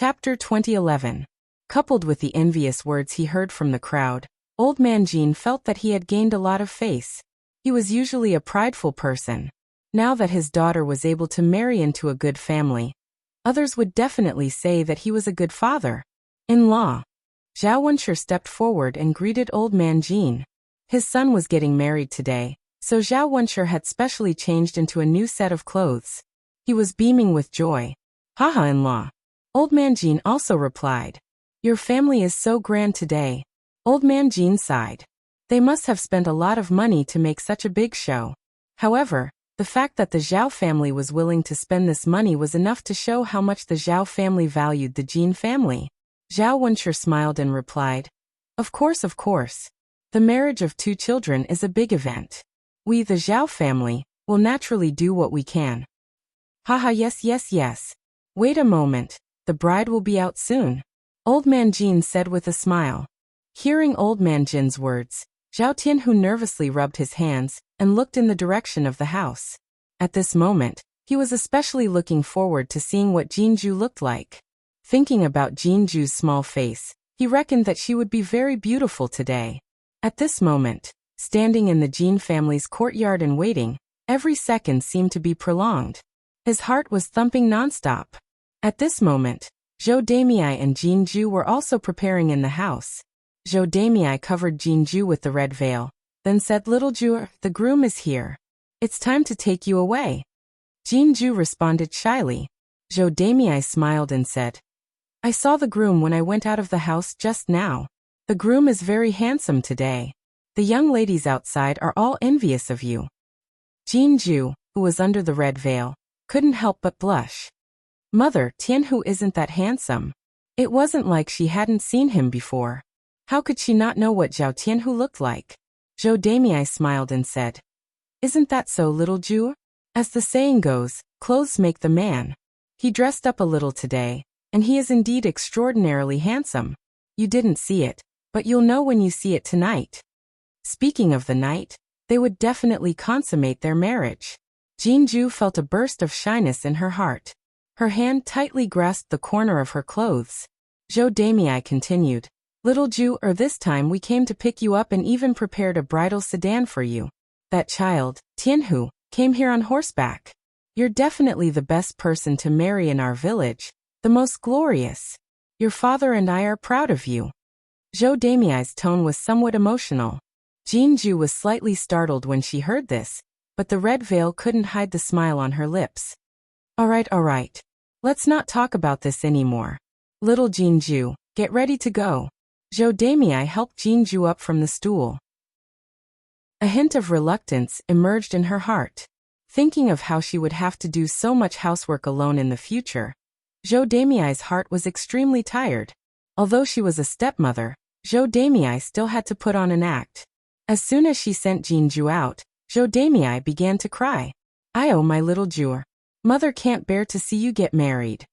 Chapter 2011. Coupled with the envious words he heard from the crowd, Old Man Jean felt that he had gained a lot of face. He was usually a prideful person. Now that his daughter was able to marry into a good family, others would definitely say that he was a good father-in-law. Zhao Wuxia stepped forward and greeted Old Man Jean. His son was getting married today, so Zhao Wuxia had specially changed into a new set of clothes. He was beaming with joy. Haha, in-law. Old Man Jean also replied. Your family is so grand today. Old Man Jean sighed. They must have spent a lot of money to make such a big show. However, the fact that the Zhao family was willing to spend this money was enough to show how much the Zhao family valued the Jean family. Zhao Wuxia smiled and replied, Of course. The marriage of 2 children is a big event. We, the Zhao family, will naturally do what we can. Haha, yes. Wait a moment. The bride will be out soon. Old Man Jean said with a smile. Hearing Old Man Jin's words, Zhao Tianhu nervously rubbed his hands and looked in the direction of the house. At this moment, he was especially looking forward to seeing what Jinju looked like. Thinking about Jinju's small face, he reckoned that she would be very beautiful today. At this moment, standing in the Jin family's courtyard and waiting, every second seemed to be prolonged. His heart was thumping nonstop. At this moment, Zhou Damei and Jinju were also preparing in the house. Zhou Damei covered Jinju with the red veil, then said, Little Ju, the groom is here. It's time to take you away. Jinju responded shyly. Zhou Damei smiled and said, I saw the groom when I went out of the house just now. The groom is very handsome today. The young ladies outside are all envious of you. Jinju, who was under the red veil, couldn't help but blush. Mother, Tianhu isn't that handsome. It wasn't like she hadn't seen him before. How could she not know what Zhao Tianhu looked like? Zhou Damei smiled and said, Isn't that so, little Ju? As the saying goes, clothes make the man. He dressed up a little today, and he is indeed extraordinarily handsome. You didn't see it, but you'll know when you see it tonight. Speaking of the night, they would definitely consummate their marriage. Jinju felt a burst of shyness in her heart. Her hand tightly grasped the corner of her clothes. Zhou Damei continued, Little Ju, this time we came to pick you up and even prepared a bridal sedan for you. That child, Tianhu, came here on horseback. You're definitely the best person to marry in our village, the most glorious. Your father and I are proud of you. Zhou Damei's tone was somewhat emotional. Jinju was slightly startled when she heard this, but the red veil couldn't hide the smile on her lips. All right. Let's not talk about this anymore. Little Jinju, get ready to go. Zhou Damei helped Jinju up from the stool. A hint of reluctance emerged in her heart. Thinking of how she would have to do so much housework alone in the future, Zhou Damei's heart was extremely tired. Although she was a stepmother, Zhou Damei still had to put on an act. As soon as she sent Jinju out, Zhou Damei began to cry. Oh, my little Jur. Mother can't bear to see you get married.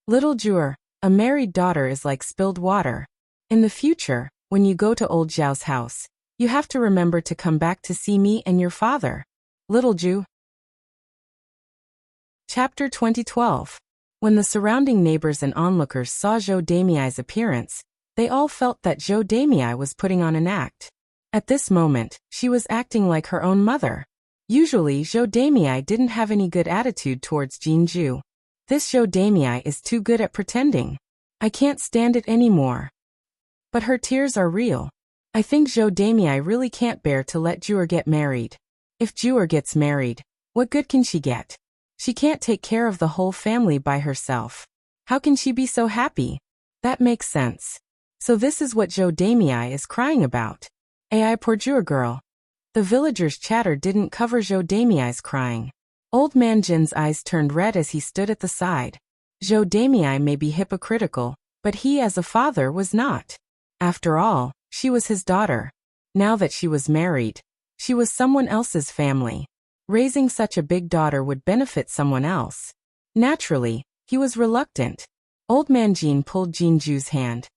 Little Jur, a married daughter is like spilled water. In the future, when you go to old Zhao's house, you have to remember to come back to see me and your father. Little Ju. Chapter 2012. When the surrounding neighbors and onlookers saw Zhou Damei's appearance, they all felt that Zhou Damei was putting on an act. At this moment, she was acting like her own mother. Usually, Zhou Damei didn't have any good attitude towards Jinju. This Zhou Damei is too good at pretending. I can't stand it anymore. But her tears are real. I think Zhou Damei really can't bear to let Juer get married. If Juer gets married, what good can she get? She can't take care of the whole family by herself. How can she be so happy? That makes sense. So this is what Zhou Damei is crying about. Ai, poor Juer girl. The villagers' chatter didn't cover Zhou Damei's crying. Old Man Jin's eyes turned red as he stood at the side. Zhou Damei may be hypocritical, but he as a father was not. After all, she was his daughter. Now that she was married, she was someone else's family. Raising such a big daughter would benefit someone else. Naturally, he was reluctant. Old Man Jin pulled Jinju's hand.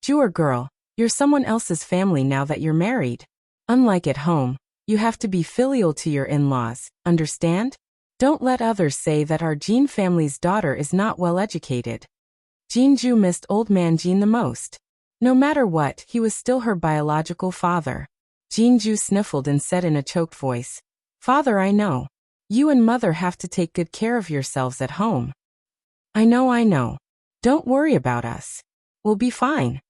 Juer girl, you're someone else's family now that you're married. Unlike at home, you have to be filial to your in-laws, understand? Don't let others say that our Jin family's daughter is not well educated. Jinju missed Old Man Jin the most. No matter what, he was still her biological father. Jinju sniffled and said in a choked voice, "Father, I know. You and Mother have to take good care of yourselves at home." I know. Don't worry about us. We'll be fine."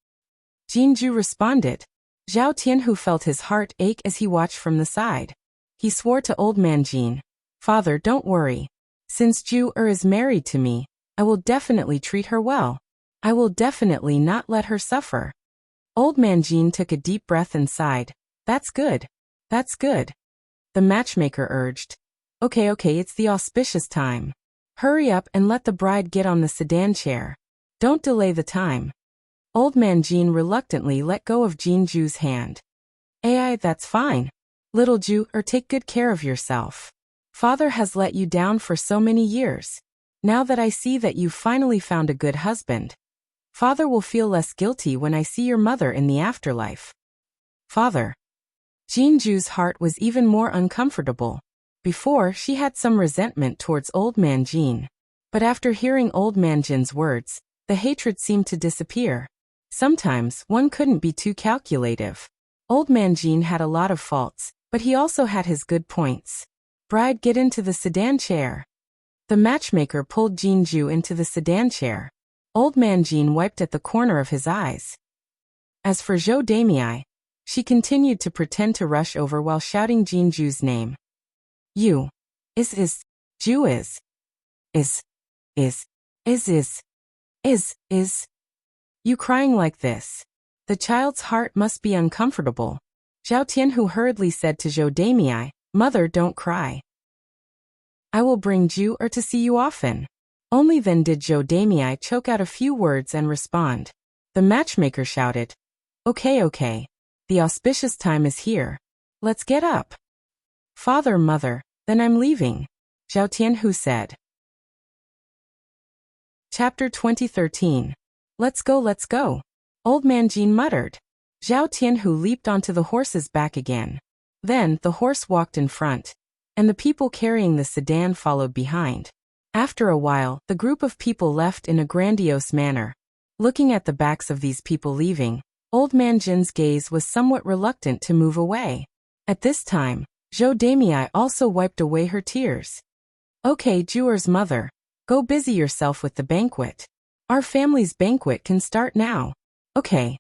Jinju responded. Zhao Tianhu felt his heart ache as he watched from the side. He swore to Old Man Jin, "Father, don't worry. Since Ju is married to me, I will definitely treat her well. I will definitely not let her suffer." Old Man Jin took a deep breath and sighed. That's good. The matchmaker urged. Okay, it's the auspicious time. Hurry up and let the bride get on the sedan chair. Don't delay the time. Old Man Jin reluctantly let go of Jinju's hand. Ai, that's fine. Little Ju, take good care of yourself. Father has let you down for so many years. Now that I see that you've finally found a good husband, Father will feel less guilty when I see your mother in the afterlife. Father. Jinju's heart was even more uncomfortable. Before, she had some resentment towards Old Man Jin. But after hearing Old Man Jin's words, the hatred seemed to disappear. Sometimes, one couldn't be too calculative. Old Man Jin had a lot of faults, but he also had his good points. Bride, get into the sedan chair. The matchmaker pulled Jinju into the sedan chair. Old Man Jin wiped at the corner of his eyes. As for Zhou Damei, she continued to pretend to rush over while shouting Jinju's name. You. Ju is. You crying like this? The child's heart must be uncomfortable. Zhao Tianhu hurriedly said to Zhou Damei, Mother, don't cry. I will bring Ju to see you often. Only then did Zhou Damei choke out a few words and respond. The matchmaker shouted, Okay. The auspicious time is here. Let's get up. Father, Mother, then I'm leaving, Zhao Tianhu said. Chapter 2013. Let's go. Old Man Jin muttered. Zhao Tianhu leaped onto the horse's back again. Then, the horse walked in front, and the people carrying the sedan followed behind. After a while, the group of people left in a grandiose manner. Looking at the backs of these people leaving, Old Man Jin's gaze was somewhat reluctant to move away. At this time, Zhou Damei also wiped away her tears. Okay, Juer's mother, go busy yourself with the banquet. Our family's banquet can start now. Okay.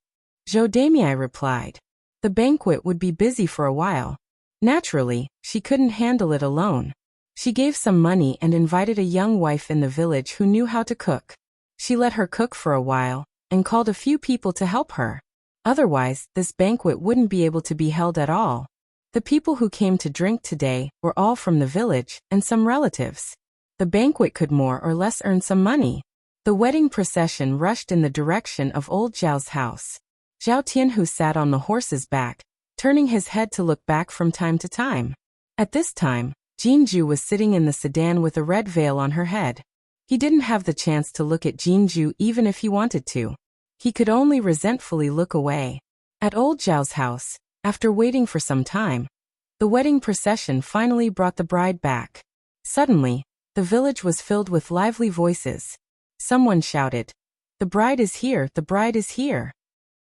Zhou Damei replied. The banquet would be busy for a while. Naturally, she couldn't handle it alone. She gave some money and invited a young wife in the village who knew how to cook. She let her cook for a while, and called a few people to help her. Otherwise, this banquet wouldn't be able to be held at all. The people who came to drink today were all from the village, and some relatives. The banquet could more or less earn some money. The wedding procession rushed in the direction of old Zhao's house. Zhao Tianhu sat on the horse's back, turning his head to look back from time to time. At this time, Jinju was sitting in the sedan with a red veil on her head. He didn't have the chance to look at Jinju even if he wanted to. He could only resentfully look away. At old Zhao's house, after waiting for some time, the wedding procession finally brought the bride back. Suddenly, the village was filled with lively voices. Someone shouted, The bride is here, the bride is here.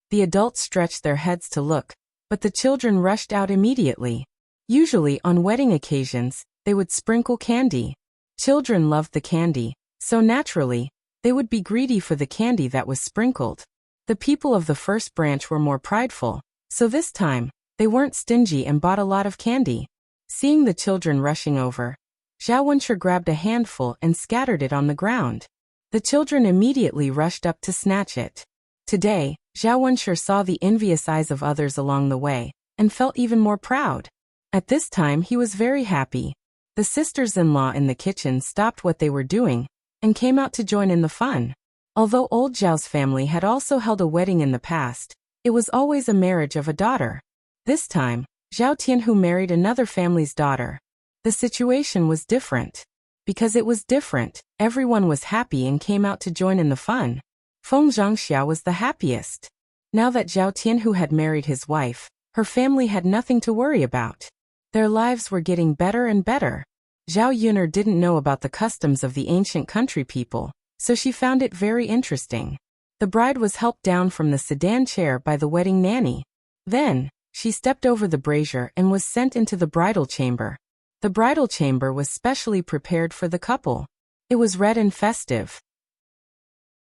The adults stretched their heads to look, but the children rushed out immediately. Usually on wedding occasions, they would sprinkle candy. Children loved the candy, so naturally, they would be greedy for the candy that was sprinkled. The people of the first branch were more prideful, so this time, they weren't stingy and bought a lot of candy. Seeing the children rushing over, Zhao Wenshi grabbed a handful and scattered it on the ground. The children immediately rushed up to snatch it. Today, Zhao Wenshi saw the envious eyes of others along the way, and felt even more proud. At this time he was very happy. The sisters-in-law in the kitchen stopped what they were doing, and came out to join in the fun. Although old Zhao's family had also held a wedding in the past, it was always a marriage of a daughter. This time, Zhao Tianhu married another family's daughter. The situation was different. Because it was different, everyone was happy and came out to join in the fun. Feng Zhangxia was the happiest. Now that Zhao Tianhu had married his wife, her family had nothing to worry about. Their lives were getting better and better. Zhao Yuner didn't know about the customs of the ancient country people, so she found it very interesting. The bride was helped down from the sedan chair by the wedding nanny. Then, she stepped over the brazier and was sent into the bridal chamber. The bridal chamber was specially prepared for the couple. It was red and festive.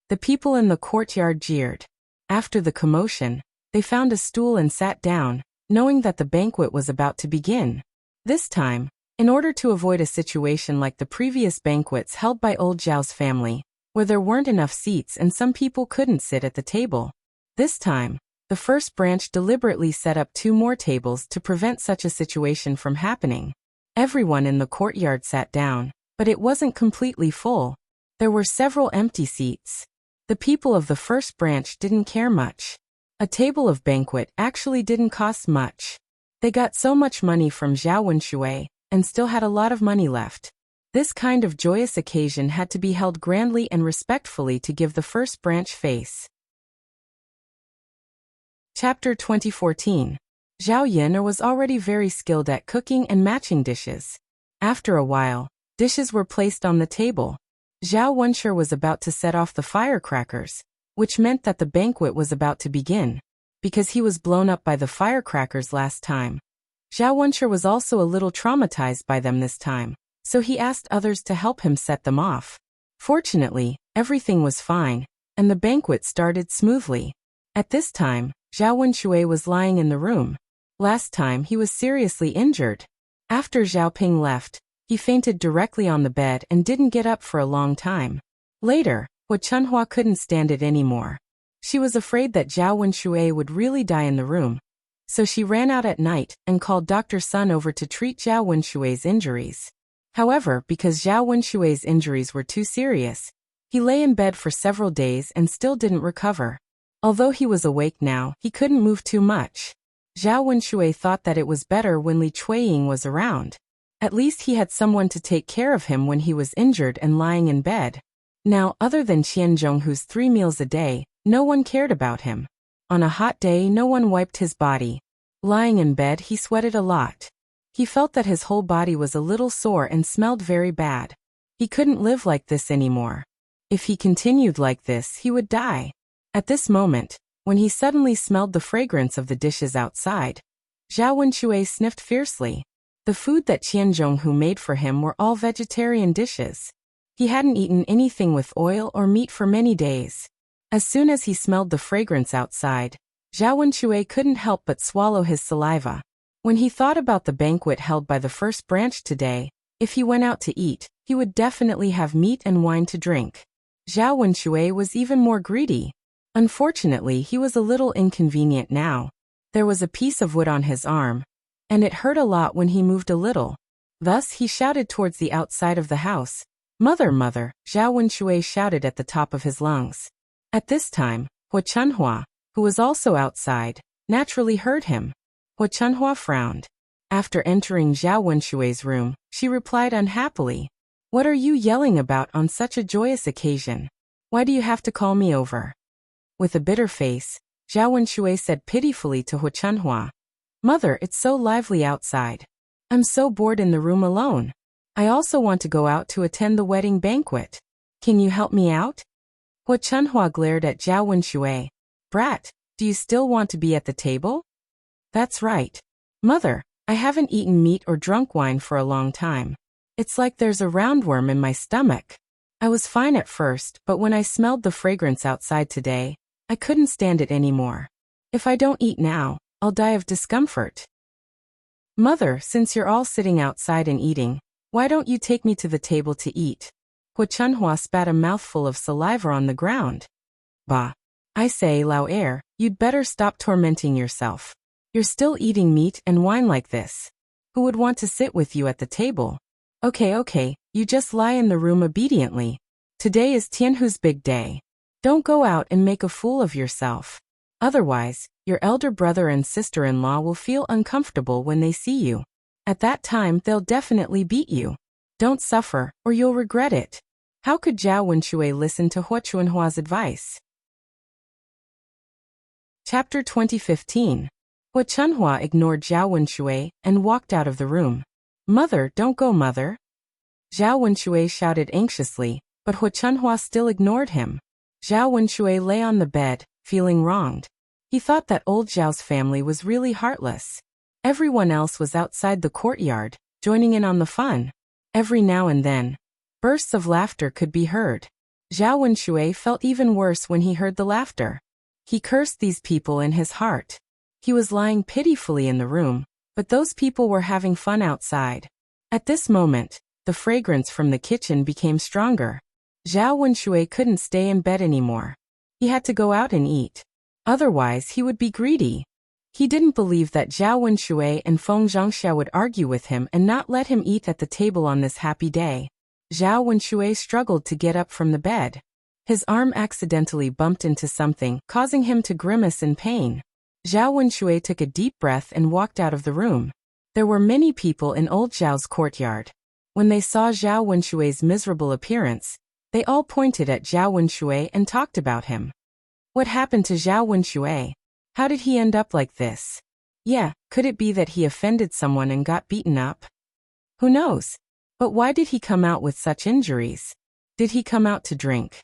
The people in the courtyard jeered. After the commotion, they found a stool and sat down, knowing that the banquet was about to begin. This time, in order to avoid a situation like the previous banquets held by old Zhao's family, where there weren't enough seats and some people couldn't sit at the table. This time, the first branch deliberately set up 2 more tables to prevent such a situation from happening. Everyone in the courtyard sat down, but it wasn't completely full. There were several empty seats. The people of the first branch didn't care much. A table of banquet actually didn't cost much. They got so much money from Zhao Wenshui, and still had a lot of money left. This kind of joyous occasion had to be held grandly and respectfully to give the first branch face. Chapter 2014. Zhao Yin'er was already very skilled at cooking and matching dishes. After a while, dishes were placed on the table. Zhao Wenshui was about to set off the firecrackers, which meant that the banquet was about to begin. Because he was blown up by the firecrackers last time, Zhao Wenshui was also a little traumatized by them this time, so he asked others to help him set them off. Fortunately, everything was fine, and the banquet started smoothly. At this time, Zhao Wenshui was lying in the room. Last time he was seriously injured. After Zhao Ping left, he fainted directly on the bed and didn't get up for a long time. Later, Hua Chunhua couldn't stand it anymore. She was afraid that Zhao Wenshui would really die in the room, so she ran out at night and called Dr. Sun over to treat Zhao Wenshui's injuries. However, because Zhao Wenshui's injuries were too serious, he lay in bed for several days and still didn't recover. Although he was awake now, he couldn't move too much. Zhao Wenshui thought that it was better when Li Chuiying was around. At least he had someone to take care of him when he was injured and lying in bed. Now, other than Qian Zhonghu's 3 meals a day, no one cared about him. On a hot day, no one wiped his body. Lying in bed, he sweated a lot. He felt that his whole body was a little sore and smelled very bad. He couldn't live like this anymore. If he continued like this, he would die. At this moment, when he suddenly smelled the fragrance of the dishes outside, Zhao Wenshui sniffed fiercely. The food that Qian Zhonghu made for him were all vegetarian dishes. He hadn't eaten anything with oil or meat for many days. As soon as he smelled the fragrance outside, Zhao Wenshui couldn't help but swallow his saliva. When he thought about the banquet held by the first branch today, if he went out to eat, he would definitely have meat and wine to drink. Zhao Wenshui was even more greedy. Unfortunately, he was a little inconvenient now. There was a piece of wood on his arm, and it hurt a lot when he moved a little. Thus, he shouted towards the outside of the house. "Mother, mother," Zhao Wenshui shouted at the top of his lungs. At this time, Hua Chunhua, who was also outside, naturally heard him. Hua Chunhua frowned. After entering Zhao Wenshui's room, she replied unhappily, "What are you yelling about on such a joyous occasion? Why do you have to call me over?" With a bitter face, Zhao Wenshui said pitifully to Hua Chunhua, "Mother, it's so lively outside. I'm so bored in the room alone. I also want to go out to attend the wedding banquet. Can you help me out?" Hua Chunhua glared at Zhao Wenshui. "Brat, do you still want to be at the table?" "That's right. Mother, I haven't eaten meat or drunk wine for a long time. It's like there's a roundworm in my stomach. I was fine at first, but when I smelled the fragrance outside today, I couldn't stand it anymore. If I don't eat now, I'll die of discomfort." "Mother, since you're all sitting outside and eating, why don't you take me to the table to eat?" Hua Chunhua spat a mouthful of saliva on the ground. "Bah. I say, Lao Er, you'd better stop tormenting yourself. You're still eating meat and wine like this. Who would want to sit with you at the table? Okay, you just lie in the room obediently. Today is Tianhu's big day. Don't go out and make a fool of yourself. Otherwise, your elder brother and sister-in-law will feel uncomfortable when they see you. At that time, they'll definitely beat you. Don't suffer, or you'll regret it." How could Zhao Wenshui listen to Hua Chunhua's advice? Chapter 2015. Hua Chunhua ignored Zhao Wenshui and walked out of the room. "Mother, don't go, mother." Zhao Wenshui shouted anxiously, But Hu Chunhua still ignored him. Zhao Wenshui lay on the bed, feeling wronged. He thought that old Zhao's family was really heartless. Everyone else was outside the courtyard, joining in on the fun. Every now and then, bursts of laughter could be heard. Zhao Wenshui felt even worse when he heard the laughter. He cursed these people in his heart. He was lying pitifully in the room, but those people were having fun outside. At this moment, the fragrance from the kitchen became stronger. Zhao Wenshui couldn't stay in bed anymore. He had to go out and eat. Otherwise he would be greedy. He didn't believe that Zhao Wenshui and Feng Zhangxia would argue with him and not let him eat at the table on this happy day. Zhao Wenshui struggled to get up from the bed. His arm accidentally bumped into something, causing him to grimace in pain. Zhao Wenshui took a deep breath and walked out of the room. There were many people in old Zhao's courtyard. When they saw Zhao Wenshui's miserable appearance, they all pointed at Zhao Wenshui and talked about him. What happened to Zhao Wenshui? How did he end up like this? Yeah, could it be that he offended someone and got beaten up? Who knows? But why did he come out with such injuries? Did he come out to drink?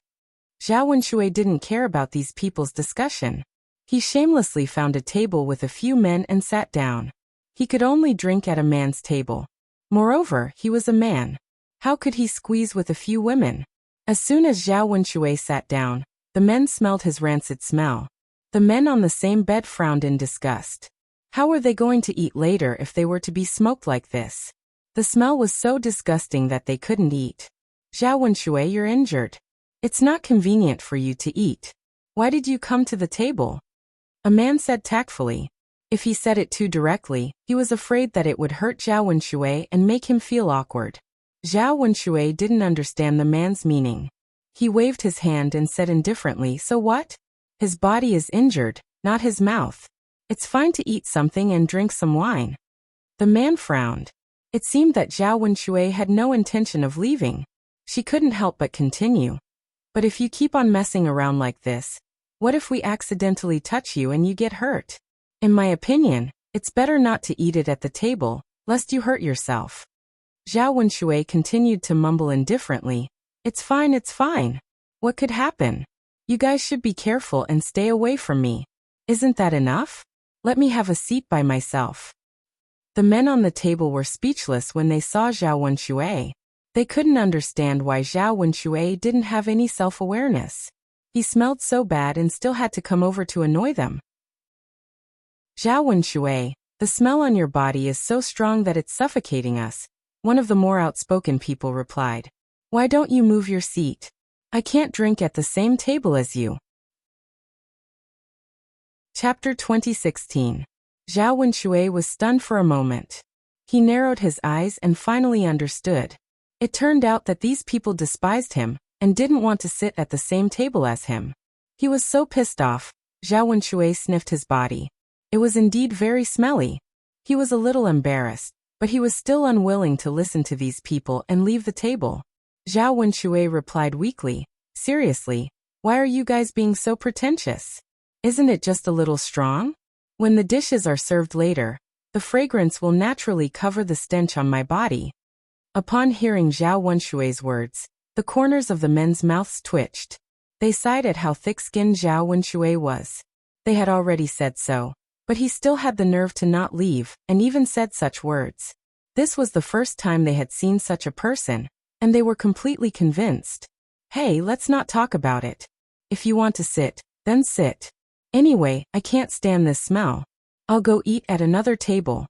Zhao Wenshui didn't care about these people's discussion. He shamelessly found a table with a few men and sat down. He could only drink at a man's table. Moreover, he was a man. How could he squeeze with a few women? As soon as Zhao Wenshui sat down, the men smelled his rancid smell. The men on the same bed frowned in disgust. How were they going to eat later if they were to be smoked like this? The smell was so disgusting that they couldn't eat. Zhao Wenshui, you're injured. It's not convenient for you to eat. Why did you come to the table? A man said tactfully. If he said it too directly, he was afraid that it would hurt Zhao Wenshui and make him feel awkward. Zhao Wenshui didn't understand the man's meaning. He waved his hand and said indifferently, so what? His body is injured, not his mouth. It's fine to eat something and drink some wine. The man frowned. It seemed that Zhao Wenshui had no intention of leaving. She couldn't help but continue. But if you keep on messing around like this, what if we accidentally touch you and you get hurt? In my opinion, it's better not to eat it at the table, lest you hurt yourself. Zhao Wenshui continued to mumble indifferently. It's fine, it's fine. What could happen? You guys should be careful and stay away from me. Isn't that enough? Let me have a seat by myself. The men on the table were speechless when they saw Zhao Wenshui. They couldn't understand why Zhao Wenshui didn't have any self-awareness. He smelled so bad and still had to come over to annoy them. Zhao Wenshui, the smell on your body is so strong that it's suffocating us, one of the more outspoken people replied. Why don't you move your seat? I can't drink at the same table as you. Chapter 2016. Zhao Wenshui was stunned for a moment. He narrowed his eyes and finally understood. It turned out that these people despised him and didn't want to sit at the same table as him. He was so pissed off. Zhao Wenshui sniffed his body. It was indeed very smelly. He was a little embarrassed, but he was still unwilling to listen to these people and leave the table. Zhao Wenshui replied weakly, seriously, why are you guys being so pretentious? Isn't it just a little strong? When the dishes are served later, the fragrance will naturally cover the stench on my body. Upon hearing Zhao Wenshui's words, the corners of the men's mouths twitched. They sighed at how thick-skinned Zhao Wenshui was. They had already said so, but he still had the nerve to not leave, and even said such words. This was the first time they had seen such a person, and they were completely convinced. Hey, let's not talk about it. If you want to sit, then sit. Anyway, I can't stand this smell. I'll go eat at another table.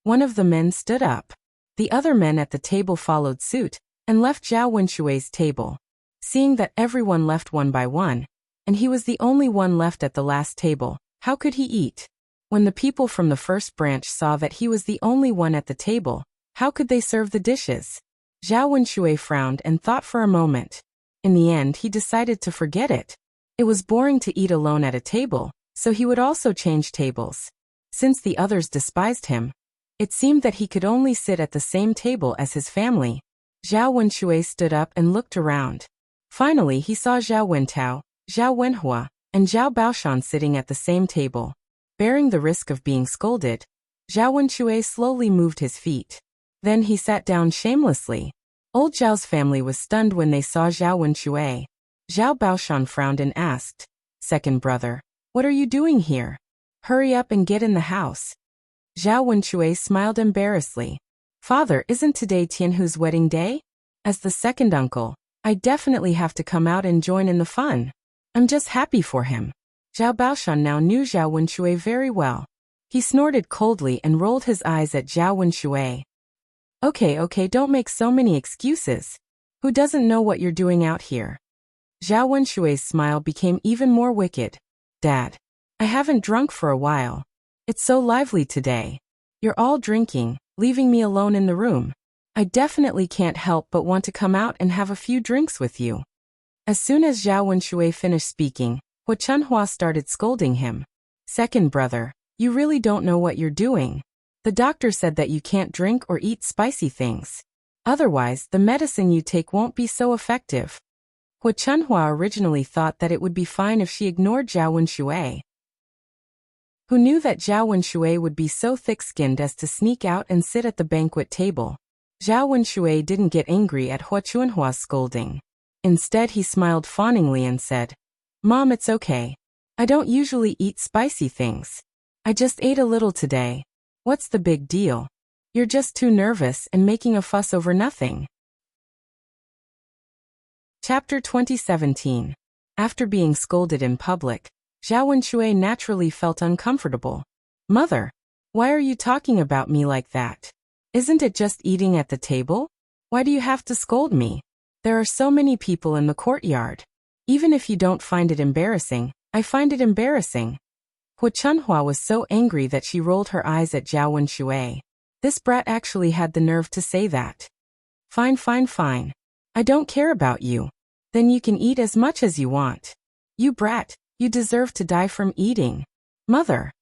One of the men stood up. The other men at the table followed suit, and left Zhao Wenshui's table. Seeing that everyone left one by one, and he was the only one left at the last table, how could he eat? When the people from the first branch saw that he was the only one at the table, how could they serve the dishes? Zhao Wenshui frowned and thought for a moment. In the end, he decided to forget it. It was boring to eat alone at a table, so he would also change tables. Since the others despised him, it seemed that he could only sit at the same table as his family. Zhao Wenshui stood up and looked around. Finally, he saw Zhao Wentao, Zhao Wenhua, and Zhao Baoshan sitting at the same table. Bearing the risk of being scolded, Zhao Wenshui slowly moved his feet. Then he sat down shamelessly. Old Zhao's family was stunned when they saw Zhao Wenshui. Zhao Baoshan frowned and asked, "Second brother, what are you doing here? Hurry up and get in the house." Zhao Wenshui smiled embarrassedly. "Father, isn't today Tianhu's wedding day? As the second uncle, I definitely have to come out and join in the fun. I'm just happy for him." Zhao Baoshan now knew Zhao Wenshui very well. He snorted coldly and rolled his eyes at Zhao Wenshui. Okay, don't make so many excuses. Who doesn't know what you're doing out here?" Zhao Wenshui's smile became even more wicked. "Dad, I haven't drunk for a while. It's so lively today. You're all drinking, leaving me alone in the room. I definitely can't help but want to come out and have a few drinks with you." As soon as Zhao Wenshui finished speaking, Hu Chunhua started scolding him. "Second brother, you really don't know what you're doing. The doctor said that you can't drink or eat spicy things. Otherwise, the medicine you take won't be so effective." Hu Chunhua originally thought that it would be fine if she ignored Zhao Wenshui. Who knew that Zhao Wenshui would be so thick-skinned as to sneak out and sit at the banquet table? Zhao Wenshui didn't get angry at Hu Chunhua's scolding. Instead, he smiled fawningly and said, "Mom, it's okay. I don't usually eat spicy things. I just ate a little today. What's the big deal? You're just too nervous and making a fuss over nothing." Chapter 2017. After being scolded in public, Zhao Wenshui naturally felt uncomfortable. "Mother, why are you talking about me like that? Isn't it just eating at the table? Why do you have to scold me? There are so many people in the courtyard. Even if you don't find it embarrassing, I find it embarrassing." Hu Chunhua was so angry that she rolled her eyes at Zhao Wenshui. This brat actually had the nerve to say that. Fine. I don't care about you. Then you can eat as much as you want. You brat, you deserve to die from eating. Mother."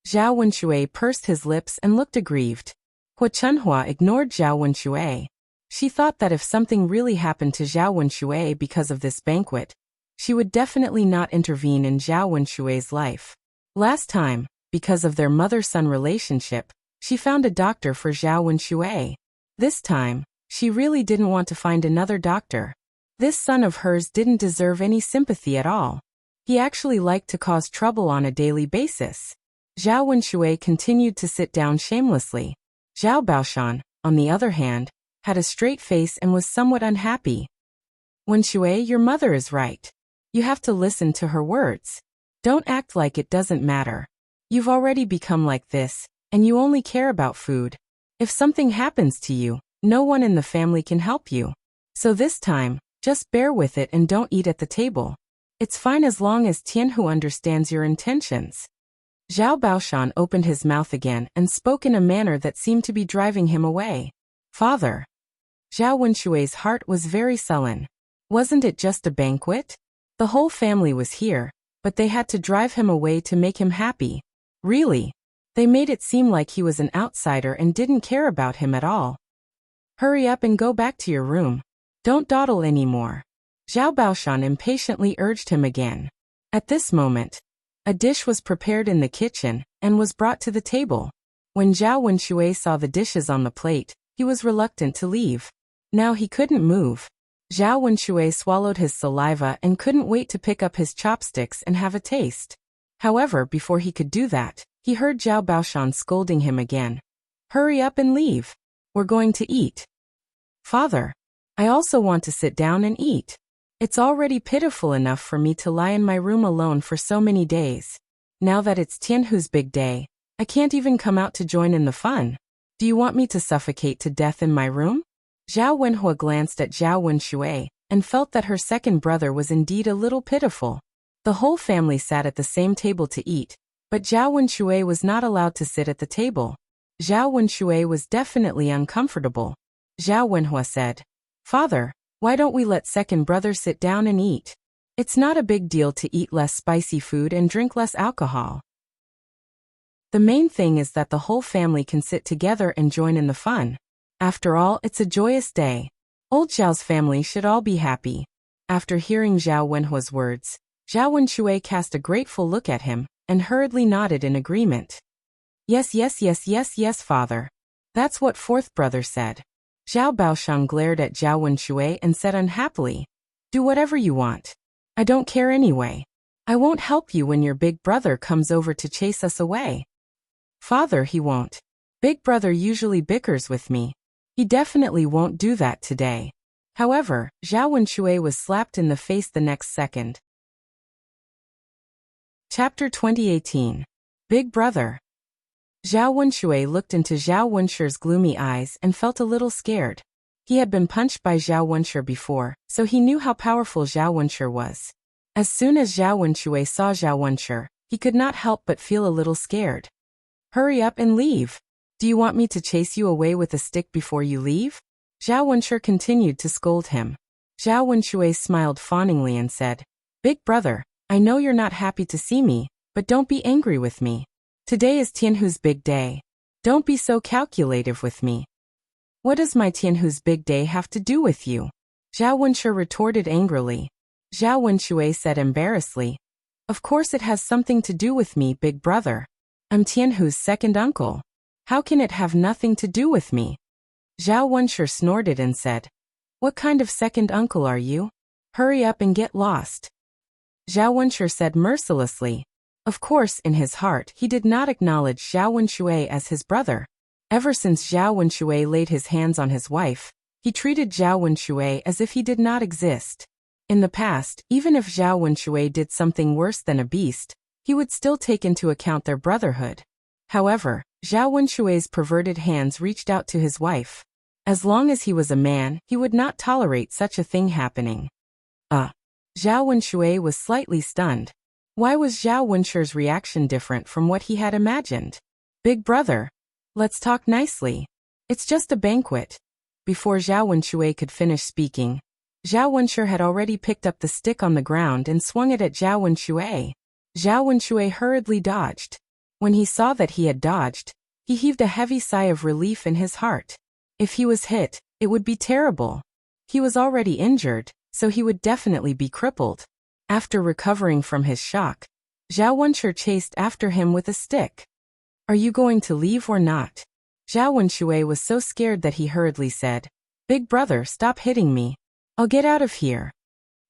Zhao Wenshui pursed his lips and looked aggrieved. Hu Chunhua ignored Zhao Wenshui. She thought that if something really happened to Zhao Wenshui because of this banquet, she would definitely not intervene in Zhao Wenshui's life. Last time, because of their mother-son relationship, she found a doctor for Zhao Wenshui. This time, she really didn't want to find another doctor. This son of hers didn't deserve any sympathy at all. He actually liked to cause trouble on a daily basis. Zhao Wenshui continued to sit down shamelessly. Zhao Baoshan, on the other hand, had a straight face and was somewhat unhappy. "Wenshui, your mother is right. You have to listen to her words. Don't act like it doesn't matter. You've already become like this, and you only care about food. If something happens to you, no one in the family can help you. So this time, just bear with it and don't eat at the table. It's fine as long as Tianhu understands your intentions." Zhao Baoshan opened his mouth again and spoke in a manner that seemed to be driving him away. "Father." Zhao Wenshui's heart was very sullen. Wasn't it just a banquet? The whole family was here, but they had to drive him away to make him happy. Really? They made it seem like he was an outsider and didn't care about him at all. "Hurry up and go back to your room. Don't dawdle anymore." Zhao Baoshan impatiently urged him again. At this moment, a dish was prepared in the kitchen and was brought to the table. When Zhao Wenshui saw the dishes on the plate, he was reluctant to leave. Now he couldn't move. Zhao Wenshui swallowed his saliva and couldn't wait to pick up his chopsticks and have a taste. However, before he could do that, he heard Zhao Baoshan scolding him again. "Hurry up and leave. We're going to eat." "Father, I also want to sit down and eat. It's already pitiful enough for me to lie in my room alone for so many days. Now that it's Tianhu's big day, I can't even come out to join in the fun. Do you want me to suffocate to death in my room?" Zhao Wenhua glanced at Zhao Wenshui and felt that her second brother was indeed a little pitiful. The whole family sat at the same table to eat, but Zhao Wenshui was not allowed to sit at the table. Zhao Wenshui was definitely uncomfortable. Zhao Wenhua said, "Father, why don't we let second brother sit down and eat? It's not a big deal to eat less spicy food and drink less alcohol. The main thing is that the whole family can sit together and join in the fun. After all, it's a joyous day. Old Zhao's family should all be happy." After hearing Zhao Wenhua's words, Zhao Wenshui cast a grateful look at him and hurriedly nodded in agreement. Yes, father. That's what fourth brother said." Zhao Baoshang glared at Zhao Wenshui and said unhappily, "Do whatever you want. I don't care anyway. I won't help you when your big brother comes over to chase us away." "Father, he won't. Big brother usually bickers with me. He definitely won't do that today." However, Zhao Wenshui was slapped in the face the next second. Chapter 2018. Big Brother. Zhao Wenshui looked into Zhao Wenshi's gloomy eyes and felt a little scared. He had been punched by Zhao Wenshi before, so he knew how powerful Zhao Wenshi was. As soon as Zhao Wenshui saw Zhao Wenshi, he could not help but feel a little scared. "Hurry up and leave. Do you want me to chase you away with a stick before you leave?" Zhao Wenshi continued to scold him. Zhao Wenshui smiled fawningly and said, "Big brother, I know you're not happy to see me, but don't be angry with me. Today is Tianhu's big day. Don't be so calculative with me." "What does my Tianhu's big day have to do with you?" Zhao Wenshi retorted angrily. Zhao Wenshui said embarrassedly, "Of course it has something to do with me, big brother. I'm Tianhu's second uncle. How can it have nothing to do with me?" Zhao Wenshi snorted and said, "What kind of second uncle are you? Hurry up and get lost." Zhao Wenshi said mercilessly. Of course, in his heart, he did not acknowledge Zhao Wenshui as his brother. Ever since Zhao Wenshui laid his hands on his wife, he treated Zhao Wenshui as if he did not exist. In the past, even if Zhao Wenshui did something worse than a beast, he would still take into account their brotherhood. However, Zhao Wenshui's perverted hands reached out to his wife. As long as he was a man, he would not tolerate such a thing happening. Zhao Wenshui was slightly stunned. Why was Zhao Wenshi's reaction different from what he had imagined? "Big brother, let's talk nicely. It's just a banquet." Before Zhao Wenshui could finish speaking, Zhao Wenshi had already picked up the stick on the ground and swung it at Zhao Wenshui. Zhao Wenshui hurriedly dodged. When he saw that he had dodged, he heaved a heavy sigh of relief in his heart. If he was hit, it would be terrible. He was already injured, so he would definitely be crippled. After recovering from his shock, Zhao Wenshi chased after him with a stick. "Are you going to leave or not?" Zhao Wenshui was so scared that he hurriedly said, "Big brother, stop hitting me. I'll get out of here."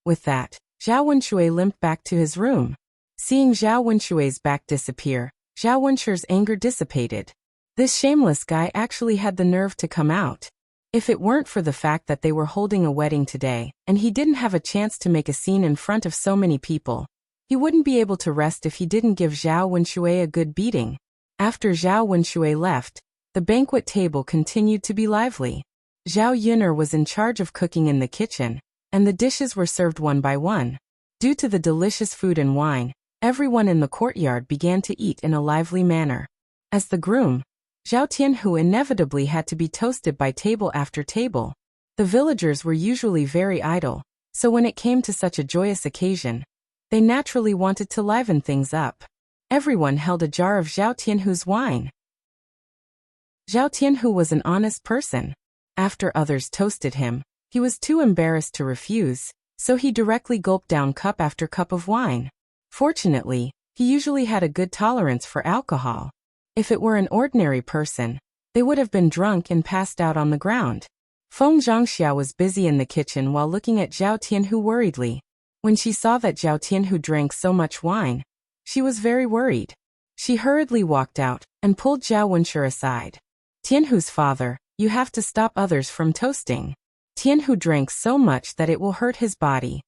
With that, Zhao Wenshui limped back to his room. Seeing Zhao Wenshui's back disappear, Zhao Wenshi's anger dissipated. This shameless guy actually had the nerve to come out. If it weren't for the fact that they were holding a wedding today, and he didn't have a chance to make a scene in front of so many people, he wouldn't be able to rest if he didn't give Zhao Wenshui a good beating. After Zhao Wenshui left, the banquet table continued to be lively. Zhao Yun'er was in charge of cooking in the kitchen, and the dishes were served one by one. Due to the delicious food and wine, everyone in the courtyard began to eat in a lively manner. As the groom, Zhao Tianhu inevitably had to be toasted by table after table. The villagers were usually very idle, so when it came to such a joyous occasion, they naturally wanted to liven things up. Everyone held a jar of Zhao Tianhu's wine. Zhao Tianhu was an honest person. After others toasted him, he was too embarrassed to refuse, so he directly gulped down cup after cup of wine. Fortunately, he usually had a good tolerance for alcohol. If it were an ordinary person, they would have been drunk and passed out on the ground. Feng Zhangxia was busy in the kitchen while looking at Zhao Tianhu worriedly. When she saw that Zhao Tianhu drank so much wine, she was very worried. She hurriedly walked out and pulled Zhao Wenshi aside. "Tianhu's father, you have to stop others from toasting. Tianhu drank so much that it will hurt his body."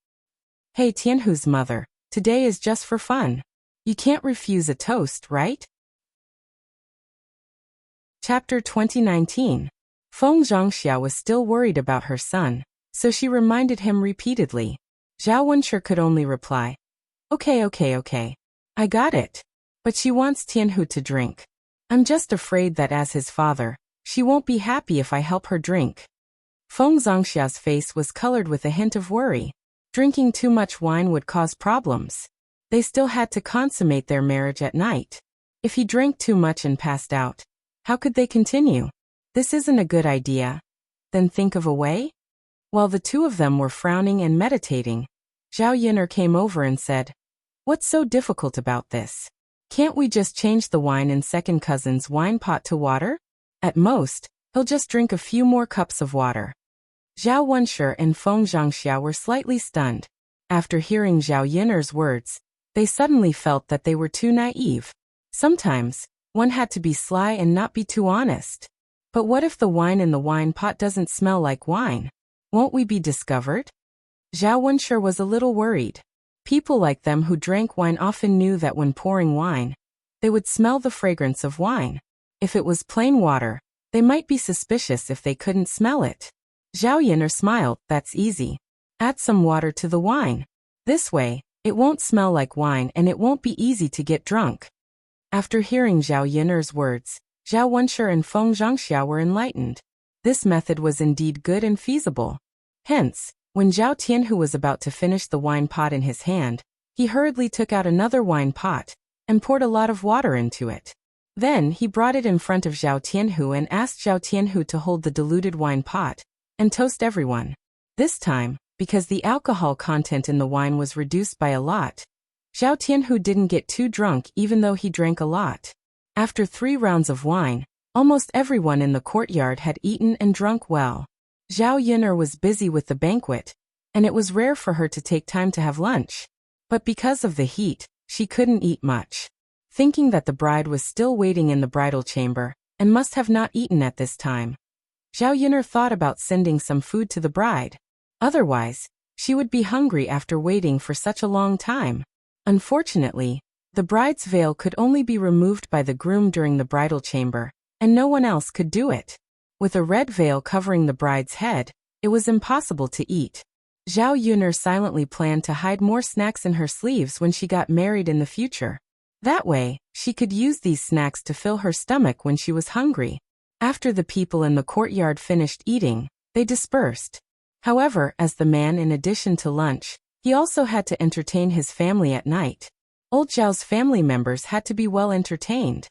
"Hey Tianhu's mother, today is just for fun. You can't refuse a toast, right?" Chapter 2019. Feng Zhangxia was still worried about her son, so she reminded him repeatedly. Zhao Wenshi could only reply, Okay. I got it. But she wants Tianhu to drink. I'm just afraid that as his father, she won't be happy if I help her drink." Feng Zhangxia's face was colored with a hint of worry. Drinking too much wine would cause problems. They still had to consummate their marriage at night. If he drank too much and passed out, how could they continue? This isn't a good idea. Then think of a way? While the two of them were frowning and meditating, Zhao Yun'er came over and said, "What's so difficult about this? Can't we just change the wine in second cousin's wine pot to water? At most, He'll just drink a few more cups of water. Zhao Wenshi and Feng Zhangxia were slightly stunned. After hearing Zhao Yiner's words, they suddenly felt that they were too naive. Sometimes, one had to be sly and not be too honest. But what if the wine in the wine pot doesn't smell like wine? Won't we be discovered? Zhao Wenshi was a little worried. People like them who drank wine often knew that when pouring wine, they would smell the fragrance of wine. If it was plain water, they might be suspicious if they couldn't smell it. Zhao Yiner smiled. That's easy. Add some water to the wine. This way, it won't smell like wine and it won't be easy to get drunk. After hearing Zhao Yiner's words, Zhao Wenshi and Feng Zhangxia were enlightened. This method was indeed good and feasible. Hence, when Zhao Tianhu was about to finish the wine pot in his hand, he hurriedly took out another wine pot and poured a lot of water into it. Then he brought it in front of Zhao Tianhu and asked Zhao Tianhu to hold the diluted wine pot and toast everyone. This time, because the alcohol content in the wine was reduced by a lot, Zhao Tianhu didn't get too drunk even though he drank a lot. After 3 rounds of wine, almost everyone in the courtyard had eaten and drunk well. Zhao Yiner was busy with the banquet, and it was rare for her to take time to have lunch. But because of the heat, she couldn't eat much. Thinking that the bride was still waiting in the bridal chamber, and must have not eaten at this time, Zhao Yiner thought about sending some food to the bride. Otherwise, she would be hungry after waiting for such a long time. Unfortunately, the bride's veil could only be removed by the groom during the bridal chamber, and no one else could do it. With a red veil covering the bride's head, it was impossible to eat. Zhao Yiner silently planned to hide more snacks in her sleeves when she got married in the future. That way, she could use these snacks to fill her stomach when she was hungry. After the people in the courtyard finished eating, they dispersed. However, as the man, in addition to lunch, he also had to entertain his family at night. Old Zhao's family members had to be well entertained.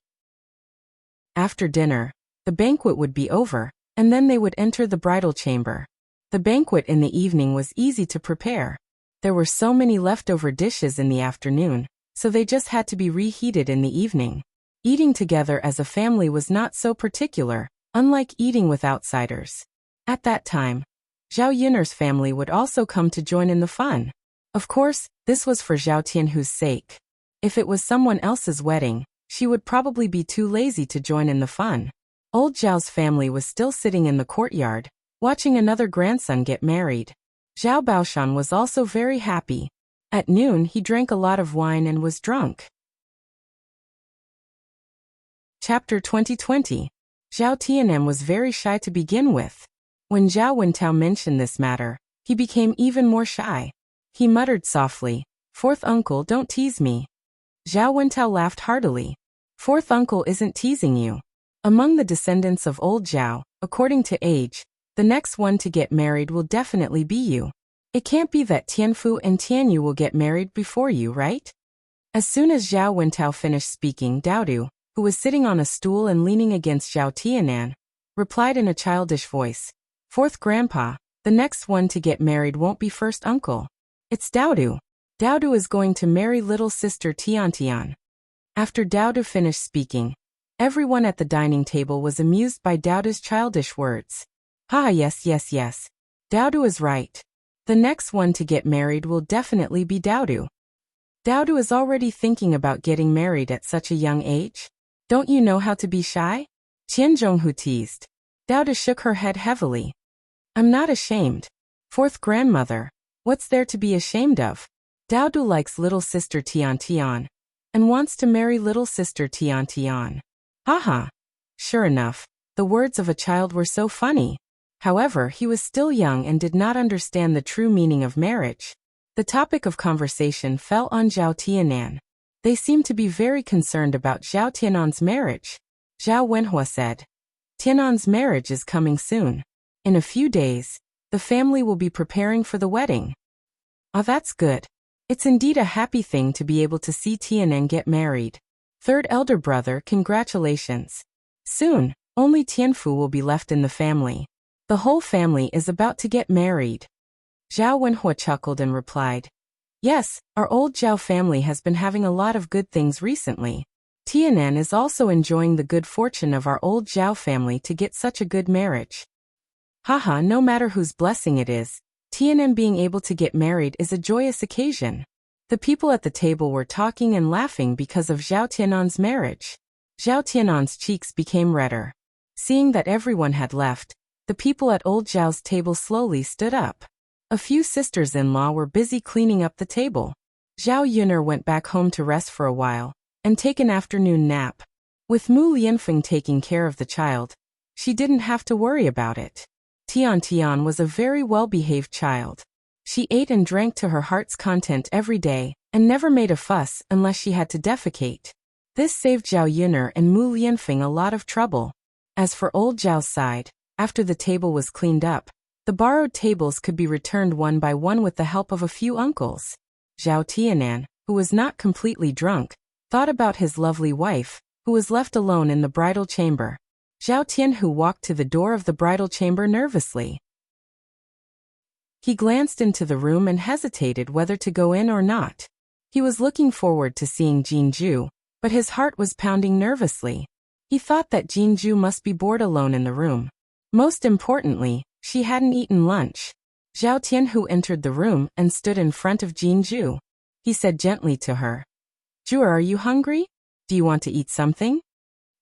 After dinner, the banquet would be over, and then they would enter the bridal chamber. The banquet in the evening was easy to prepare. There were so many leftover dishes in the afternoon, so they just had to be reheated in the evening. Eating together as a family was not so particular, unlike eating with outsiders. At that time, Zhao Yiner's family would also come to join in the fun. Of course, this was for Zhao Tianhu's sake. If it was someone else's wedding, she would probably be too lazy to join in the fun. Old Zhao's family was still sitting in the courtyard, watching another grandson get married. Zhao Baoshan was also very happy. At noon he drank a lot of wine and was drunk. Chapter 2020. Zhao Tianan was very shy to begin with. When Zhao Wentao mentioned this matter, he became even more shy. He muttered softly, "Fourth uncle, don't tease me." Zhao Wentao laughed heartily. "Fourth uncle isn't teasing you. Among the descendants of old Zhao, according to age, the next one to get married will definitely be you. It can't be that Tianfu and Tianyu will get married before you, right?" As soon as Zhao Wentao finished speaking, Daodu, who was sitting on a stool and leaning against Zhao Tianan, replied in a childish voice, "Fourth grandpa, the next one to get married won't be first uncle. It's Daodu. Daodu is going to marry little sister Tiantian." After Daodu finished speaking, everyone at the dining table was amused by Daodu's childish words. Yes. Daodu is right. The next one to get married will definitely be Daodu. Daodu is already thinking about getting married at such a young age. Don't you know how to be shy? Qian Zhonghu teased. Daodu shook her head heavily. "I'm not ashamed. Fourth grandmother, what's there to be ashamed of? Daodu likes little sister Tiantian and wants to marry little sister Tiantian." Haha. Sure enough, the words of a child were so funny. However, he was still young and did not understand the true meaning of marriage. The topic of conversation fell on Zhao Tianan. They seemed to be very concerned about Zhao Tianan's marriage. Zhao Wenhua said, "Tianan's marriage is coming soon. In a few days, the family will be preparing for the wedding." "Ah, that's good. It's indeed a happy thing to be able to see Tianan get married. Third elder brother, congratulations. Soon, only Tianfu will be left in the family. The whole family is about to get married." Zhao Wenhua chuckled and replied, "Yes, our old Zhao family has been having a lot of good things recently. Tianan is also enjoying the good fortune of our old Zhao family to get such a good marriage. Haha, no matter whose blessing it is, Tianan being able to get married is a joyous occasion. The people at the table were talking and laughing because of Zhao Tianan's marriage. Zhao Tianan's cheeks became redder. Seeing that everyone had left, the people at old Zhao's table slowly stood up. A few sisters-in-law were busy cleaning up the table. Zhao Yuner went back home to rest for a while and take an afternoon nap. With Mu Lianfeng taking care of the child, she didn't have to worry about it. Tian was a very well-behaved child. She ate and drank to her heart's content every day and never made a fuss unless she had to defecate. This saved Zhao Yuner and Mu Lianfeng a lot of trouble. As for old Zhao's side, after the table was cleaned up, the borrowed tables could be returned one by one with the help of a few uncles. Zhao Tianan, who was not completely drunk, thought about his lovely wife, who was left alone in the bridal chamber. Zhao Tianhu walked to the door of the bridal chamber nervously. He glanced into the room and hesitated whether to go in or not. He was looking forward to seeing Jinju, but his heart was pounding nervously. He thought that Jinju must be bored alone in the room. Most importantly, she hadn't eaten lunch. Zhao Tianhu entered the room and stood in front of Jinju. He said gently to her, "Ju, are you hungry? Do you want to eat something?"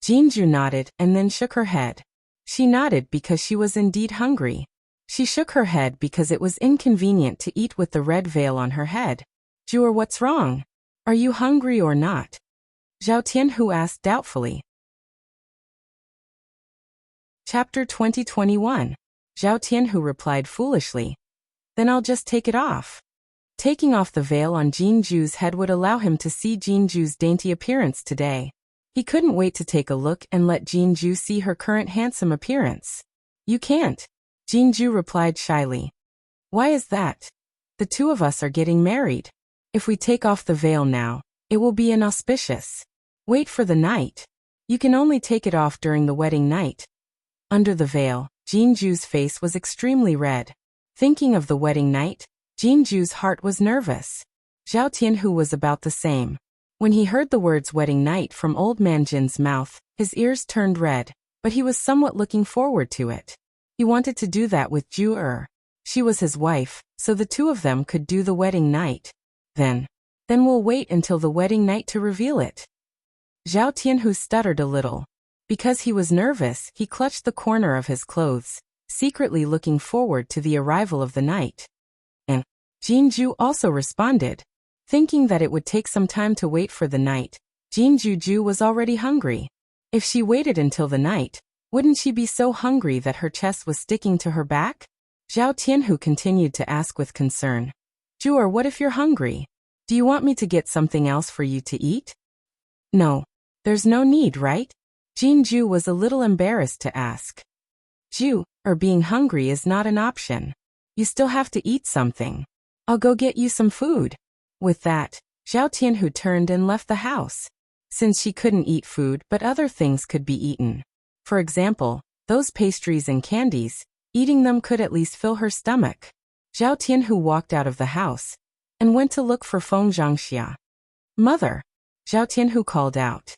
Jinju nodded and then shook her head. She nodded because she was indeed hungry. She shook her head because it was inconvenient to eat with the red veil on her head. "Ju, what's wrong? Are you hungry or not?" Zhao Tianhu asked doubtfully. Chapter 2021. Zhao Tianhu replied foolishly, "Then I'll just take it off." Taking off the veil on Jinju's head would allow him to see Jinju's dainty appearance today. He couldn't wait to take a look and let Jinju see her current handsome appearance. "You can't," Jinju replied shyly. "Why is that? The two of us are getting married. If we take off the veil now, it will be inauspicious. Wait for the night. You can only take it off during the wedding night." Under the veil, Jinju's face was extremely red. Thinking of the wedding night, Jinju's heart was nervous. Zhao Tianhu was about the same. When he heard the words wedding night from old man Jin's mouth, his ears turned red, but he was somewhat looking forward to it. He wanted to do that with Ju. She was his wife, so the two of them could do the wedding night. Then we'll wait until the wedding night to reveal it. Zhao Tianhu stuttered a little. Because he was nervous, he clutched the corner of his clothes, secretly looking forward to the arrival of the night. And Jinju also responded. Thinking that it would take some time to wait for the night, Jinju was already hungry. If she waited until the night, wouldn't she be so hungry that her chest was sticking to her back? Zhao Tianhu continued to ask with concern. "Ju, what if you're hungry? Do you want me to get something else for you to eat?" "No. There's no need, right?" Jinju was a little embarrassed to ask. "Ju, being hungry is not an option. You still have to eat something. I'll go get you some food." With that, Zhao Tianhu turned and left the house. Since she couldn't eat food but other things could be eaten. For example, those pastries and candies, eating them could at least fill her stomach. Zhao Tianhu walked out of the house and went to look for Feng Zhangxia. "Mother," Zhao Tianhu called out.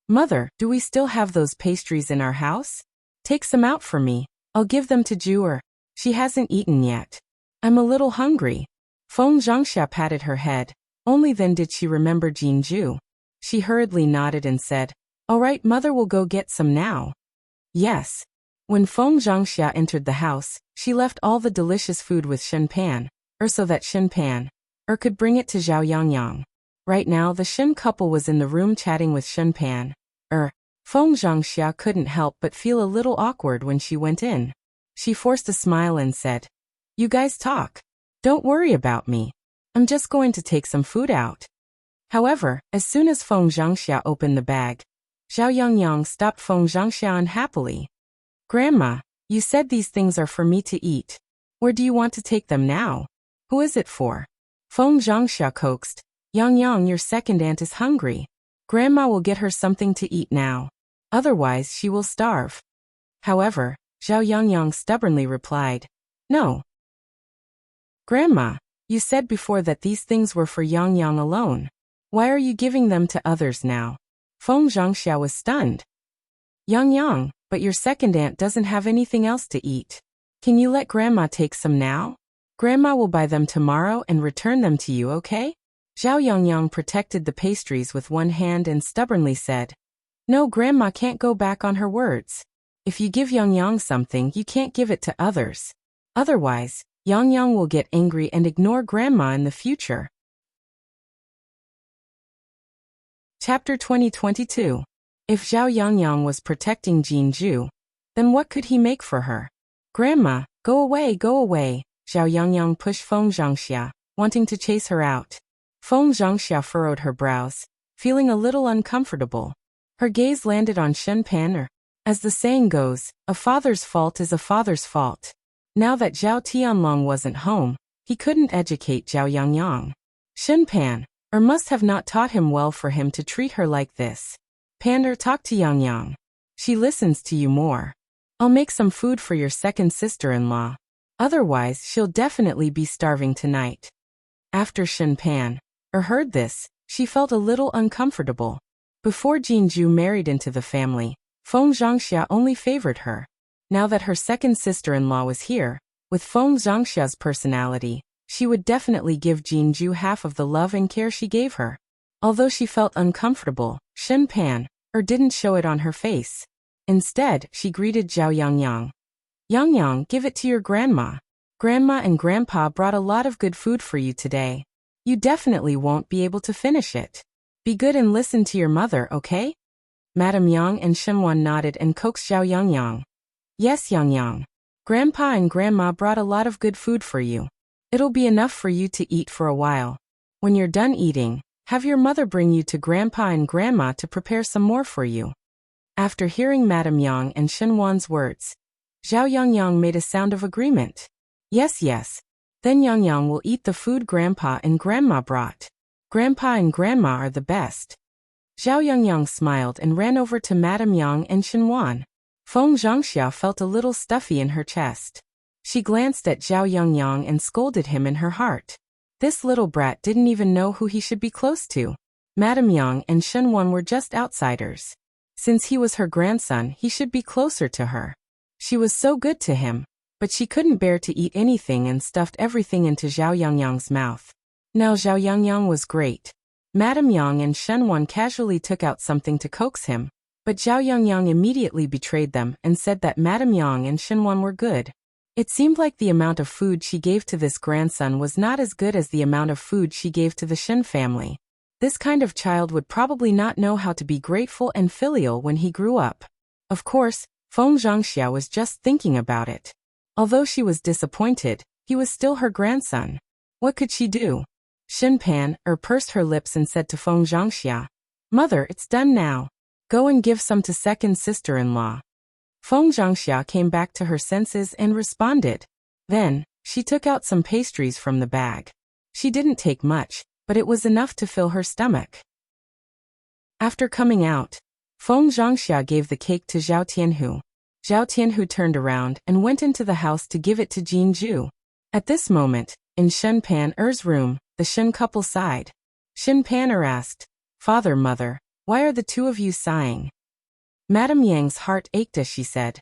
"Mother, do we still have those pastries in our house? Take some out for me. I'll give them to Ju. She hasn't eaten yet. I'm a little hungry." Feng Zhangxia patted her head. Only then did she remember Jinju. She hurriedly nodded and said, "All right, mother will go get some now." Yes. When Feng Zhangxia entered the house, she left all the delicious food with Shen Pan, so that Shen Pan could bring it to Zhao Yangyang. Right now the Shen couple was in the room chatting with Shen Pan. Feng Zhangxia couldn't help but feel a little awkward when she went in. She forced a smile and said, "You guys talk. Don't worry about me. I'm just going to take some food out." However, as soon as Feng Zhangxia opened the bag, Zhao Yangyang stopped Feng Zhangxia unhappily. "Grandma, you said these things are for me to eat. Where do you want to take them now? Who is it for?" Feng Zhangxia coaxed, "Yangyang, your second aunt is hungry. Grandma will get her something to eat now. Otherwise she will starve." However, Zhao Yangyang stubbornly replied, "No. Grandma, you said before that these things were for Yangyang alone. Why are you giving them to others now?" Feng Zhangxia was stunned. Yang, but your second aunt doesn't have anything else to eat. Can you let Grandma take some now? Grandma will buy them tomorrow and return them to you, okay? Zhao Yang protected the pastries with one hand and stubbornly said, No, Grandma can't go back on her words. If you give Yang something, you can't give it to others. Otherwise, Yang will get angry and ignore Grandma in the future. Chapter 2022. If Zhao Yang was protecting Jinju, then what could he make for her? Grandma, go away, go away. Zhao Yang pushed Feng Zhangxia, wanting to chase her out. Feng Zhangxia furrowed her brows, feeling a little uncomfortable. Her gaze landed on Shen Pan. As the saying goes, a father's fault is a father's fault. Now that Zhao Tianlong wasn't home, he couldn't educate Zhao Yang. Shen Pan must have not taught him well for him to treat her like this. Pander, talk to Yang. She listens to you more. I'll make some food for your second sister-in-law. Otherwise, she'll definitely be starving tonight. After Shen Pan heard this, she felt a little uncomfortable. Before Jinju married into the family, Feng Zhangxia only favored her. Now that her second sister-in-law was here, with Feng Zhangxia's personality, she would definitely give Jinju half of the love and care she gave her. Although she felt uncomfortable, Shen Pan didn't show it on her face. Instead, she greeted Zhao Yang. Yang, give it to your grandma. Grandma and Grandpa brought a lot of good food for you today. You definitely won't be able to finish it. Be good and listen to your mother, okay? Madame Yang and Shenwan nodded and coaxed Zhao Yang. Yes, Yang. Grandpa and Grandma brought a lot of good food for you. It'll be enough for you to eat for a while. When you're done eating, have your mother bring you to Grandpa and Grandma to prepare some more for you. After hearing Madame Yang and Shenwan's words, Zhao Yang made a sound of agreement. Yes. Then Yang will eat the food Grandpa and Grandma brought. Grandpa and Grandma are the best. Zhao Yang smiled and ran over to Madame Yang and Shenwan. Feng Zhangxia felt a little stuffy in her chest. She glanced at Zhao Yang and scolded him in her heart. This little brat didn't even know who he should be close to. Madame Yang and Shenwan were just outsiders. Since he was her grandson, he should be closer to her. She was so good to him, but she couldn't bear to eat anything and stuffed everything into Zhao Yang's mouth. Now Zhao Yang was great. Madame Yang and Shenwan casually took out something to coax him, but Zhao Yang immediately betrayed them and said that Madame Yang and Shenwan were good. It seemed like the amount of food she gave to this grandson was not as good as the amount of food she gave to the Shen family. This kind of child would probably not know how to be grateful and filial when he grew up. Of course, Feng Zhangxia was just thinking about it. Although she was disappointed, he was still her grandson. What could she do? Shen Pan pursed her lips and said to Feng Zhangxia, Mother, it's done now. Go and give some to second sister-in-law. Feng Zhangxia came back to her senses and responded. Then, she took out some pastries from the bag. She didn't take much, but it was enough to fill her stomach. After coming out, Feng Zhangxia gave the cake to Zhao Tianhu. Zhao Tianhu turned around and went into the house to give it to Jinju. At this moment, in Shen Pan's room, the Shen couple sighed. Shen Pan asked, Father, Mother, why are the two of you sighing? Madame Yang's heart ached as she said,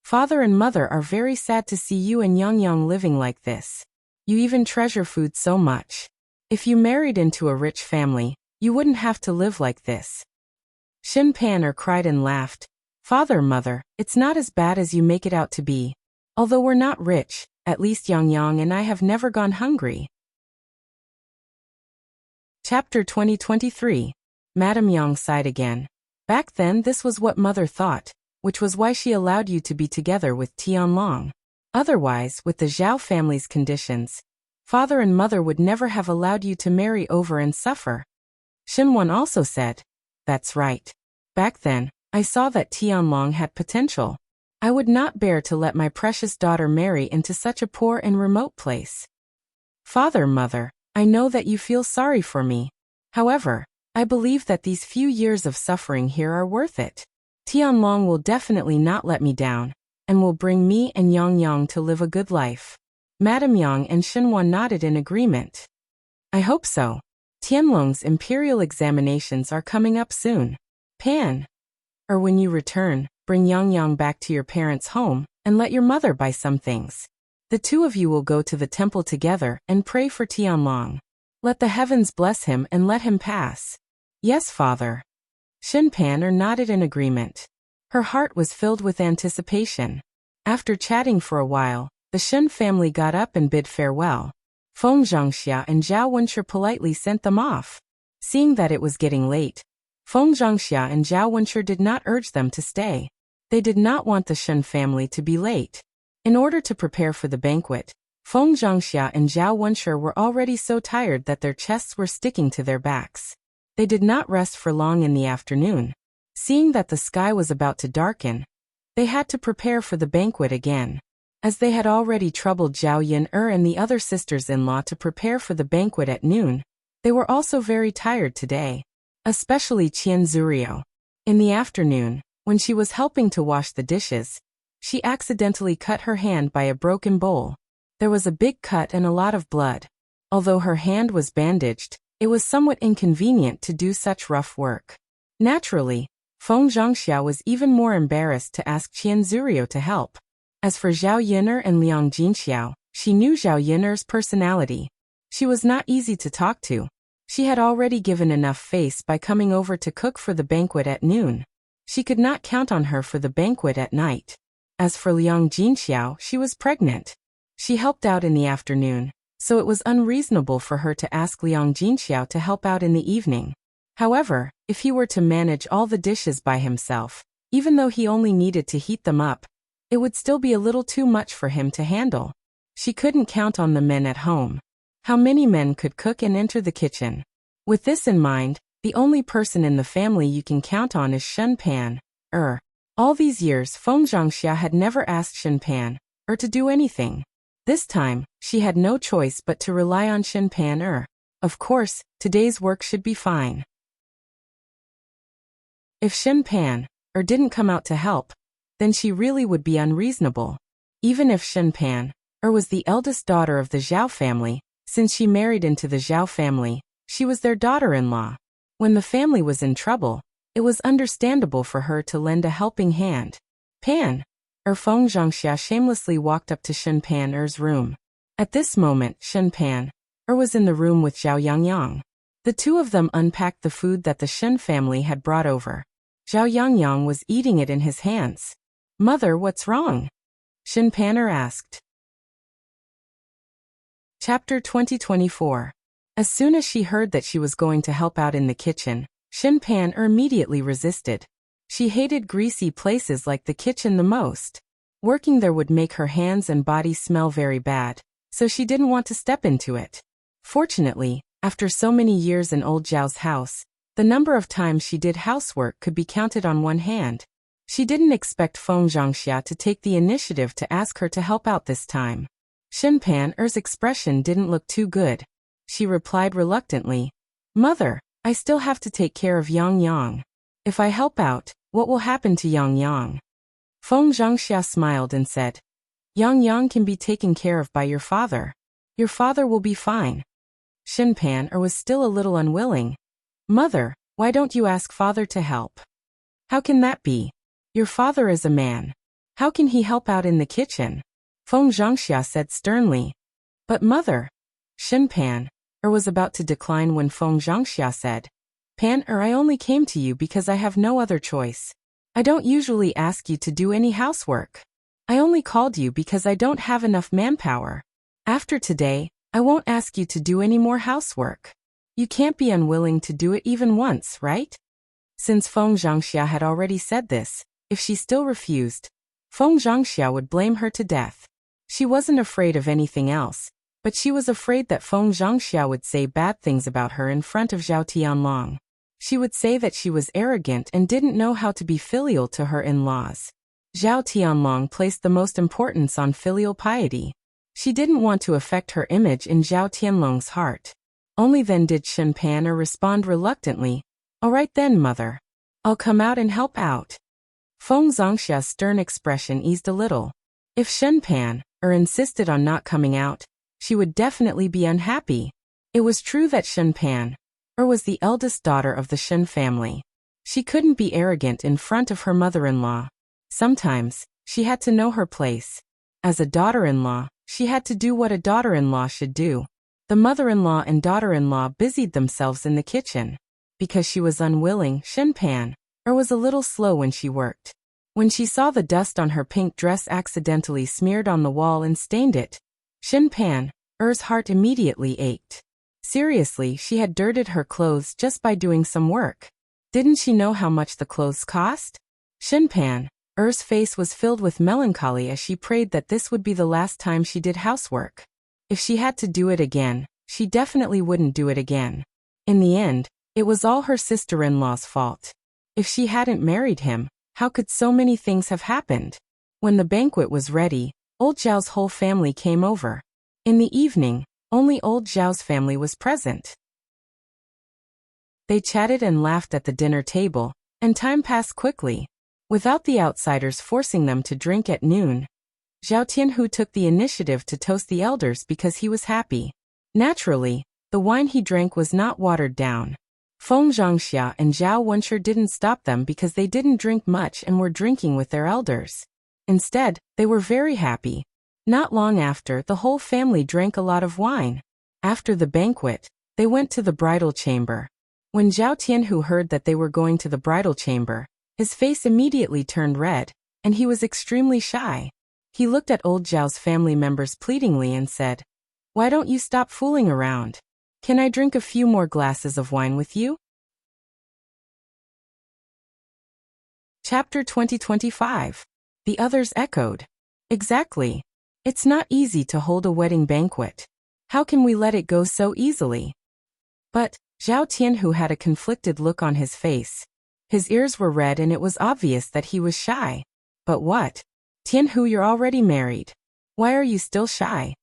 Father and Mother are very sad to see you and Yang living like this. You even treasure food so much. If you married into a rich family, you wouldn't have to live like this. Shen Pan cried and laughed. Father, Mother, it's not as bad as you make it out to be. Although we're not rich, at least Yang and I have never gone hungry. Chapter 2023. Madame Yang sighed again. Back then this was what Mother thought, which was why she allowed you to be together with Tianlong. Otherwise, with the Zhao family's conditions, Father and Mother would never have allowed you to marry over and suffer. Shenwan also said, That's right. Back then, I saw that Tianlong had potential. I would not bear to let my precious daughter marry into such a poor and remote place. Father, Mother, I know that you feel sorry for me. However, I believe that these few years of suffering here are worth it. Tianlong will definitely not let me down, and will bring me and Yang to live a good life. Madame Yang and Shenwan nodded in agreement. I hope so. Tianlong's imperial examinations are coming up soon. Pan. Or when you return, bring Yang Yang back to your parents' home, and let your mother buy some things. The two of you will go to the temple together and pray for Tianlong. Let the heavens bless him and let him pass. Yes, father. Shen Pan nodded in agreement. Her heart was filled with anticipation. After chatting for a while, the Shen family got up and bid farewell. Feng Zhangxia and Zhao Wenshi politely sent them off. Seeing that it was getting late, Feng Zhangxia and Zhao Wenshi did not urge them to stay. They did not want the Shen family to be late. In order to prepare for the banquet, Feng Zhangxia and Zhao Wenshi were already so tired that their chests were sticking to their backs. They did not rest for long in the afternoon. Seeing that the sky was about to darken, they had to prepare for the banquet again. As they had already troubled Zhao Yin-er and the other sisters-in-law to prepare for the banquet at noon, they were also very tired today. Especially Qian Zurio. In the afternoon, when she was helping to wash the dishes, she accidentally cut her hand by a broken bowl. There was a big cut and a lot of blood. Although her hand was bandaged, it was somewhat inconvenient to do such rough work. Naturally, Feng Zhangxia was even more embarrassed to ask Qian Zurio to help. As for Zhao Yin'er and Liang Jinxiao, she knew Zhao Yin'er's personality. She was not easy to talk to. She had already given enough face by coming over to cook for the banquet at noon. She could not count on her for the banquet at night. As for Liang Jinxiao, she was pregnant. She helped out in the afternoon, so it was unreasonable for her to ask Liang Jinxiao to help out in the evening. However, if he were to manage all the dishes by himself, even though he only needed to heat them up, it would still be a little too much for him to handle. She couldn't count on the men at home. How many men could cook and enter the kitchen? With this in mind, the only person in the family you can count on is Shen Pan. All these years Feng Zhangxia had never asked Shen Pan to do anything. This time, she had no choice but to rely on Shen Pan. Of course, today's work should be fine. If Shen Pan didn't come out to help, then she really would be unreasonable. Even if Shen Pan was the eldest daughter of the Zhao family, since she married into the Zhao family, she was their daughter-in-law. When the family was in trouble, it was understandable for her to lend a helping hand. Pan. Feng Zhangxia shamelessly walked up to Shen Pan's room. At this moment, Shen Pan was in the room with Zhao Yangyang. The two of them unpacked the food that the Shen family had brought over. Zhao Yangyang was eating it in his hands. Mother, what's wrong? Shen Pan asked. Chapter 2024. As soon as she heard that she was going to help out in the kitchen, Shen Pan immediately resisted. She hated greasy places like the kitchen the most. Working there would make her hands and body smell very bad, so she didn't want to step into it. Fortunately, after so many years in old Zhao's house, the number of times she did housework could be counted on one hand. She didn't expect Feng Zhangxia to take the initiative to ask her to help out this time. Shen Pan's expression didn't look too good. She replied reluctantly, Mother, I still have to take care of Yang Yang. If I help out, what will happen to Yang Yang? Feng Zhangxia smiled and said, Yang Yang can be taken care of by your father. Your father will be fine. Shen Pan was still a little unwilling. Mother, why don't you ask father to help? How can that be? Your father is a man. How can he help out in the kitchen? Feng Zhangxia said sternly. But mother, Shen Pan was about to decline when Feng Zhangxia said, Pan I only came to you because I have no other choice. I don't usually ask you to do any housework. I only called you because I don't have enough manpower. After today, I won't ask you to do any more housework. You can't be unwilling to do it even once, right? Since Feng Zhangxia had already said this, if she still refused, Feng Zhangxia would blame her to death. She wasn't afraid of anything else, but she was afraid that Feng Zhangxia would say bad things about her in front of Zhao Tianlong. She would say that she was arrogant and didn't know how to be filial to her in-laws. Zhao Tianlong placed the most importance on filial piety. She didn't want to affect her image in Zhao Tianlong's heart. Only then did Shen Pan respond reluctantly, All right then, mother. I'll come out and help out. Feng Zhangxia's stern expression eased a little. If Shen Pan insisted on not coming out, she would definitely be unhappy. It was true that Shen Pan was the eldest daughter of the Shen family. She couldn't be arrogant in front of her mother-in-law. Sometimes, she had to know her place. As a daughter-in-law, she had to do what a daughter-in-law should do. The mother-in-law and daughter-in-law busied themselves in the kitchen. Because she was unwilling, Shenpan was a little slow when she worked. When she saw the dust on her pink dress accidentally smeared on the wall and stained it, Shenpan's heart immediately ached. Seriously, she had dirted her clothes just by doing some work. Didn't she know how much the clothes cost? Shenpan's face was filled with melancholy as she prayed that this would be the last time she did housework. If she had to do it again, she definitely wouldn't do it again. In the end, it was all her sister-in-law's fault. If she hadn't married him, how could so many things have happened? When the banquet was ready, old Zhao's whole family came over. In the evening, only old Zhao's family was present. They chatted and laughed at the dinner table, and time passed quickly. Without the outsiders forcing them to drink at noon, Zhao Tianhu took the initiative to toast the elders because he was happy. Naturally, the wine he drank was not watered down. Feng Zhangxia and Zhao Wenshi didn't stop them because they didn't drink much and were drinking with their elders. Instead, they were very happy. Not long after, the whole family drank a lot of wine. After the banquet, they went to the bridal chamber. When Zhao Tianhu heard that they were going to the bridal chamber, his face immediately turned red, and he was extremely shy. He looked at old Zhao's family members pleadingly and said, "Why don't you stop fooling around? Can I drink a few more glasses of wine with you?" Chapter 2025. The others echoed. Exactly. It's not easy to hold a wedding banquet. How can we let it go so easily? But Zhao Tianhu had a conflicted look on his face. His ears were red and it was obvious that he was shy. But what? Tianhu, you're already married. Why are you still shy?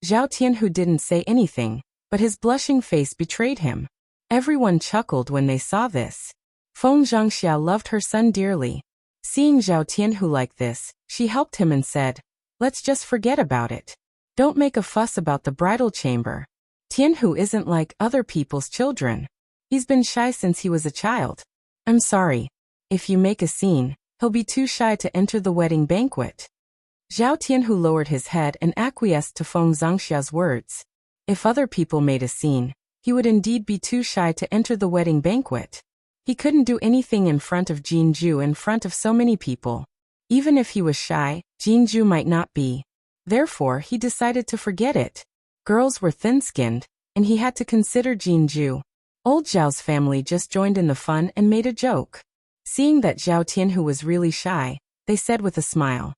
Zhao Tianhu didn't say anything, but his blushing face betrayed him. Everyone chuckled when they saw this. Feng Zhangxia loved her son dearly. Seeing Zhao Tianhu like this, she helped him and said, "Let's just forget about it. Don't make a fuss about the bridal chamber. Tianhu isn't like other people's children. He's been shy since he was a child. I'm sorry. If you make a scene, he'll be too shy to enter the wedding banquet." Zhao Tianhu lowered his head and acquiesced to Feng Zhangxia's words. If other people made a scene, he would indeed be too shy to enter the wedding banquet. He couldn't do anything in front of Jinju in front of so many people. Even if he was shy, Jinju might not be. Therefore, he decided to forget it. Girls were thin-skinned, and he had to consider Jinju. Old Zhao's family just joined in the fun and made a joke. Seeing that Zhao Tianhu was really shy, they said with a smile,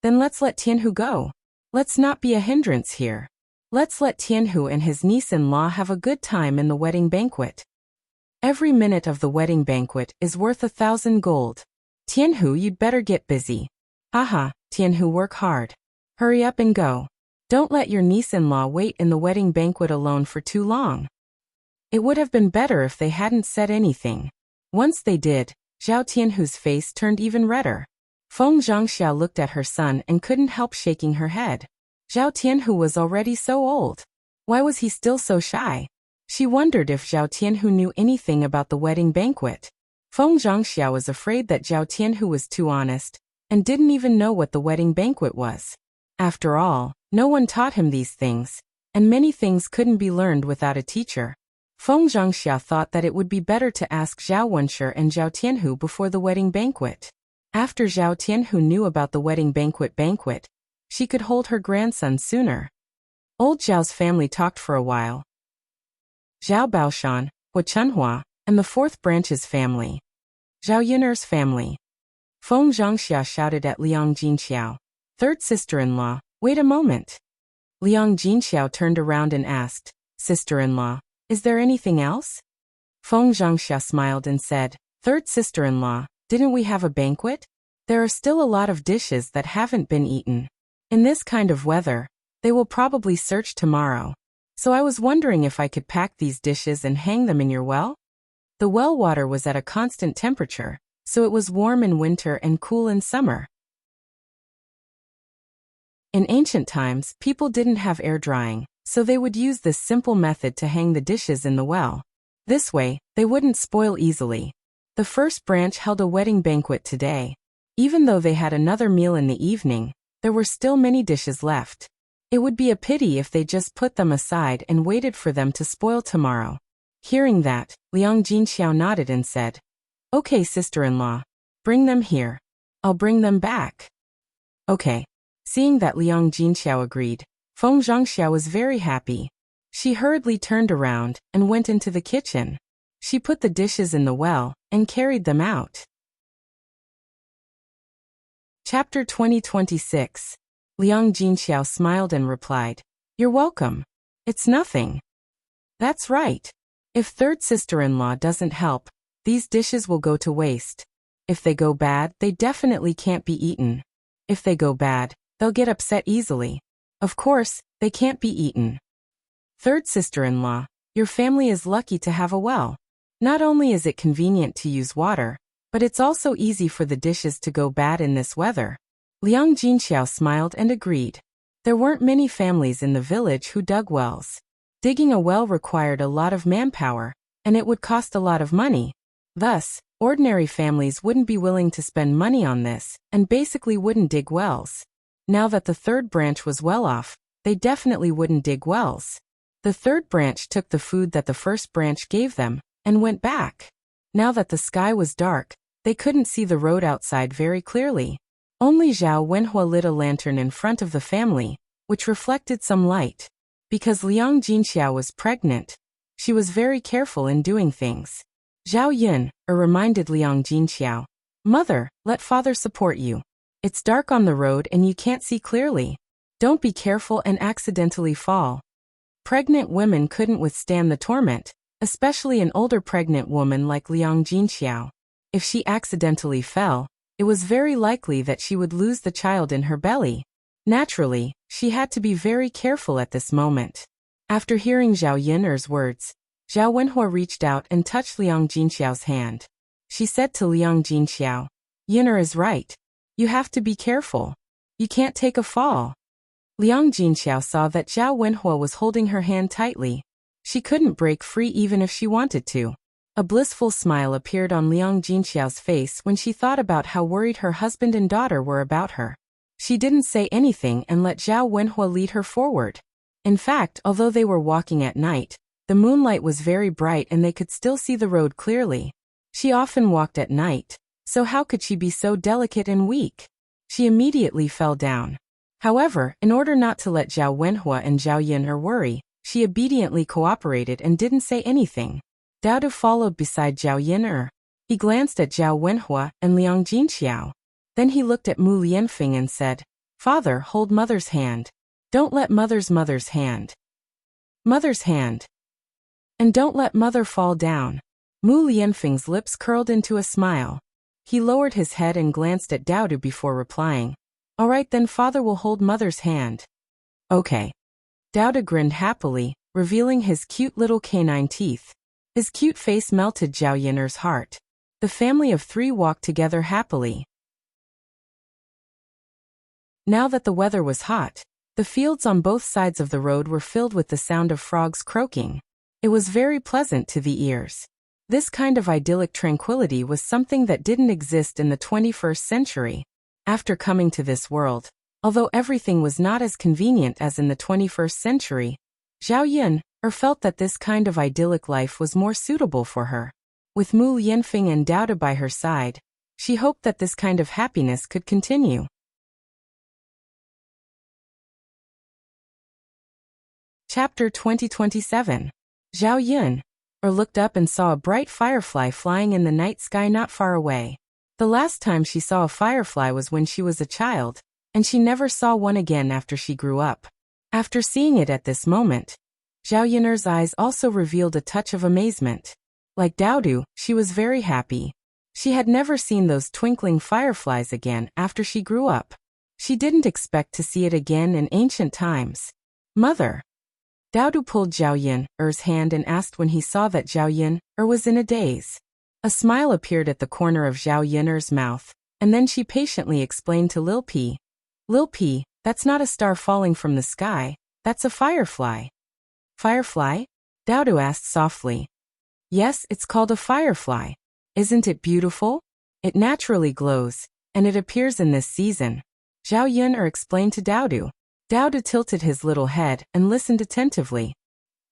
"Then let's let Tianhu go. Let's not be a hindrance here. Let's let Tianhu and his niece-in-law have a good time in the wedding banquet. Every minute of the wedding banquet is worth 1,000 gold. Tianhu, you'd better get busy. Haha, Tianhu, work hard. Hurry up and go. Don't let your niece-in-law wait in the wedding banquet alone for too long." It would have been better if they hadn't said anything. Once they did, Zhao Tianhu's face turned even redder. Feng Zhangxia looked at her son and couldn't help shaking her head. Zhao Tianhu was already so old. Why was he still so shy? She wondered if Zhao Tianhu knew anything about the wedding banquet. Feng Zhangxia was afraid that Zhao Tianhu was too honest, and didn't even know what the wedding banquet was. After all, no one taught him these things, and many things couldn't be learned without a teacher. Feng Zhangxia thought that it would be better to ask Zhao Wenshi and Zhao Tianhu before the wedding banquet. After Zhao Tianhu knew about the wedding banquet, she could hold her grandson sooner. Old Zhao's family talked for a while. Zhao Baoshan, Hua Chunhua, and the fourth branch's family. Zhao Yun'er's family. Feng Zhangxia shouted at Liang Jinxiao, third sister-in-law, "Wait a moment." Liang Jinxiao turned around and asked, "Sister-in-law, is there anything else?" Feng Zhangxia smiled and said, "Third sister-in-law, didn't we have a banquet? There are still a lot of dishes that haven't been eaten. In this kind of weather, they will probably search tomorrow. So I was wondering if I could pack these dishes and hang them in your well?" The well water was at a constant temperature, so it was warm in winter and cool in summer. In ancient times, people didn't have air drying, so they would use this simple method to hang the dishes in the well. This way, they wouldn't spoil easily. The first branch held a wedding banquet today. Even though they had another meal in the evening, there were still many dishes left. It would be a pity if they just put them aside and waited for them to spoil tomorrow. Hearing that, Liang Jinxiao nodded and said, "Okay, sister-in-law. Bring them here. I'll bring them back." Okay. Seeing that Liang Jinxiao agreed, Feng Zhangxiao was very happy. She hurriedly turned around and went into the kitchen. She put the dishes in the well and carried them out. Chapter 2026. Liang Jinxiao smiled and replied, "You're welcome. It's nothing." That's right. If third sister-in-law doesn't help, these dishes will go to waste. If they go bad, they definitely can't be eaten. If they go bad, they'll get upset easily. Of course, they can't be eaten. Third sister-in-law, your family is lucky to have a well. Not only is it convenient to use water, but it's also easy for the dishes to go bad in this weather. Liang Jinxiao smiled and agreed. There weren't many families in the village who dug wells. Digging a well required a lot of manpower, and it would cost a lot of money. Thus, ordinary families wouldn't be willing to spend money on this, and basically wouldn't dig wells. Now that the third branch was well off, they definitely wouldn't dig wells. The third branch took the food that the first branch gave them, and went back. Now that the sky was dark, they couldn't see the road outside very clearly. Only Zhao Wenhua lit a lantern in front of the family, which reflected some light. Because Liang Jinxiao was pregnant, she was very careful in doing things. Zhao Yun reminded Liang Jinxiao, "Mother, let father support you. It's dark on the road and you can't see clearly. Don't be careful and accidentally fall." Pregnant women couldn't withstand the torment, especially an older pregnant woman like Liang Jinxiao. If she accidentally fell, it was very likely that she would lose the child in her belly. Naturally, she had to be very careful at this moment. After hearing Zhao Yun'er's words, Zhao Wenhua reached out and touched Liang Jinxiao's hand. She said to Liang Jinxiao, "Yun'er is right. You have to be careful. You can't take a fall." Liang Jinxiao saw that Zhao Wenhua was holding her hand tightly. She couldn't break free even if she wanted to. A blissful smile appeared on Liang Jinxiao's face when she thought about how worried her husband and daughter were about her. She didn't say anything and let Zhao Wenhua lead her forward. In fact, although they were walking at night, the moonlight was very bright and they could still see the road clearly. She often walked at night, so how could she be so delicate and weak? She immediately fell down. However, in order not to let Zhao Wenhua and Zhao Yun'er worry, she obediently cooperated and didn't say anything. Dao followed beside Zhao Yun'er. He glanced at Zhao Wenhua and Liang Jinxiao. Then he looked at Mu Lianfeng and said, "Father, hold mother's hand. Don't let mother's hand. Mother's hand. And don't let mother fall down." Mu Lianfeng's lips curled into a smile. He lowered his head and glanced at Dao before replying, "All right then, father will hold mother's hand." Okay. Dao grinned happily, revealing his cute little canine teeth. His cute face melted Zhao Yun'er's heart. The family of three walked together happily. Now that the weather was hot, the fields on both sides of the road were filled with the sound of frogs croaking. It was very pleasant to the ears. This kind of idyllic tranquility was something that didn't exist in the 21st century. After coming to this world, although everything was not as convenient as in the 21st century, Zhao Yun'er felt that this kind of idyllic life was more suitable for her. With Mu Lianfeng and Dao by her side, she hoped that this kind of happiness could continue. Chapter 2027. Zhao Yun'er looked up and saw a bright firefly flying in the night sky not far away. The last time she saw a firefly was when she was a child, and she never saw one again after she grew up. After seeing it at this moment, Zhao Yun'er's eyes also revealed a touch of amazement. Like Dao, she was very happy. She had never seen those twinkling fireflies again after she grew up. She didn't expect to see it again in ancient times. "Mother." Dao pulled Zhao Yun'er's hand and asked when he saw that Zhao Yun'er was in a daze. A smile appeared at the corner of Zhao Yun'er's mouth, and then she patiently explained to Lil P. "Lil P, that's not a star falling from the sky, that's a firefly." "Firefly?" Dao asked softly. Yes, it's called a firefly. Isn't it beautiful? It naturally glows, and it appears in this season. Zhao Yun'er explained to Daodu. Daodu tilted his little head and listened attentively.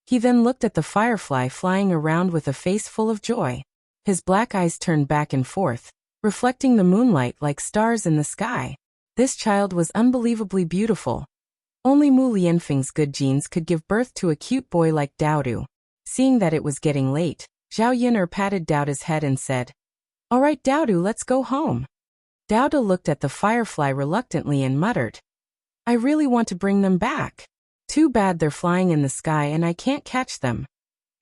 He then looked at the firefly flying around with a face full of joy. His black eyes turned back and forth, reflecting the moonlight like stars in the sky. This child was unbelievably beautiful. Only Mu Lianfeng's good genes could give birth to a cute boy like Daodu. Seeing that it was getting late, Zhao Yun'er patted Daodu's head and said, "All right, Daodu, let's go home." Daodu looked at the firefly reluctantly and muttered, "I really want to bring them back. Too bad they're flying in the sky and I can't catch them."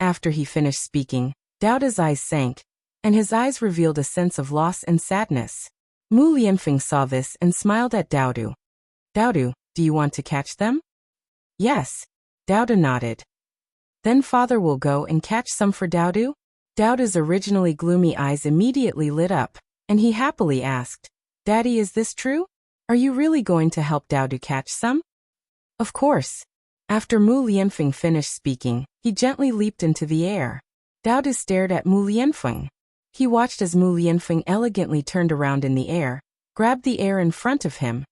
After he finished speaking, Daodu's eyes sank, and his eyes revealed a sense of loss and sadness. Mu Lianfeng saw this and smiled at Daodu. "Daodu, do you want to catch them?" "Yes." Daodu nodded. "Then father will go and catch some for Daodu?" Daodu's originally gloomy eyes immediately lit up, and he happily asked, "Daddy, is this true? Are you really going to help Daodu catch some?" "Of course." After Mu Lianfeng finished speaking, he gently leaped into the air. Daodu stared at Mu Lianfeng. He watched as Mu Lianfeng elegantly turned around in the air, grabbed the air in front of him,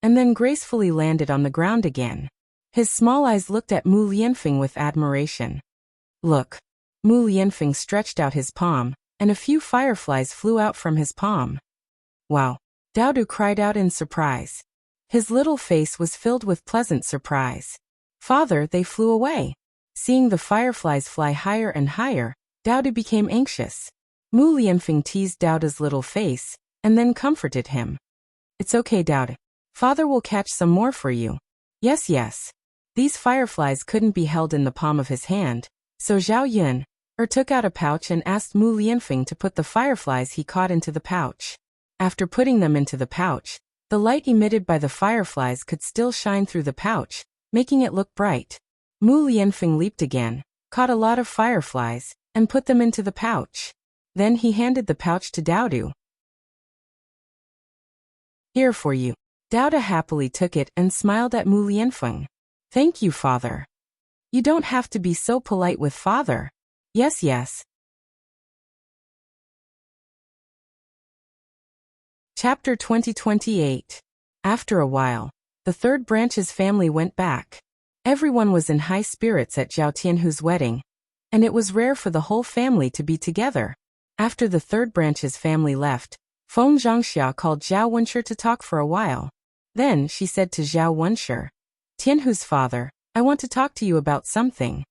and then gracefully landed on the ground again. His small eyes looked at Mu Lianfeng with admiration. "Look." Mu Lianfeng stretched out his palm, and a few fireflies flew out from his palm. "Wow." Daodu cried out in surprise. His little face was filled with pleasant surprise. "Father, they flew away." Seeing the fireflies fly higher and higher, Daodu became anxious. Mu Lianfeng teased Daodu's little face, and then comforted him. "It's okay, Daodu. Father will catch some more for you." "Yes, yes." These fireflies couldn't be held in the palm of his hand, so Zhao Yun'er took out a pouch and asked Mu Lianfeng to put the fireflies he caught into the pouch. After putting them into the pouch, the light emitted by the fireflies could still shine through the pouch, making it look bright. Mu Lianfeng leaped again, caught a lot of fireflies, and put them into the pouch. Then he handed the pouch to Daodu. "Here for you." Daodu happily took it and smiled at Mu Lianfeng. "Thank you, father." "You don't have to be so polite with father." "Yes, yes." Chapter 2028. After a while, the third branch's family went back. Everyone was in high spirits at Zhao Tianhu's wedding, and it was rare for the whole family to be together. After the third branch's family left, Feng Zhangxia called Zhao Wenshi to talk for a while. Then she said to Zhao Wenshi, "Tianhu's father, I want to talk to you about something."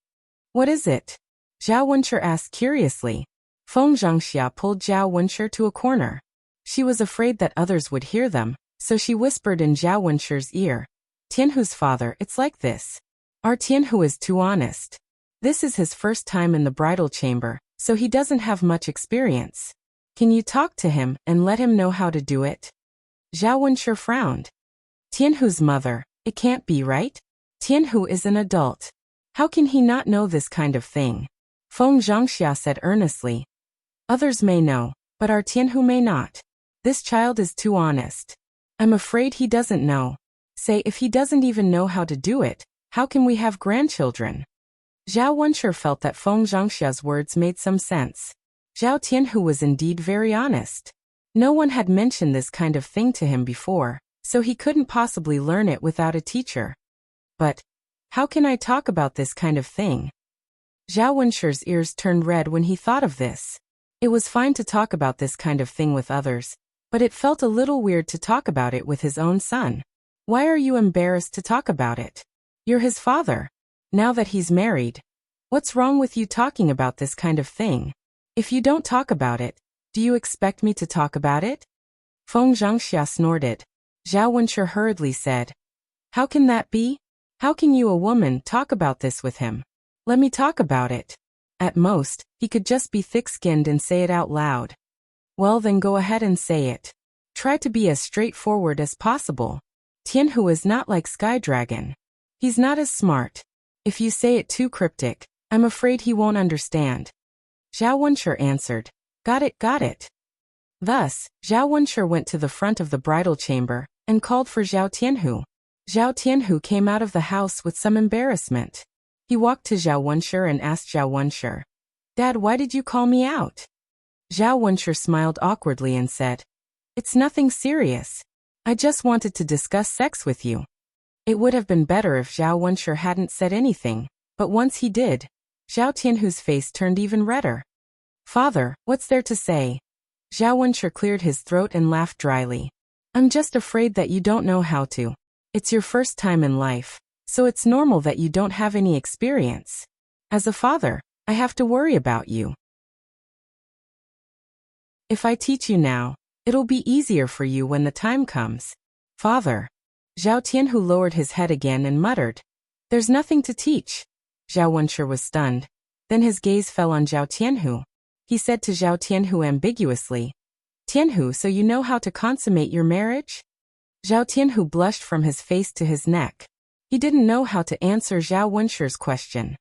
"What is it?" Zhao Wenshi asked curiously. Feng Zhangxia pulled Zhao Wenshi to a corner. She was afraid that others would hear them, so she whispered in Zhao Wenshi's ear, "Tianhu's father, it's like this. Our Tianhu is too honest. This is his first time in the bridal chamber, so he doesn't have much experience. Can you talk to him and let him know how to do it?" Zhao Wenshi frowned. "Tianhu's mother, it can't be right? Tianhu is an adult. How can he not know this kind of thing?" Feng Zhangxia said earnestly. "Others may know, but our Tianhu may not. This child is too honest. I'm afraid he doesn't know. Say, if he doesn't even know how to do it, how can we have grandchildren?" Zhao Wenshi felt that Feng Zhangxia's words made some sense. Zhao Tianhu was indeed very honest. No one had mentioned this kind of thing to him before, so he couldn't possibly learn it without a teacher. But how can I talk about this kind of thing? Zhao Wenshi's ears turned red when he thought of this. It was fine to talk about this kind of thing with others, but it felt a little weird to talk about it with his own son. "Why are you embarrassed to talk about it? You're his father. Now that he's married. What's wrong with you talking about this kind of thing? If you don't talk about it, do you expect me to talk about it?" Feng Zhangxia snorted. Zhao Wenshi hurriedly said, "How can that be? How can you, a woman, talk about this with him? Let me talk about it." At most, he could just be thick-skinned and say it out loud. "Well, then go ahead and say it. Try to be as straightforward as possible. Tianhu is not like Sky Dragon. He's not as smart. If you say it too cryptic, I'm afraid he won't understand." Zhao Wenshi answered, "Got it, got it." Thus, Zhao Wenshi went to the front of the bridal chamber and called for Zhao Tianhu. Zhao Tianhu came out of the house with some embarrassment. He walked to Zhao Wenshi and asked Zhao Wenshi, Dad, why did you call me out? Zhao Wenshi smiled awkwardly and said, It's nothing serious. I just wanted to discuss sex with you. It would have been better if Zhao Wenshi hadn't said anything, but once he did, Zhao Tianhu's face turned even redder. Father, what's there to say? Zhao Wenshi cleared his throat and laughed dryly. I'm just afraid that you don't know how to. It's your first time in life, so it's normal that you don't have any experience. As a father, I have to worry about you. If I teach you now, it'll be easier for you when the time comes. Father. Zhao Tianhu lowered his head again and muttered, There's nothing to teach. Zhao Wenshi was stunned. Then his gaze fell on Zhao Tianhu. He said to Zhao Tianhu ambiguously, Tianhu, so you know how to consummate your marriage? Zhao Tianhu blushed from his face to his neck. He didn't know how to answer Zhao Wenshi's question.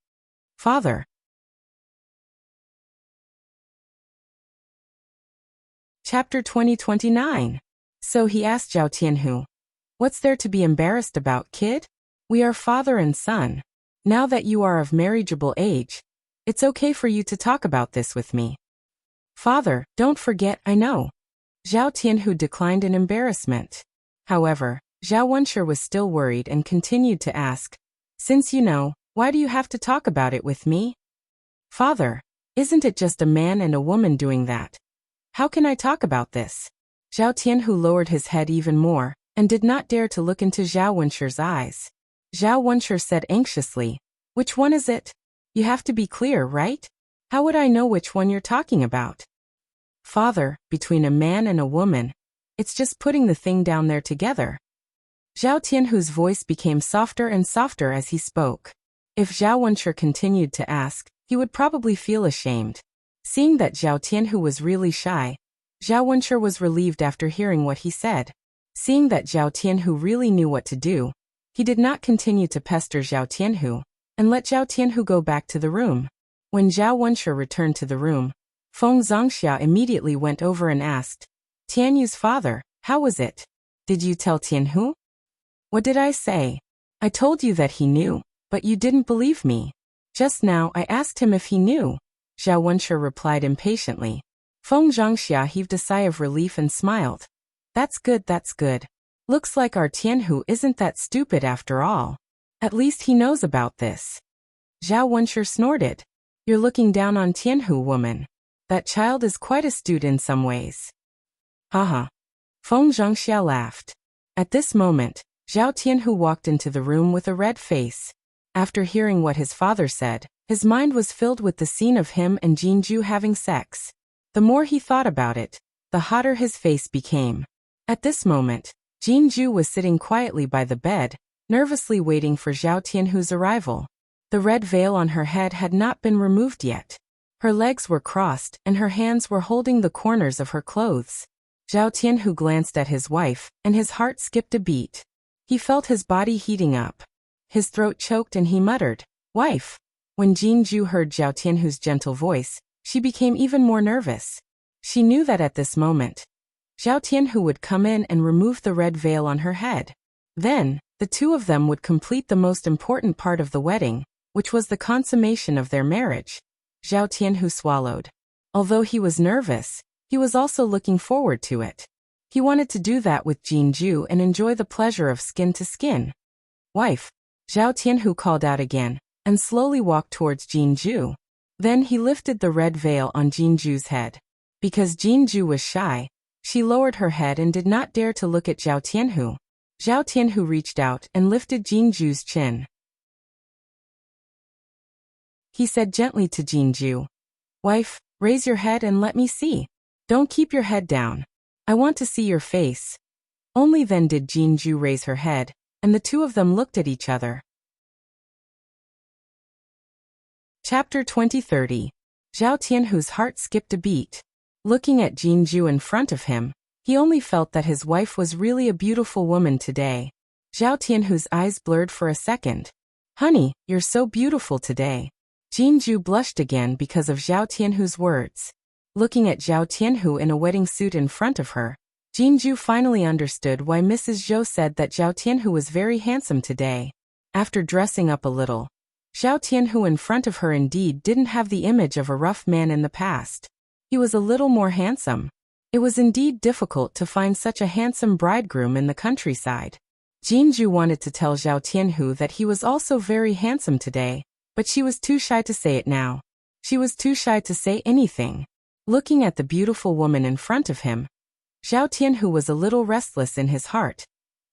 Father. Chapter 2029. So he asked Zhao Tianhu, What's there to be embarrassed about, kid? We are father and son. Now that you are of marriageable age, it's okay for you to talk about this with me. Father, don't forget, I know. Zhao Tianhu declined in embarrassment. However, Zhao Wenshi was still worried and continued to ask, Since you know, why do you have to talk about it with me? Father, isn't it just a man and a woman doing that? How can I talk about this? Zhao Tianhu lowered his head even more, and did not dare to look into Zhao Wenshi's eyes. Zhao Wenshi said anxiously, Which one is it? You have to be clear, right? How would I know which one you're talking about? Father, between a man and a woman, it's just putting the thing down there together. Zhao Tianhu's voice became softer and softer as he spoke. If Zhao Wenshi continued to ask, he would probably feel ashamed. Seeing that Zhao Tianhu was really shy, Zhao Wenshi was relieved after hearing what he said. Seeing that Zhao Tianhu really knew what to do, he did not continue to pester Zhao Tianhu, and let Zhao Tianhu go back to the room. When Zhao Wenshi returned to the room, Feng Zongxia immediately went over and asked, Tianyu's father, how was it? Did you tell Tianhu? What did I say? I told you that he knew, but you didn't believe me. Just now I asked him if he knew. Zhao Wenshi replied impatiently. Feng Zongxia heaved a sigh of relief and smiled. That's good, that's good. Looks like our Tianhu isn't that stupid after all. At least he knows about this. Zhao Wenshi snorted. You're looking down on Tianhu, woman. That child is quite astute in some ways. Haha. Feng Zongxia laughed. At this moment, Zhao Tianhu walked into the room with a red face. After hearing what his father said, his mind was filled with the scene of him and Jinju having sex. The more he thought about it, the hotter his face became. At this moment, Jinju was sitting quietly by the bed, nervously waiting for Zhao Tianhu's arrival. The red veil on her head had not been removed yet. Her legs were crossed and her hands were holding the corners of her clothes. Zhao Tianhu glanced at his wife, and his heart skipped a beat. He felt his body heating up. His throat choked and he muttered, Wife. When Jinju heard Zhao Tianhu's gentle voice, she became even more nervous. She knew that at this moment, Zhao Tianhu would come in and remove the red veil on her head. Then, the two of them would complete the most important part of the wedding, which was the consummation of their marriage. Zhao Tianhu swallowed. Although he was nervous, he was also looking forward to it. He wanted to do that with Jinju and enjoy the pleasure of skin to skin. Wife. Zhao Tianhu called out again, and slowly walked towards Jinju. Then he lifted the red veil on Jinju's head. Because Jinju was shy, she lowered her head and did not dare to look at Zhao Tianhu. Zhao Tianhu reached out and lifted Jinju's chin. He said gently to Jinju, Wife, raise your head and let me see. Don't keep your head down. I want to see your face. Only then did Jinju raise her head, and the two of them looked at each other. Chapter 2030. Zhao Tianhu's heart skipped a beat. Looking at Jinju in front of him, he only felt that his wife was really a beautiful woman today. Zhao Tianhu's eyes blurred for a second. Honey, you're so beautiful today. Jinju blushed again because of Zhao Tianhu's words. Looking at Zhao Tianhu in a wedding suit in front of her, Jinju finally understood why Mrs. Zhou said that Zhao Tianhu was very handsome today. After dressing up a little, Zhao Tianhu in front of her indeed didn't have the image of a rough man in the past. He was a little more handsome. It was indeed difficult to find such a handsome bridegroom in the countryside. Jinju wanted to tell Zhao Tianhu that he was also very handsome today, but she was too shy to say it now. She was too shy to say anything. Looking at the beautiful woman in front of him, Zhao Tianhu was a little restless in his heart,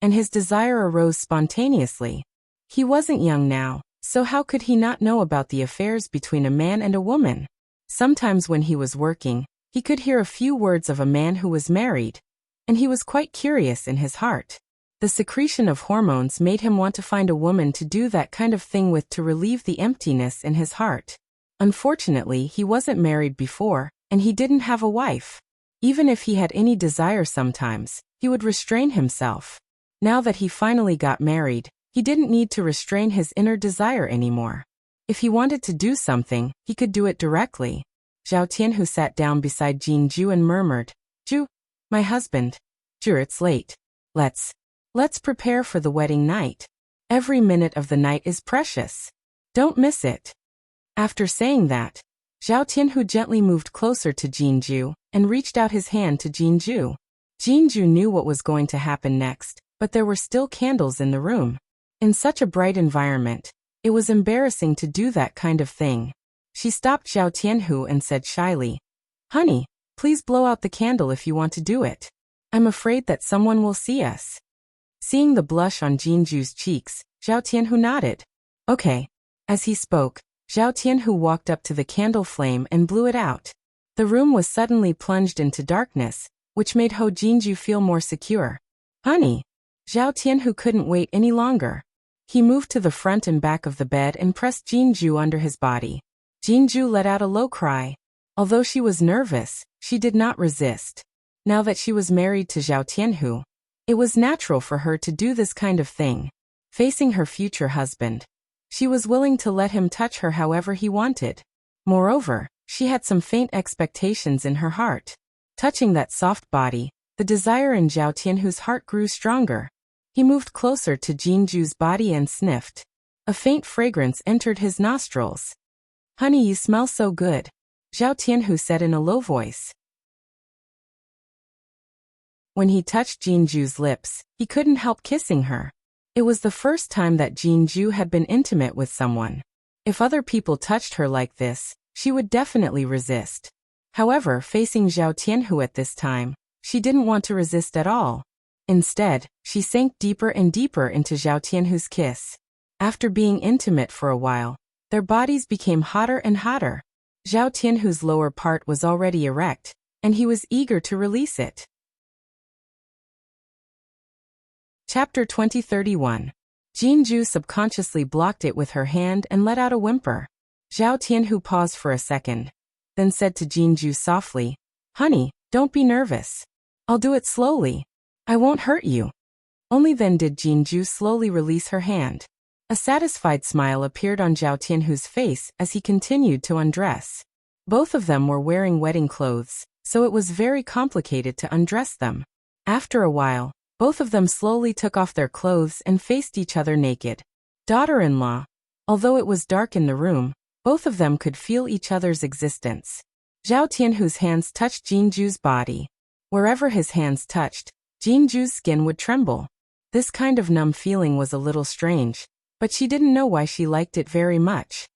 and his desire arose spontaneously. He wasn't young now, so how could he not know about the affairs between a man and a woman? Sometimes when he was working, he could hear a few words of a man who was married, and he was quite curious in his heart. The secretion of hormones made him want to find a woman to do that kind of thing with to relieve the emptiness in his heart. Unfortunately, he wasn't married before, and he didn't have a wife. Even if he had any desire sometimes, he would restrain himself. Now that he finally got married, he didn't need to restrain his inner desire anymore. If he wanted to do something, he could do it directly. Zhao Tianhu sat down beside Jinju and murmured, "Ju, my husband. Ju, it's late. Let's prepare for the wedding night. Every minute of the night is precious. Don't miss it." After saying that, Zhao Tianhu gently moved closer to Jinju and reached out his hand to Jinju. Jinju knew what was going to happen next, but there were still candles in the room. In such a bright environment, it was embarrassing to do that kind of thing. She stopped Zhao Tianhu and said shyly, "Honey, please blow out the candle if you want to do it. I'm afraid that someone will see us." Seeing the blush on Jinju's cheeks, Zhao Tianhu nodded. "Okay." As he spoke, Zhao Tianhu walked up to the candle flame and blew it out. The room was suddenly plunged into darkness, which made Ho Jinju feel more secure. "Honey." Zhao Tianhu couldn't wait any longer. He moved to the front and back of the bed and pressed Jinju under his body. Jinju let out a low cry. Although she was nervous, she did not resist. Now that she was married to Zhao Tianhu, it was natural for her to do this kind of thing. Facing her future husband, she was willing to let him touch her however he wanted. Moreover, she had some faint expectations in her heart. Touching that soft body, the desire in Zhao Tianhu's heart grew stronger. He moved closer to Jinju's body and sniffed. A faint fragrance entered his nostrils. "Honey, you smell so good," Zhao Tianhu said in a low voice. When he touched Jinju's lips, he couldn't help kissing her. It was the first time that Jinju had been intimate with someone. If other people touched her like this, she would definitely resist. However, facing Zhao Tianhu at this time, she didn't want to resist at all. Instead, she sank deeper and deeper into Zhao Tianhu's kiss. After being intimate for a while, their bodies became hotter and hotter. Zhao Tianhu's lower part was already erect, and he was eager to release it. Chapter 2031. Jinju subconsciously blocked it with her hand and let out a whimper. Zhao Tianhu paused for a second, then said to Jinju softly, "Honey, don't be nervous. I'll do it slowly. I won't hurt you." Only then did Jinju slowly release her hand. A satisfied smile appeared on Zhao Tianhu's face as he continued to undress. Both of them were wearing wedding clothes, so it was very complicated to undress them. After a while, both of them slowly took off their clothes and faced each other naked. Daughter-in-law. Although it was dark in the room, both of them could feel each other's existence. Zhao Tianhu's hands touched Jinju's body. Wherever his hands touched, Jinju's skin would tremble. This kind of numb feeling was a little strange, but she didn't know why she liked it very much.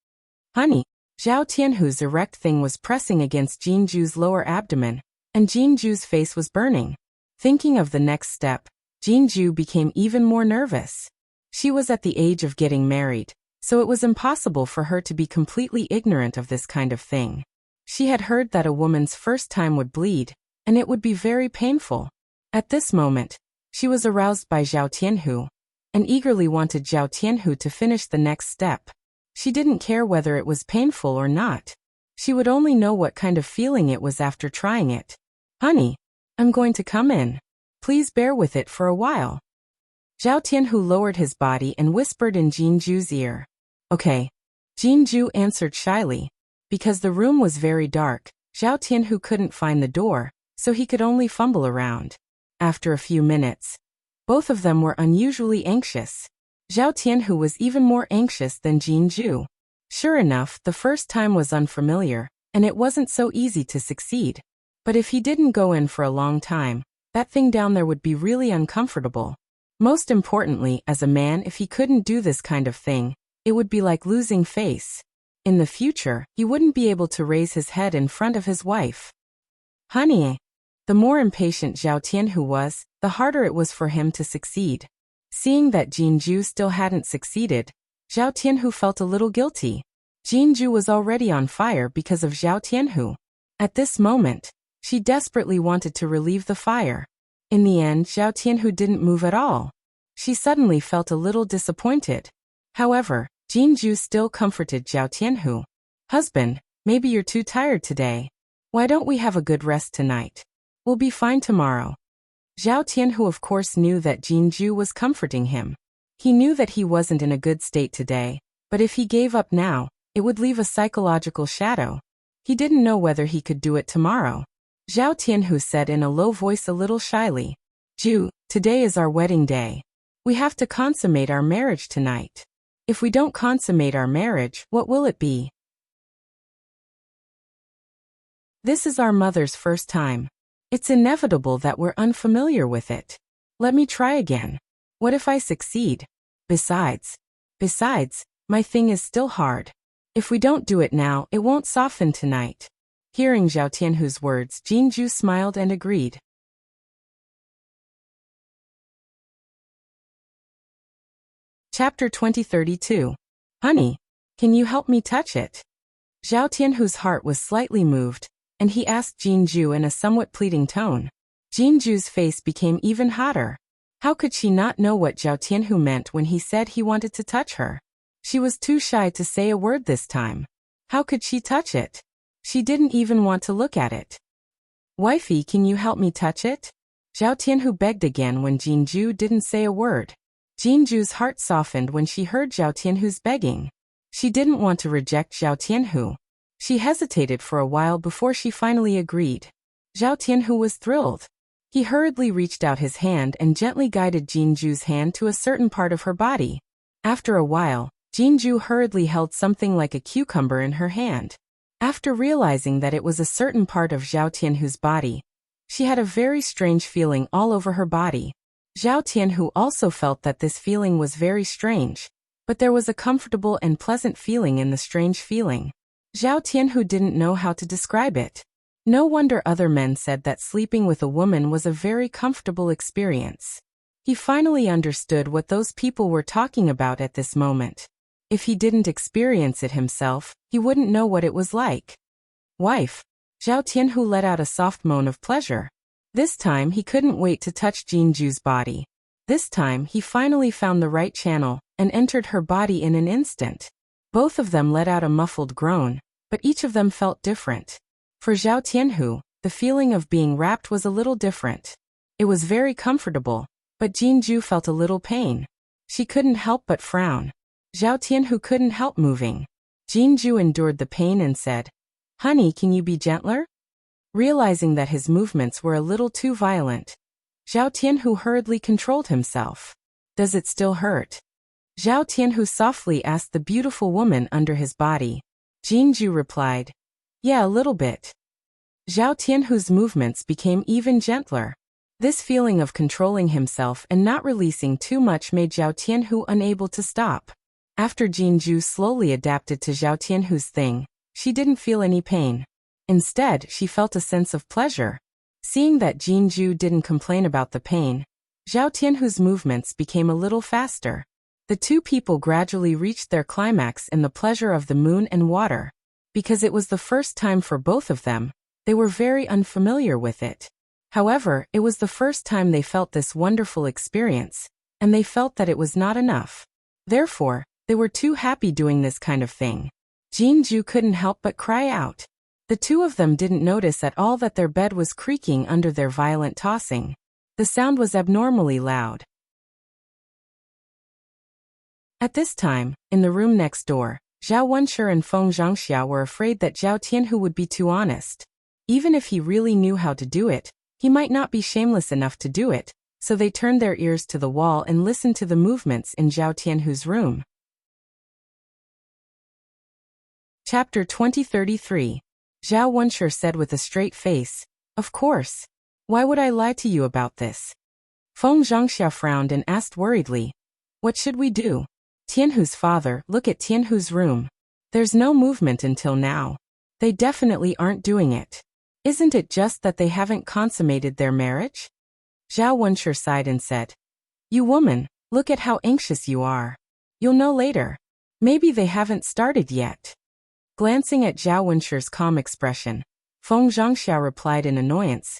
"Honey." Zhao Tianhu's erect thing was pressing against Jinju's lower abdomen, and Jinju's face was burning. Thinking of the next step, Jinju became even more nervous. She was at the age of getting married, so it was impossible for her to be completely ignorant of this kind of thing. She had heard that a woman's first time would bleed, and it would be very painful. At this moment, she was aroused by Zhao Tianhu, and eagerly wanted Zhao Tianhu to finish the next step. She didn't care whether it was painful or not. She would only know what kind of feeling it was after trying it. "Honey, I'm going to come in. Please bear with it for a while." Zhao Tianhu lowered his body and whispered in Jinju's ear. "Okay." Jinju answered shyly. Because the room was very dark, Zhao Tianhu couldn't find the door, so he could only fumble around. After a few minutes, both of them were unusually anxious. Zhao Tianhu was even more anxious than Jinju. Sure enough, the first time was unfamiliar, and it wasn't so easy to succeed. But if he didn't go in for a long time, that thing down there would be really uncomfortable. Most importantly, as a man, if he couldn't do this kind of thing, it would be like losing face. In the future, he wouldn't be able to raise his head in front of his wife. Honey. The more impatient Zhao Tianhu was, the harder it was for him to succeed. Seeing that Jinju still hadn't succeeded, Zhao Tianhu felt a little guilty. Jinju was already on fire because of Zhao Tianhu. At this moment, she desperately wanted to relieve the fire. In the end, Zhao Tianhu didn't move at all. She suddenly felt a little disappointed. However, Jinju still comforted Zhao Tianhu. Husband, maybe you're too tired today. Why don't we have a good rest tonight? We'll be fine tomorrow. Zhao Tianhu of course knew that Jinju was comforting him. He knew that he wasn't in a good state today, but if he gave up now, it would leave a psychological shadow. He didn't know whether he could do it tomorrow. Zhao Tianhu said in a low voice a little shyly, Ju, today is our wedding day. We have to consummate our marriage tonight. If we don't consummate our marriage, what will it be? This is our mother's first time. It's inevitable that we're unfamiliar with it. Let me try again. What if I succeed? Besides, my thing is still hard. If we don't do it now, it won't soften tonight. Hearing Zhao Tianhu's words, Jinju smiled and agreed. Chapter 2032. Honey, can you help me touch it? Zhao Tianhu's heart was slightly moved, and he asked Jinju in a somewhat pleading tone. Jinju's face became even hotter. How could she not know what Zhao Tianhu meant when he said he wanted to touch her? She was too shy to say a word this time. How could she touch it? She didn't even want to look at it. Wifey, can you help me touch it? Zhao Tianhu begged again when Jinju didn't say a word. Jinju's heart softened when she heard Zhao Tianhu's begging. She didn't want to reject Zhao Tianhu. She hesitated for a while before she finally agreed. Zhao Tianhu was thrilled. He hurriedly reached out his hand and gently guided Jinju's hand to a certain part of her body. After a while, Jinju hurriedly held something like a cucumber in her hand. After realizing that it was a certain part of Zhao Tianhu's body, she had a very strange feeling all over her body. Zhao Tianhu also felt that this feeling was very strange, but there was a comfortable and pleasant feeling in the strange feeling. Zhao Tianhu didn't know how to describe it. No wonder other men said that sleeping with a woman was a very comfortable experience. He finally understood what those people were talking about at this moment. If he didn't experience it himself, he wouldn't know what it was like. Wife. Zhao Tianhu let out a soft moan of pleasure. This time he couldn't wait to touch Jinju's body. This time he finally found the right channel and entered her body in an instant. Both of them let out a muffled groan, but each of them felt different. For Zhao Tianhu, the feeling of being wrapped was a little different. It was very comfortable, but Jinju felt a little pain. She couldn't help but frown. Zhao Tianhu couldn't help moving. Jinju endured the pain and said, Honey, can you be gentler? Realizing that his movements were a little too violent, Zhao Tianhu hurriedly controlled himself. Does it still hurt? Zhao Tianhu softly asked the beautiful woman under his body. Jinju replied, Yeah, a little bit. Zhao Tianhu's movements became even gentler. This feeling of controlling himself and not releasing too much made Zhao Tianhu unable to stop. After Jinju slowly adapted to Zhao Tianhu's thing, she didn't feel any pain. Instead, she felt a sense of pleasure. Seeing that Jinju didn't complain about the pain, Zhao Tianhu's movements became a little faster. The two people gradually reached their climax in the pleasure of the moon and water. Because it was the first time for both of them, they were very unfamiliar with it. However, it was the first time they felt this wonderful experience, and they felt that it was not enough. Therefore, they were too happy doing this kind of thing. Jinju couldn't help but cry out. The two of them didn't notice at all that their bed was creaking under their violent tossing. The sound was abnormally loud. At this time, in the room next door, Zhao Wenshi and Feng Zhangxia were afraid that Zhao Tianhu would be too honest. Even if he really knew how to do it, he might not be shameless enough to do it, so they turned their ears to the wall and listened to the movements in Zhao Tianhu's room. Chapter 2033. Zhao Wenshi said with a straight face, "Of course. Why would I lie to you about this?" Feng Zhangxia frowned and asked worriedly, "What should we do?" "Tianhu's father, look at Tianhu's room. There's no movement until now. They definitely aren't doing it. Isn't it just that they haven't consummated their marriage?" Zhao Wenshi sighed and said, "You woman, look at how anxious you are. You'll know later. Maybe they haven't started yet." Glancing at Zhao Wenshi's calm expression, Feng Zhangxia replied in annoyance,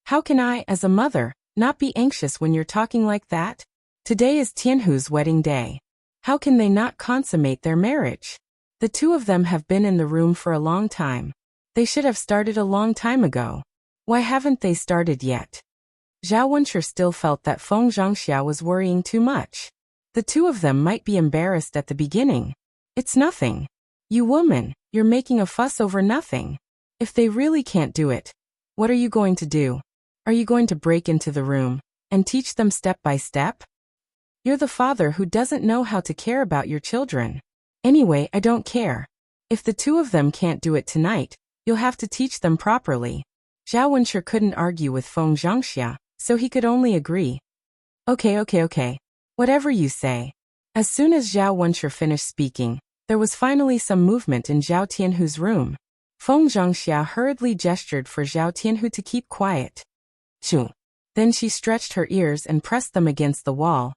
"How can I, as a mother, not be anxious when you're talking like that? Today is Tianhu's wedding day. How can they not consummate their marriage? The two of them have been in the room for a long time. They should have started a long time ago. Why haven't they started yet?" Zhao Wenshi still felt that Feng Zhangxia was worrying too much. The two of them might be embarrassed at the beginning. It's nothing. You woman, you're making a fuss over nothing. If they really can't do it, what are you going to do? Are you going to break into the room and teach them step by step? You're the father who doesn't know how to care about your children. Anyway, I don't care. If the two of them can't do it tonight, you'll have to teach them properly. Zhao Wenshi couldn't argue with Feng Zhangxia, so he could only agree. Okay. Whatever you say." As soon as Zhao Wenshi finished speaking, there was finally some movement in Zhao Tianhu's room. Feng Zhangxia hurriedly gestured for Zhao Tianhu to keep quiet. Shoo. Then she stretched her ears and pressed them against the wall,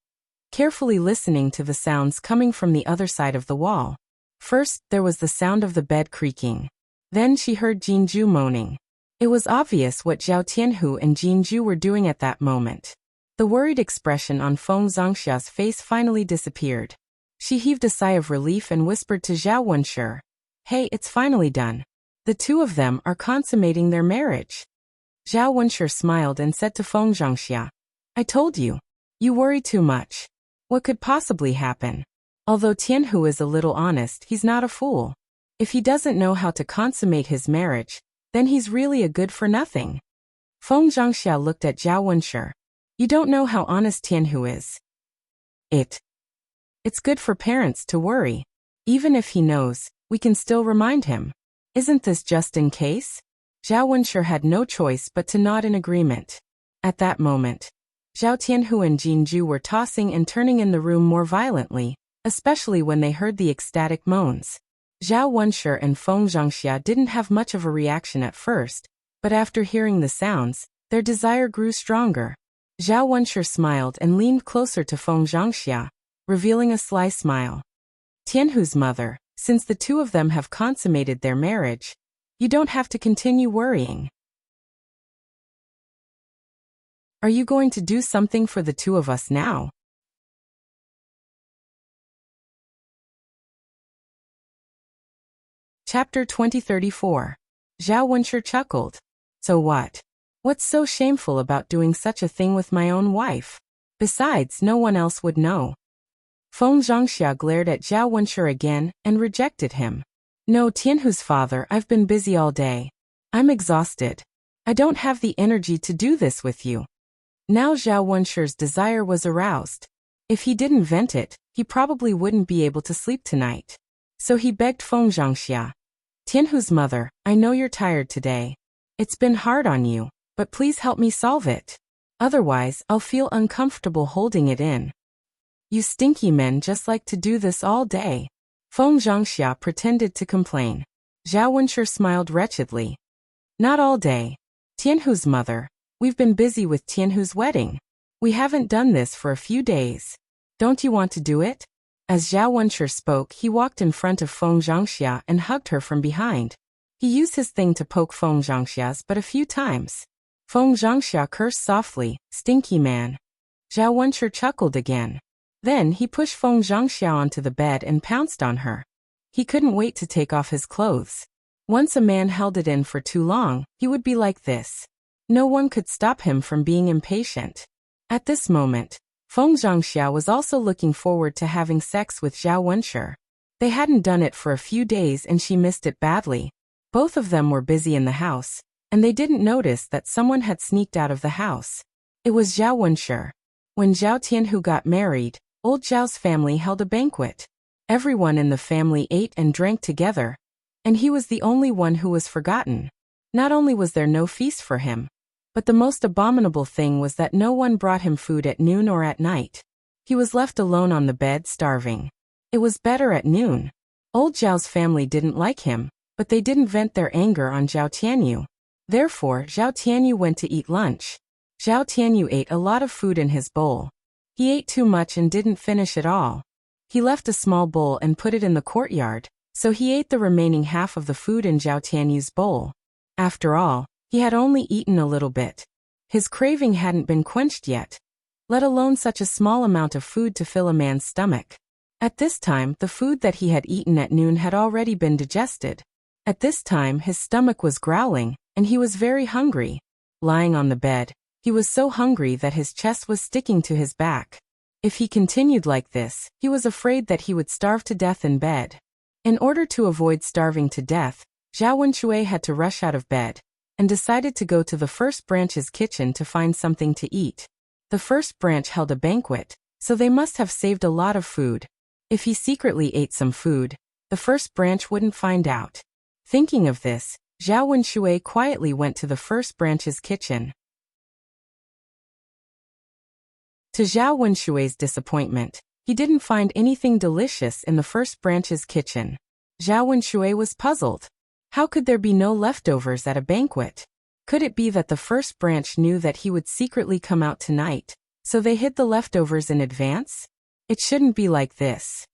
carefully listening to the sounds coming from the other side of the wall. First, there was the sound of the bed creaking. Then she heard Jinju moaning. It was obvious what Zhao Tianhu and Jinju were doing at that moment. The worried expression on Feng Zhangxia's face finally disappeared. She heaved a sigh of relief and whispered to Zhao Wenshi, "Hey, it's finally done. The two of them are consummating their marriage." Zhao Wenshi smiled and said to Feng Zhangxia, "I told you. You worry too much. What could possibly happen? Although Tianhu is a little honest, he's not a fool. If he doesn't know how to consummate his marriage, then he's really a good-for-nothing." Feng Zhangxia looked at Zhao Wenshi. "You don't know how honest Tianhu is. It's good for parents to worry. Even if he knows, we can still remind him. Isn't this just in case?" Zhao Wenshi had no choice but to nod in agreement. At that moment, Zhao Tianhu and Jinju were tossing and turning in the room more violently, especially when they heard the ecstatic moans. Zhao Wenshi and Feng Zhangxia didn't have much of a reaction at first, but after hearing the sounds, their desire grew stronger. Zhao Wenshi smiled and leaned closer to Feng Zhangxia, revealing a sly smile. "Tianhu's mother, since the two of them have consummated their marriage, you don't have to continue worrying. Are you going to do something for the two of us now?" Chapter 2034. Zhao Wenshi chuckled. "So what? What's so shameful about doing such a thing with my own wife? Besides, no one else would know." Feng Zhangxia glared at Zhao Wenshi again and rejected him. "No, Tianhu's father, I've been busy all day. I'm exhausted. I don't have the energy to do this with you." Now Zhao Wenshi's desire was aroused. If he didn't vent it, he probably wouldn't be able to sleep tonight. So he begged Feng Zhangxia, "Tianhu's mother, I know you're tired today. It's been hard on you, but please help me solve it. Otherwise, I'll feel uncomfortable holding it in. You stinky men just like to do this all day." Feng Zhangxia pretended to complain. Zhao Wenshi smiled wretchedly. "Not all day. Tianhu's mother, we've been busy with Tianhu's wedding. We haven't done this for a few days. Don't you want to do it?" As Zhao Wenshi spoke, he walked in front of Feng Zhangxia and hugged her from behind. He used his thing to poke Feng Zhangxia's but a few times. Feng Zhangxia cursed softly, "Stinky man." Zhao Wenshi chuckled again. Then he pushed Feng Zhangxia onto the bed and pounced on her. He couldn't wait to take off his clothes. Once a man held it in for too long, he would be like this. No one could stop him from being impatient. At this moment, Feng Zhangxia was also looking forward to having sex with Zhao Wenshi. They hadn't done it for a few days and she missed it badly. Both of them were busy in the house, and they didn't notice that someone had sneaked out of the house. It was Zhao Wenshi. When Zhao Tianhu got married, old Zhao's family held a banquet. Everyone in the family ate and drank together, and he was the only one who was forgotten. Not only was there no feast for him, but the most abominable thing was that no one brought him food at noon or at night. He was left alone on the bed starving. It was better at noon. Old Zhao's family didn't like him, but they didn't vent their anger on Zhao Tianyu. Therefore, Zhao Tianyu went to eat lunch. Zhao Tianyu ate a lot of food in his bowl. He ate too much and didn't finish it all. He left a small bowl and put it in the courtyard, so he ate the remaining half of the food in Zhao Tianyu's bowl. After all, he had only eaten a little bit. His craving hadn't been quenched yet, let alone such a small amount of food to fill a man's stomach. At this time, the food that he had eaten at noon had already been digested. At this time, his stomach was growling, and he was very hungry. Lying on the bed, he was so hungry that his chest was sticking to his back. If he continued like this, he was afraid that he would starve to death in bed. In order to avoid starving to death, Zhao Wenshi had to rush out of bed, and decided to go to the first branch's kitchen to find something to eat. The first branch held a banquet, so they must have saved a lot of food. If he secretly ate some food, the first branch wouldn't find out. Thinking of this, Zhao Wenshi quietly went to the first branch's kitchen. To Zhao Wenshi's disappointment, he didn't find anything delicious in the first branch's kitchen. Zhao Wenshi was puzzled. How could there be no leftovers at a banquet? Could it be that the first branch knew that he would secretly come out tonight, so they hid the leftovers in advance? It shouldn't be like this.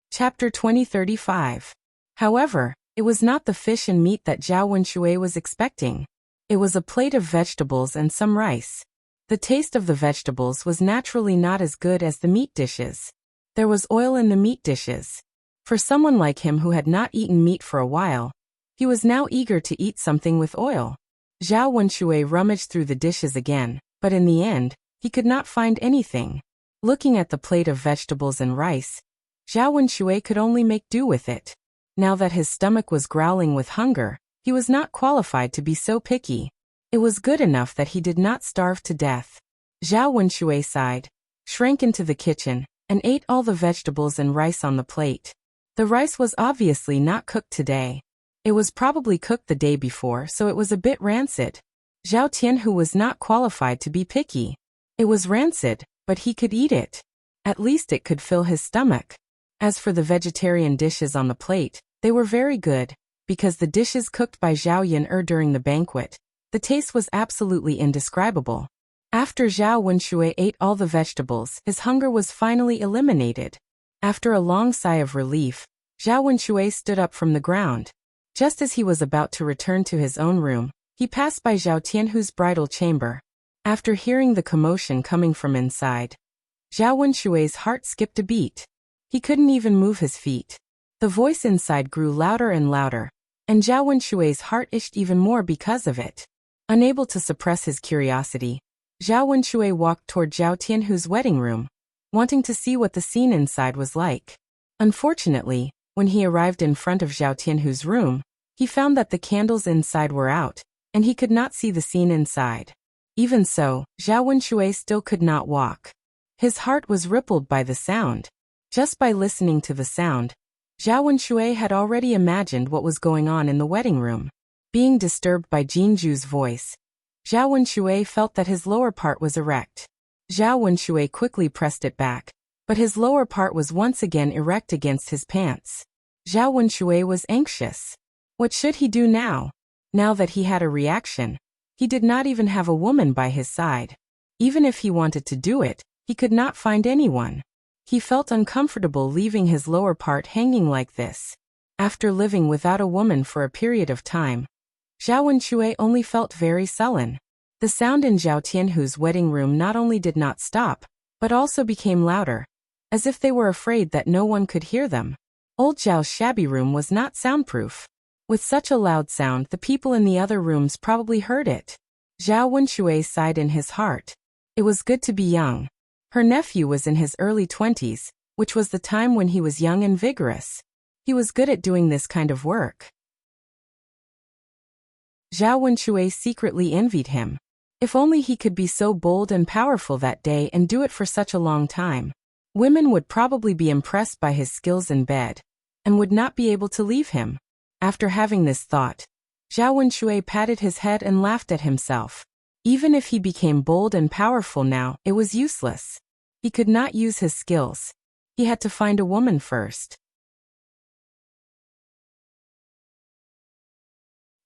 Chapter 2035. However, it was not the fish and meat that Zhao Wenshi was expecting. It was a plate of vegetables and some rice. The taste of the vegetables was naturally not as good as the meat dishes. There was oil in the meat dishes. For someone like him who had not eaten meat for a while, he was now eager to eat something with oil. Zhao Wenshi rummaged through the dishes again, but in the end, he could not find anything. Looking at the plate of vegetables and rice, Zhao Wenshi could only make do with it. Now that his stomach was growling with hunger, he was not qualified to be so picky. It was good enough that he did not starve to death. Zhao Wenshi sighed, shrank into the kitchen, and ate all the vegetables and rice on the plate. The rice was obviously not cooked today. It was probably cooked the day before, so it was a bit rancid. Zhao Tianhu was not qualified to be picky. It was rancid, but he could eat it. At least it could fill his stomach. As for the vegetarian dishes on the plate, they were very good, because the dishes cooked by Zhao Yan during the banquet, the taste was absolutely indescribable. After Zhao Wenshi ate all the vegetables, his hunger was finally eliminated. After a long sigh of relief, Zhao Wenshi stood up from the ground. Just as he was about to return to his own room, he passed by Zhao Tianhu's bridal chamber. After hearing the commotion coming from inside, Zhao Wenshi's heart skipped a beat. He couldn't even move his feet. The voice inside grew louder and louder, and Zhao Wenshi's heart itched even more because of it. Unable to suppress his curiosity, Zhao Wenshi walked toward Zhao Tianhu's wedding room, wanting to see what the scene inside was like. Unfortunately, when he arrived in front of Zhao Tianhu's room, he found that the candles inside were out, and he could not see the scene inside. Even so, Zhao Wenshi still could not walk. His heart was rippled by the sound. Just by listening to the sound, Zhao Wenshi had already imagined what was going on in the wedding room. Being disturbed by Jinju's voice, Zhao Wenshi felt that his lower part was erect. Zhao Wenshi quickly pressed it back, but his lower part was once again erect against his pants. Zhao Wenshi was anxious. What should he do now? Now that he had a reaction, he did not even have a woman by his side. Even if he wanted to do it, he could not find anyone. He felt uncomfortable leaving his lower part hanging like this. After living without a woman for a period of time, Zhao Wenshi only felt very sullen. The sound in Zhao Tianhu's wedding room not only did not stop, but also became louder, as if they were afraid that no one could hear them. Old Zhao's shabby room was not soundproof. With such a loud sound, the people in the other rooms probably heard it. Zhao Wenshi sighed in his heart. It was good to be young. Her nephew was in his early 20s, which was the time when he was young and vigorous. He was good at doing this kind of work. Zhao Wenxue secretly envied him. If only he could be so bold and powerful that day and do it for such a long time. Women would probably be impressed by his skills in bed, and would not be able to leave him. After having this thought, Zhao Wenxue patted his head and laughed at himself. Even if he became bold and powerful now, it was useless. He could not use his skills. He had to find a woman first.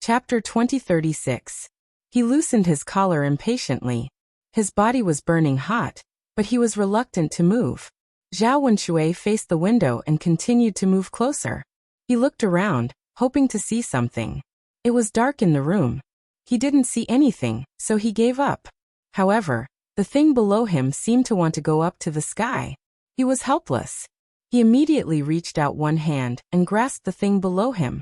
Chapter 2036. He loosened his collar impatiently. His body was burning hot, but he was reluctant to move. Zhao Wenxue faced the window and continued to move closer. He looked around, hoping to see something. It was dark in the room. He didn't see anything, so he gave up. However, the thing below him seemed to want to go up to the sky. He was helpless. He immediately reached out one hand and grasped the thing below him.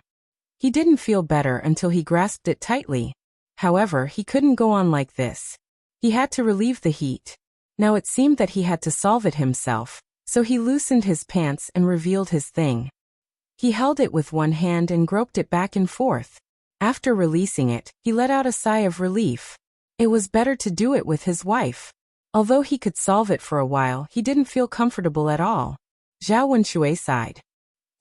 He didn't feel better until he grasped it tightly. However, he couldn't go on like this. He had to relieve the heat. Now it seemed that he had to solve it himself, so he loosened his pants and revealed his thing. He held it with one hand and groped it back and forth. After releasing it, he let out a sigh of relief. It was better to do it with his wife. Although he could solve it for a while, he didn't feel comfortable at all. Zhao Wenxue sighed.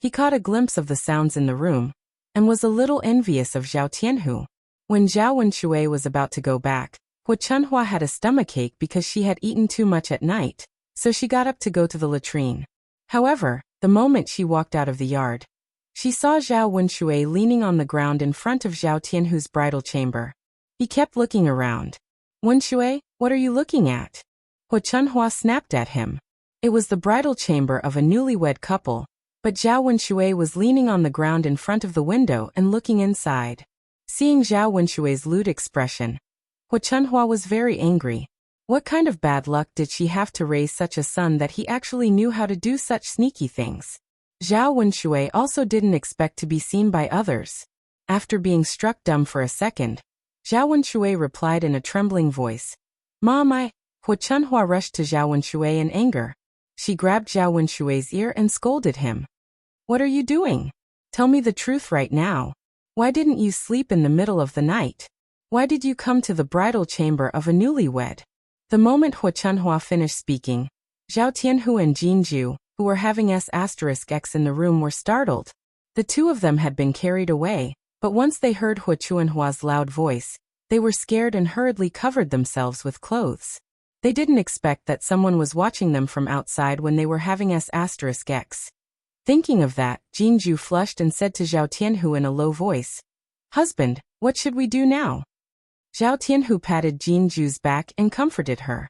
He caught a glimpse of the sounds in the room, and was a little envious of Zhao Tianhu. When Zhao Wenxue was about to go back, Hu Chunhua had a stomachache because she had eaten too much at night, so she got up to go to the latrine. However, the moment she walked out of the yard, she saw Zhao Wenxue leaning on the ground in front of Zhao Tianhu's bridal chamber. He kept looking around. "Wenxue, what are you looking at?" Hu Chunhua snapped at him. It was the bridal chamber of a newlywed couple, but Zhao Wenxue was leaning on the ground in front of the window and looking inside. Seeing Zhao Wenxue's lewd expression, Hu Chunhua was very angry. What kind of bad luck did she have to raise such a son that he actually knew how to do such sneaky things? Zhao Wenxue also didn't expect to be seen by others. After being struck dumb for a second, Zhao Wenxue replied in a trembling voice, "Mom, Hu Chunhua rushed to Zhao Wenxue in anger. She grabbed Zhao Wenshue's ear and scolded him. "What are you doing? Tell me the truth right now. Why didn't you sleep in the middle of the night? Why did you come to the bridal chamber of a newlywed?" The moment Hu Chunhua finished speaking, Zhao Tianhu and Jinju, who were having S*X in the room, were startled. The two of them had been carried away, but once they heard Hu Chunhua's loud voice, they were scared and hurriedly covered themselves with clothes. They didn't expect that someone was watching them from outside when they were having S*X. Thinking of that, Jinju flushed and said to Zhao Tianhu in a low voice, "Husband, what should we do now?" Zhao Tianhu patted Jinju's back and comforted her.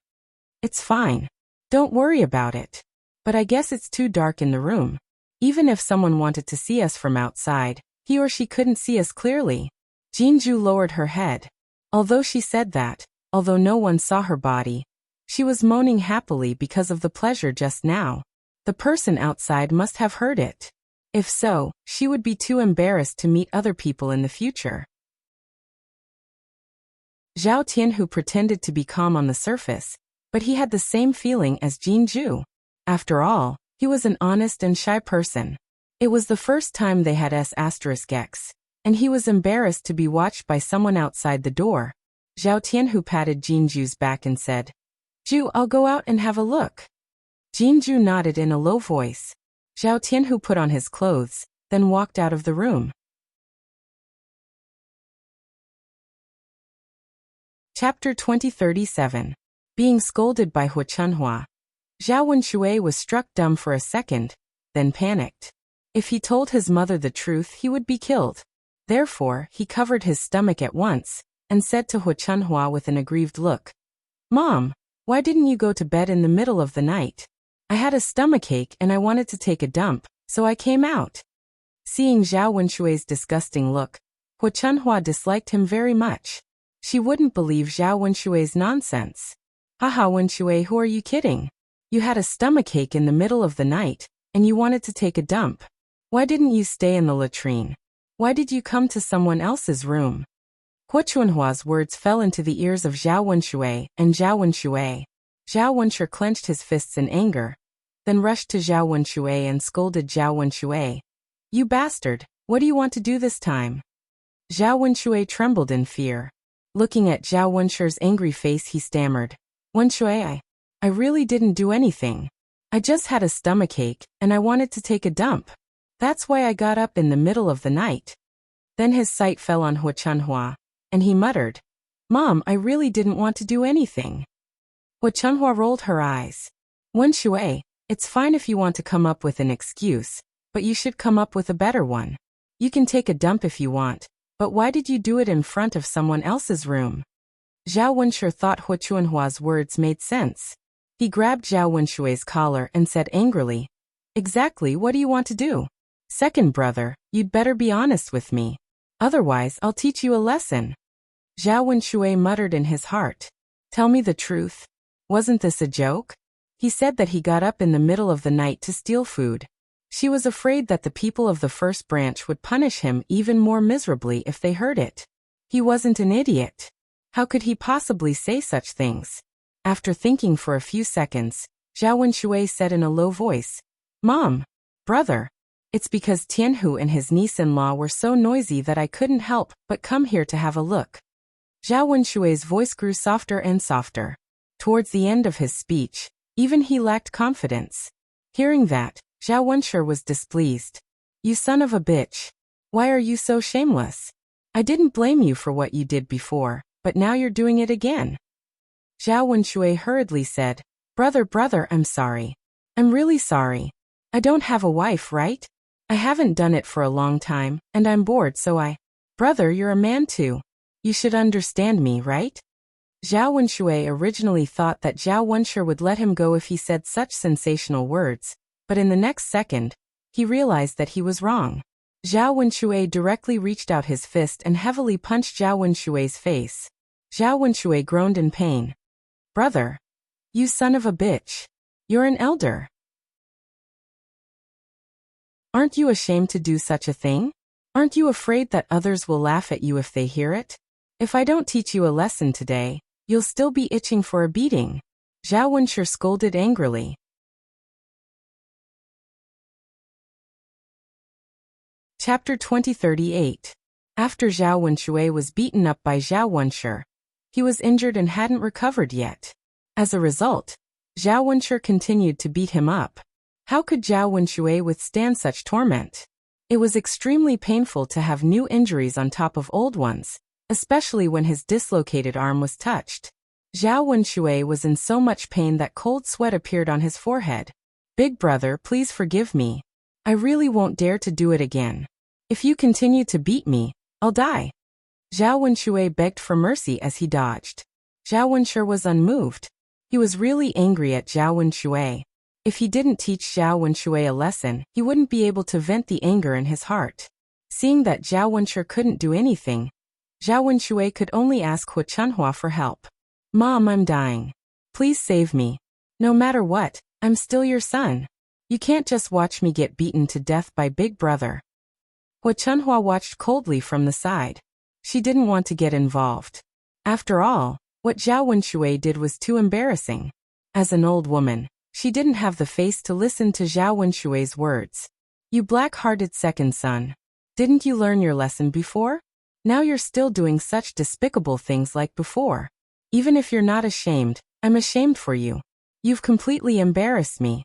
"It's fine. Don't worry about it. But I guess it's too dark in the room. Even if someone wanted to see us from outside, he or she couldn't see us clearly." Jinju lowered her head. Although she said that, although no one saw her body, she was moaning happily because of the pleasure just now. The person outside must have heard it. If so, she would be too embarrassed to meet other people in the future. Zhao Tianhu pretended to be calm on the surface, but he had the same feeling as Jinju. After all, he was an honest and shy person. It was the first time they had S*X, and he was embarrassed to be watched by someone outside the door. Zhao Tianhu patted Jinju's back and said, "Ju, I'll go out and have a look." Jinju nodded in a low voice. Zhao Tianhu put on his clothes, then walked out of the room. Chapter 2037. Being scolded by Hu Chunhua. Zhao Wenxue was struck dumb for a second, then panicked. If he told his mother the truth, he would be killed. Therefore, he covered his stomach at once, and said to Hu Chunhua with an aggrieved look, "Mom, why didn't you go to bed in the middle of the night? I had a stomachache and I wanted to take a dump, so I came out." Seeing Zhao Wenshue's disgusting look, Hu Chunhua disliked him very much. She wouldn't believe Zhao Wenshue's nonsense. "Haha, Wenxue, who are you kidding? You had a stomachache in the middle of the night, and you wanted to take a dump. Why didn't you stay in the latrine? Why did you come to someone else's room?" Hu Chunhua's words fell into the ears of Zhao Wenxue and Zhao Wenxue. Zhao Wenxue clenched his fists in anger, then rushed to Zhao Wenxue and scolded Zhao Wenxue. "You bastard, what do you want to do this time?" Zhao Wenshui trembled in fear. Looking at Zhao Wenshui's angry face, he stammered, Wenshui, I really didn't do anything. I just had a stomachache, and I wanted to take a dump. That's why I got up in the middle of the night. Then his sight fell on Hua Chunhua, and he muttered, Mom, I really didn't want to do anything. Hua Chunhua rolled her eyes. Wenshui, it's fine if you want to come up with an excuse, but you should come up with a better one. You can take a dump if you want, but why did you do it in front of someone else's room? Zhao Wenshu thought Hua Chunhua's words made sense. He grabbed Zhao Wenshui's collar and said angrily, Exactly what do you want to do? Second brother, you'd better be honest with me. Otherwise, I'll teach you a lesson. Zhao Wenshui muttered in his heart. Tell me the truth. Wasn't this a joke? He said that he got up in the middle of the night to steal food. She was afraid that the people of the first branch would punish him even more miserably if they heard it. He wasn't an idiot. How could he possibly say such things? After thinking for a few seconds, Zhao Wenshui said in a low voice, Mom, brother, it's because Tianhu and his niece-in-law were so noisy that I couldn't help but come here to have a look. Zhao Wenshui's voice grew softer and softer. Towards the end of his speech, even he lacked confidence. Hearing that, Zhao Wenshu was displeased. You son of a bitch. Why are you so shameless? I didn't blame you for what you did before, but now you're doing it again. Zhao Wenshui hurriedly said, Brother, I'm sorry. I'm really sorry. I don't have a wife, right? I haven't done it for a long time, and I'm bored, so Brother, you're a man too. You should understand me, right? Zhao Wenshui originally thought that Zhao Wenshu would let him go if he said such sensational words, but in the next second, he realized that he was wrong. Zhao Wenshui directly reached out his fist and heavily punched Zhao Wenshui's face. Zhao Wenshui groaned in pain. Brother, you son of a bitch. You're an elder. Aren't you ashamed to do such a thing? Aren't you afraid that others will laugh at you if they hear it? If I don't teach you a lesson today, you'll still be itching for a beating. Zhao Wenshu scolded angrily. Chapter 2038. After Zhao Wenshui was beaten up by Zhao Wenshu, he was injured and hadn't recovered yet. As a result, Zhao Wenshu continued to beat him up. How could Zhao Wenshui withstand such torment? It was extremely painful to have new injuries on top of old ones, especially when his dislocated arm was touched. Zhao Wenshui was in so much pain that cold sweat appeared on his forehead. Big brother, please forgive me. I really won't dare to do it again. If you continue to beat me, I'll die. Zhao Wenshui begged for mercy as he dodged. Zhao Wenshu was unmoved. He was really angry at Zhao Wenshui. If he didn't teach Zhao Wenshui a lesson, he wouldn't be able to vent the anger in his heart. Seeing that Zhao Wenshu couldn't do anything, Zhao Wenshui could only ask Hua Chunhua for help. Mom, I'm dying. Please save me. No matter what, I'm still your son. You can't just watch me get beaten to death by Big Brother. Hua Chunhua watched coldly from the side. She didn't want to get involved. After all, what Zhao Wenshui did was too embarrassing. As an old woman, she didn't have the face to listen to Zhao Wenshui's words. You black-hearted second son. Didn't you learn your lesson before? Now you're still doing such despicable things like before. Even if you're not ashamed, I'm ashamed for you. You've completely embarrassed me.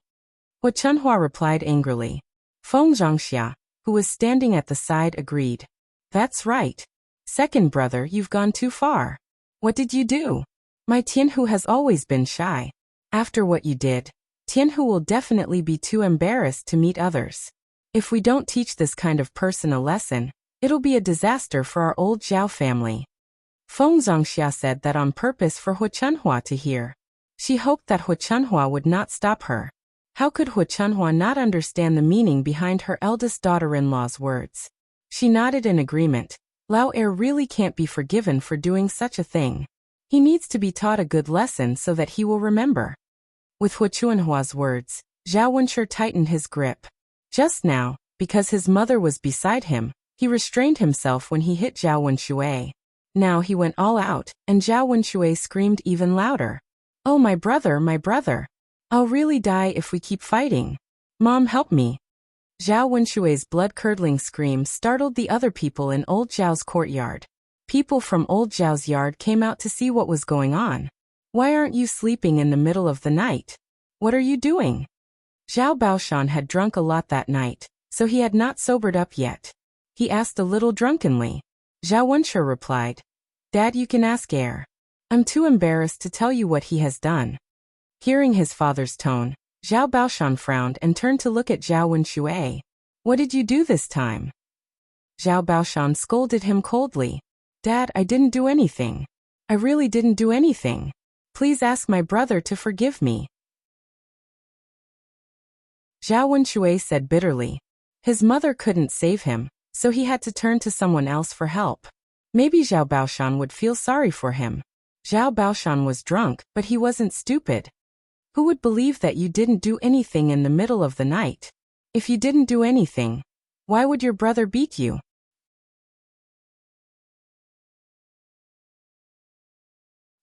Hua Chunhua replied angrily. Feng Zhangxia, who was standing at the side, agreed. That's right. Second brother, you've gone too far. What did you do? My Tianhu has always been shy. After what you did, Tianhu will definitely be too embarrassed to meet others. If we don't teach this kind of person a lesson, it'll be a disaster for our old Zhao family. Feng Zhangxia said that on purpose for Hua Chunhua to hear. She hoped that Hua Chunhua would not stop her. How could Hua Chunhua not understand the meaning behind her eldest daughter-in-law's words? She nodded in agreement. Lao Er really can't be forgiven for doing such a thing. He needs to be taught a good lesson so that he will remember. With Hua Chunhua's words, Zhao Wenshu tightened his grip. Just now, because his mother was beside him, he restrained himself when he hit Zhao Wenshui. Now he went all out, and Zhao Wenshui screamed even louder. Oh, my brother, my brother. I'll really die if we keep fighting. Mom, help me. Zhao Wenshui's blood-curdling scream startled the other people in old Zhao's courtyard. People from old Zhao's yard came out to see what was going on. Why aren't you sleeping in the middle of the night? What are you doing? Zhao Baoshan had drunk a lot that night, so he had not sobered up yet. He asked a little drunkenly. Zhao Wenshu replied, Dad, you can ask Heir. I'm too embarrassed to tell you what he has done. Hearing his father's tone, Zhao Baoshan frowned and turned to look at Zhao Wenxue. What did you do this time? Zhao Baoshan scolded him coldly. Dad, I didn't do anything. I really didn't do anything. Please ask my brother to forgive me. Zhao Wenxue said bitterly. His mother couldn't save him, so he had to turn to someone else for help. Maybe Zhao Baoshan would feel sorry for him. Zhao Baoshan was drunk, but he wasn't stupid. Who would believe that you didn't do anything in the middle of the night? If you didn't do anything, why would your brother beat you?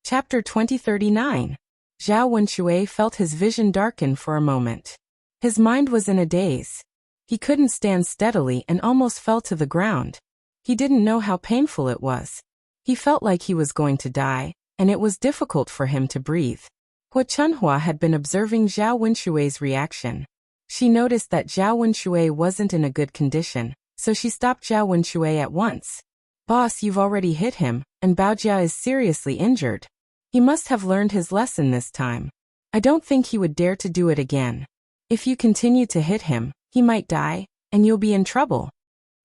Chapter 2039. Zhao Wenxue felt his vision darken for a moment. His mind was in a daze. He couldn't stand steadily and almost fell to the ground. He didn't know how painful it was. He felt like he was going to die, and it was difficult for him to breathe. Hua Chunhua had been observing Zhao Wenshui's reaction. She noticed that Zhao Wenxue wasn't in a good condition, so she stopped Zhao Wenxue at once. Boss, you've already hit him, and Baojia is seriously injured. He must have learned his lesson this time. I don't think he would dare to do it again. If you continue to hit him, he might die, and you'll be in trouble.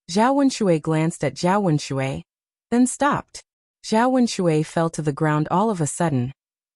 Zhao Wenxue glanced at Zhao Wenxue, then stopped. Zhao Wenxue fell to the ground all of a sudden,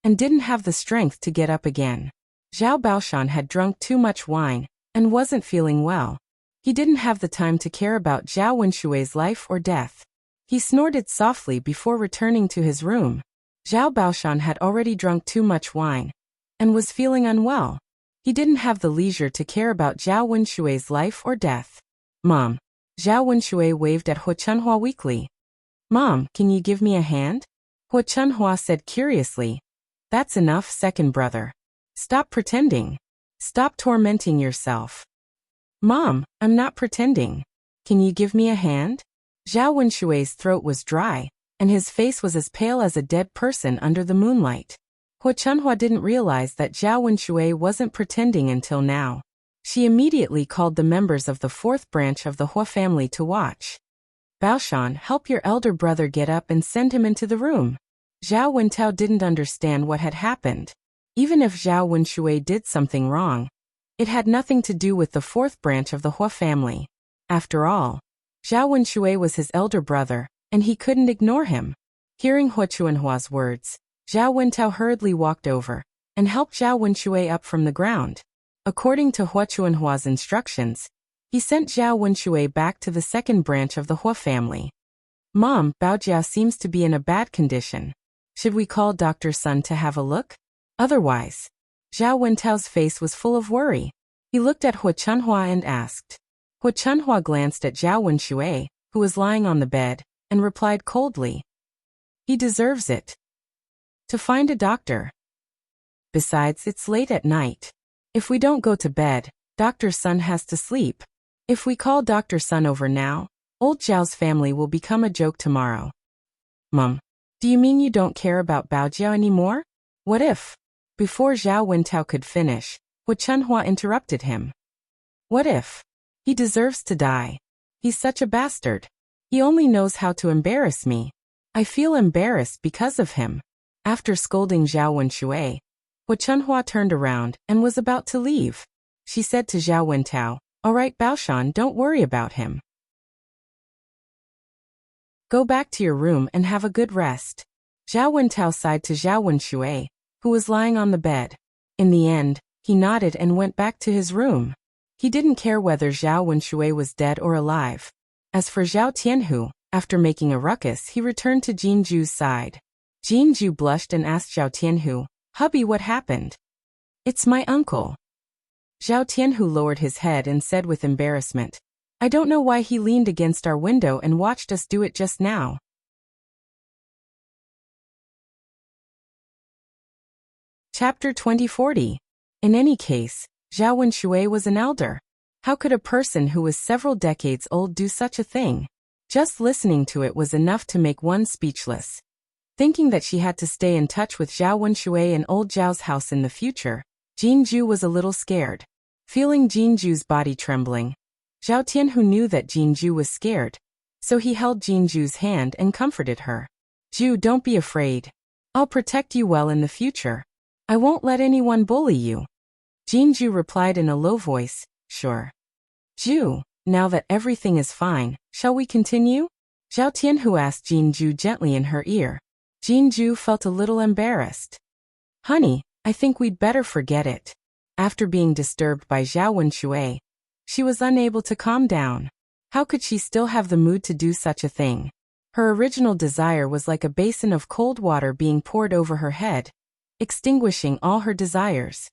and didn't have the strength to get up again. Zhao Baoshan had drunk too much wine, and wasn't feeling well. He didn't have the time to care about Zhao Wenshui's life or death. He snorted softly before returning to his room. Zhao Baoshan had already drunk too much wine, and was feeling unwell. He didn't have the leisure to care about Zhao Wenshui's life or death. Mom. Zhao Wenxue waved at Hua Chunhua weakly. Mom, can you give me a hand? Hua Chunhua said curiously. That's enough, second brother. Stop pretending. Stop tormenting yourself. Mom, I'm not pretending. Can you give me a hand? Zhao Wenshui's throat was dry, and his face was as pale as a dead person under the moonlight. Hua Chunhua didn't realize that Zhao Wenxue wasn't pretending until now. She immediately called the members of the fourth branch of the Hua family to watch. Baoshan, help your elder brother get up and send him into the room. Zhao Wentao didn't understand what had happened. Even if Zhao Wenxue did something wrong, it had nothing to do with the fourth branch of the Hua family. After all, Zhao Wenxue was his elder brother, and he couldn't ignore him. Hearing Hua Chunhua's words, Zhao Wentao hurriedly walked over and helped Zhao Wenxue up from the ground. According to Hua Chunhua's instructions, he sent Zhao Wenxue back to the second branch of the Hua family. Mom, Baojia seems to be in a bad condition. Should we call Dr. Sun to have a look? Otherwise. Zhao Wentao's face was full of worry. He looked at Hua Chunhua and asked. Hua Chunhua glanced at Zhao Wenxue, who was lying on the bed, and replied coldly. He deserves it. To find a doctor. Besides, it's late at night. If we don't go to bed, Dr. Sun has to sleep. If we call Dr. Sun over now, old Zhao's family will become a joke tomorrow. Mom, do you mean you don't care about Baojia anymore? What if? Before Zhao Wentao could finish, Hua Chunhua interrupted him. What if? He deserves to die. He's such a bastard. He only knows how to embarrass me. I feel embarrassed because of him. After scolding Zhao Wenxue, Hua Chunhua turned around and was about to leave. She said to Zhao Wentao, all right, Baoshan, don't worry about him. Go back to your room and have a good rest. Zhao Wentao sighed to Zhao Wenxue, who was lying on the bed. In the end, he nodded and went back to his room. He didn't care whether Zhao Wenxue was dead or alive. As for Zhao Tianhu, after making a ruckus, he returned to Jinju's side. Jinju blushed and asked Zhao Tianhu, Hubby, what happened? It's my uncle. Zhao Tianhu lowered his head and said with embarrassment, I don't know why he leaned against our window and watched us do it just now. Chapter 2040. In any case, Zhao Wenxue was an elder. How could a person who was several decades old do such a thing? Just listening to it was enough to make one speechless. Thinking that she had to stay in touch with Zhao Wenshui and old Zhao's house in the future, Jinju was a little scared. Feeling Jinju's body trembling, Zhao Tianhu knew that Jinju was scared, so he held Jinju's hand and comforted her. Ju, don't be afraid. I'll protect you well in the future. I won't let anyone bully you. Jinju replied in a low voice, sure. Ju, now that everything is fine, shall we continue? Zhao Tianhu asked Jinju gently in her ear. Jinju felt a little embarrassed. Honey, I think we'd better forget it. After being disturbed by Zhao Wenshui, she was unable to calm down. How could she still have the mood to do such a thing? Her original desire was like a basin of cold water being poured over her head, extinguishing all her desires.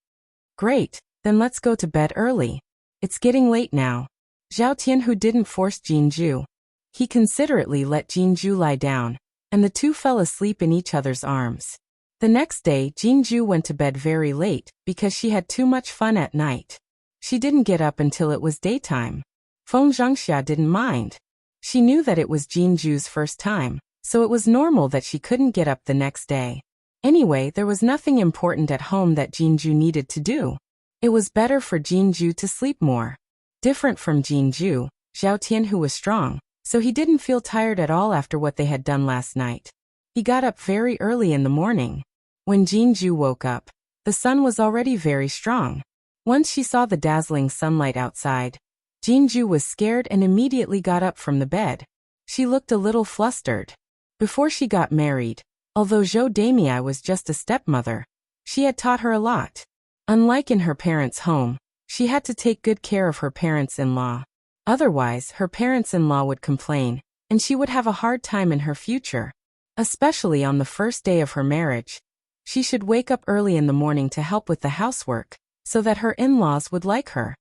Great, then let's go to bed early. It's getting late now. Zhao Tianhu didn't force Jinju. He considerately let Jinju lie down, and the two fell asleep in each other's arms. The next day, Jinju went to bed very late because she had too much fun at night. She didn't get up until it was daytime. Feng Zhangxia didn't mind. She knew that it was Jinju's first time, so it was normal that she couldn't get up the next day. Anyway, there was nothing important at home that Jinju needed to do. It was better for Jinju to sleep more. Different from Jinju, Zhao Tianhu was strong, so he didn't feel tired at all after what they had done last night. He got up very early in the morning. When Jinju woke up, the sun was already very strong. Once she saw the dazzling sunlight outside, Jinju was scared and immediately got up from the bed. She looked a little flustered. Before she got married, although Zhou Damei was just a stepmother, she had taught her a lot. Unlike in her parents' home, she had to take good care of her parents-in-law. Otherwise, her parents-in-law would complain, and she would have a hard time in her future. Especially on the first day of her marriage. She should wake up early in the morning to help with the housework, so that her in-laws would like her.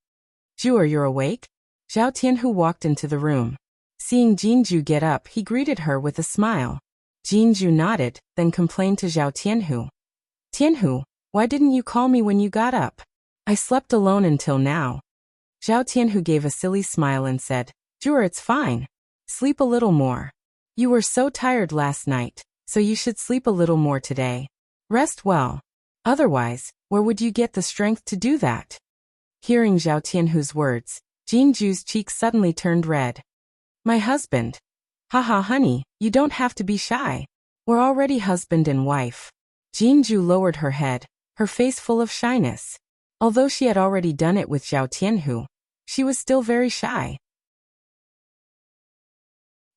Ju, are you awake? Zhao Tianhu walked into the room. Seeing Jinju get up, he greeted her with a smile. Jinju nodded, then complained to Zhao Tianhu. Tianhu, why didn't you call me when you got up? I slept alone until now. Zhao Tianhu gave a silly smile and said, Ju, it's fine. Sleep a little more. You were so tired last night, so you should sleep a little more today. Rest well. Otherwise, where would you get the strength to do that? Hearing Zhao Tianhu's words, Jinju's cheeks suddenly turned red. My husband. Haha, honey, you don't have to be shy. We're already husband and wife. Jinju lowered her head, her face full of shyness. Although she had already done it with Zhao Tianhu, she was still very shy.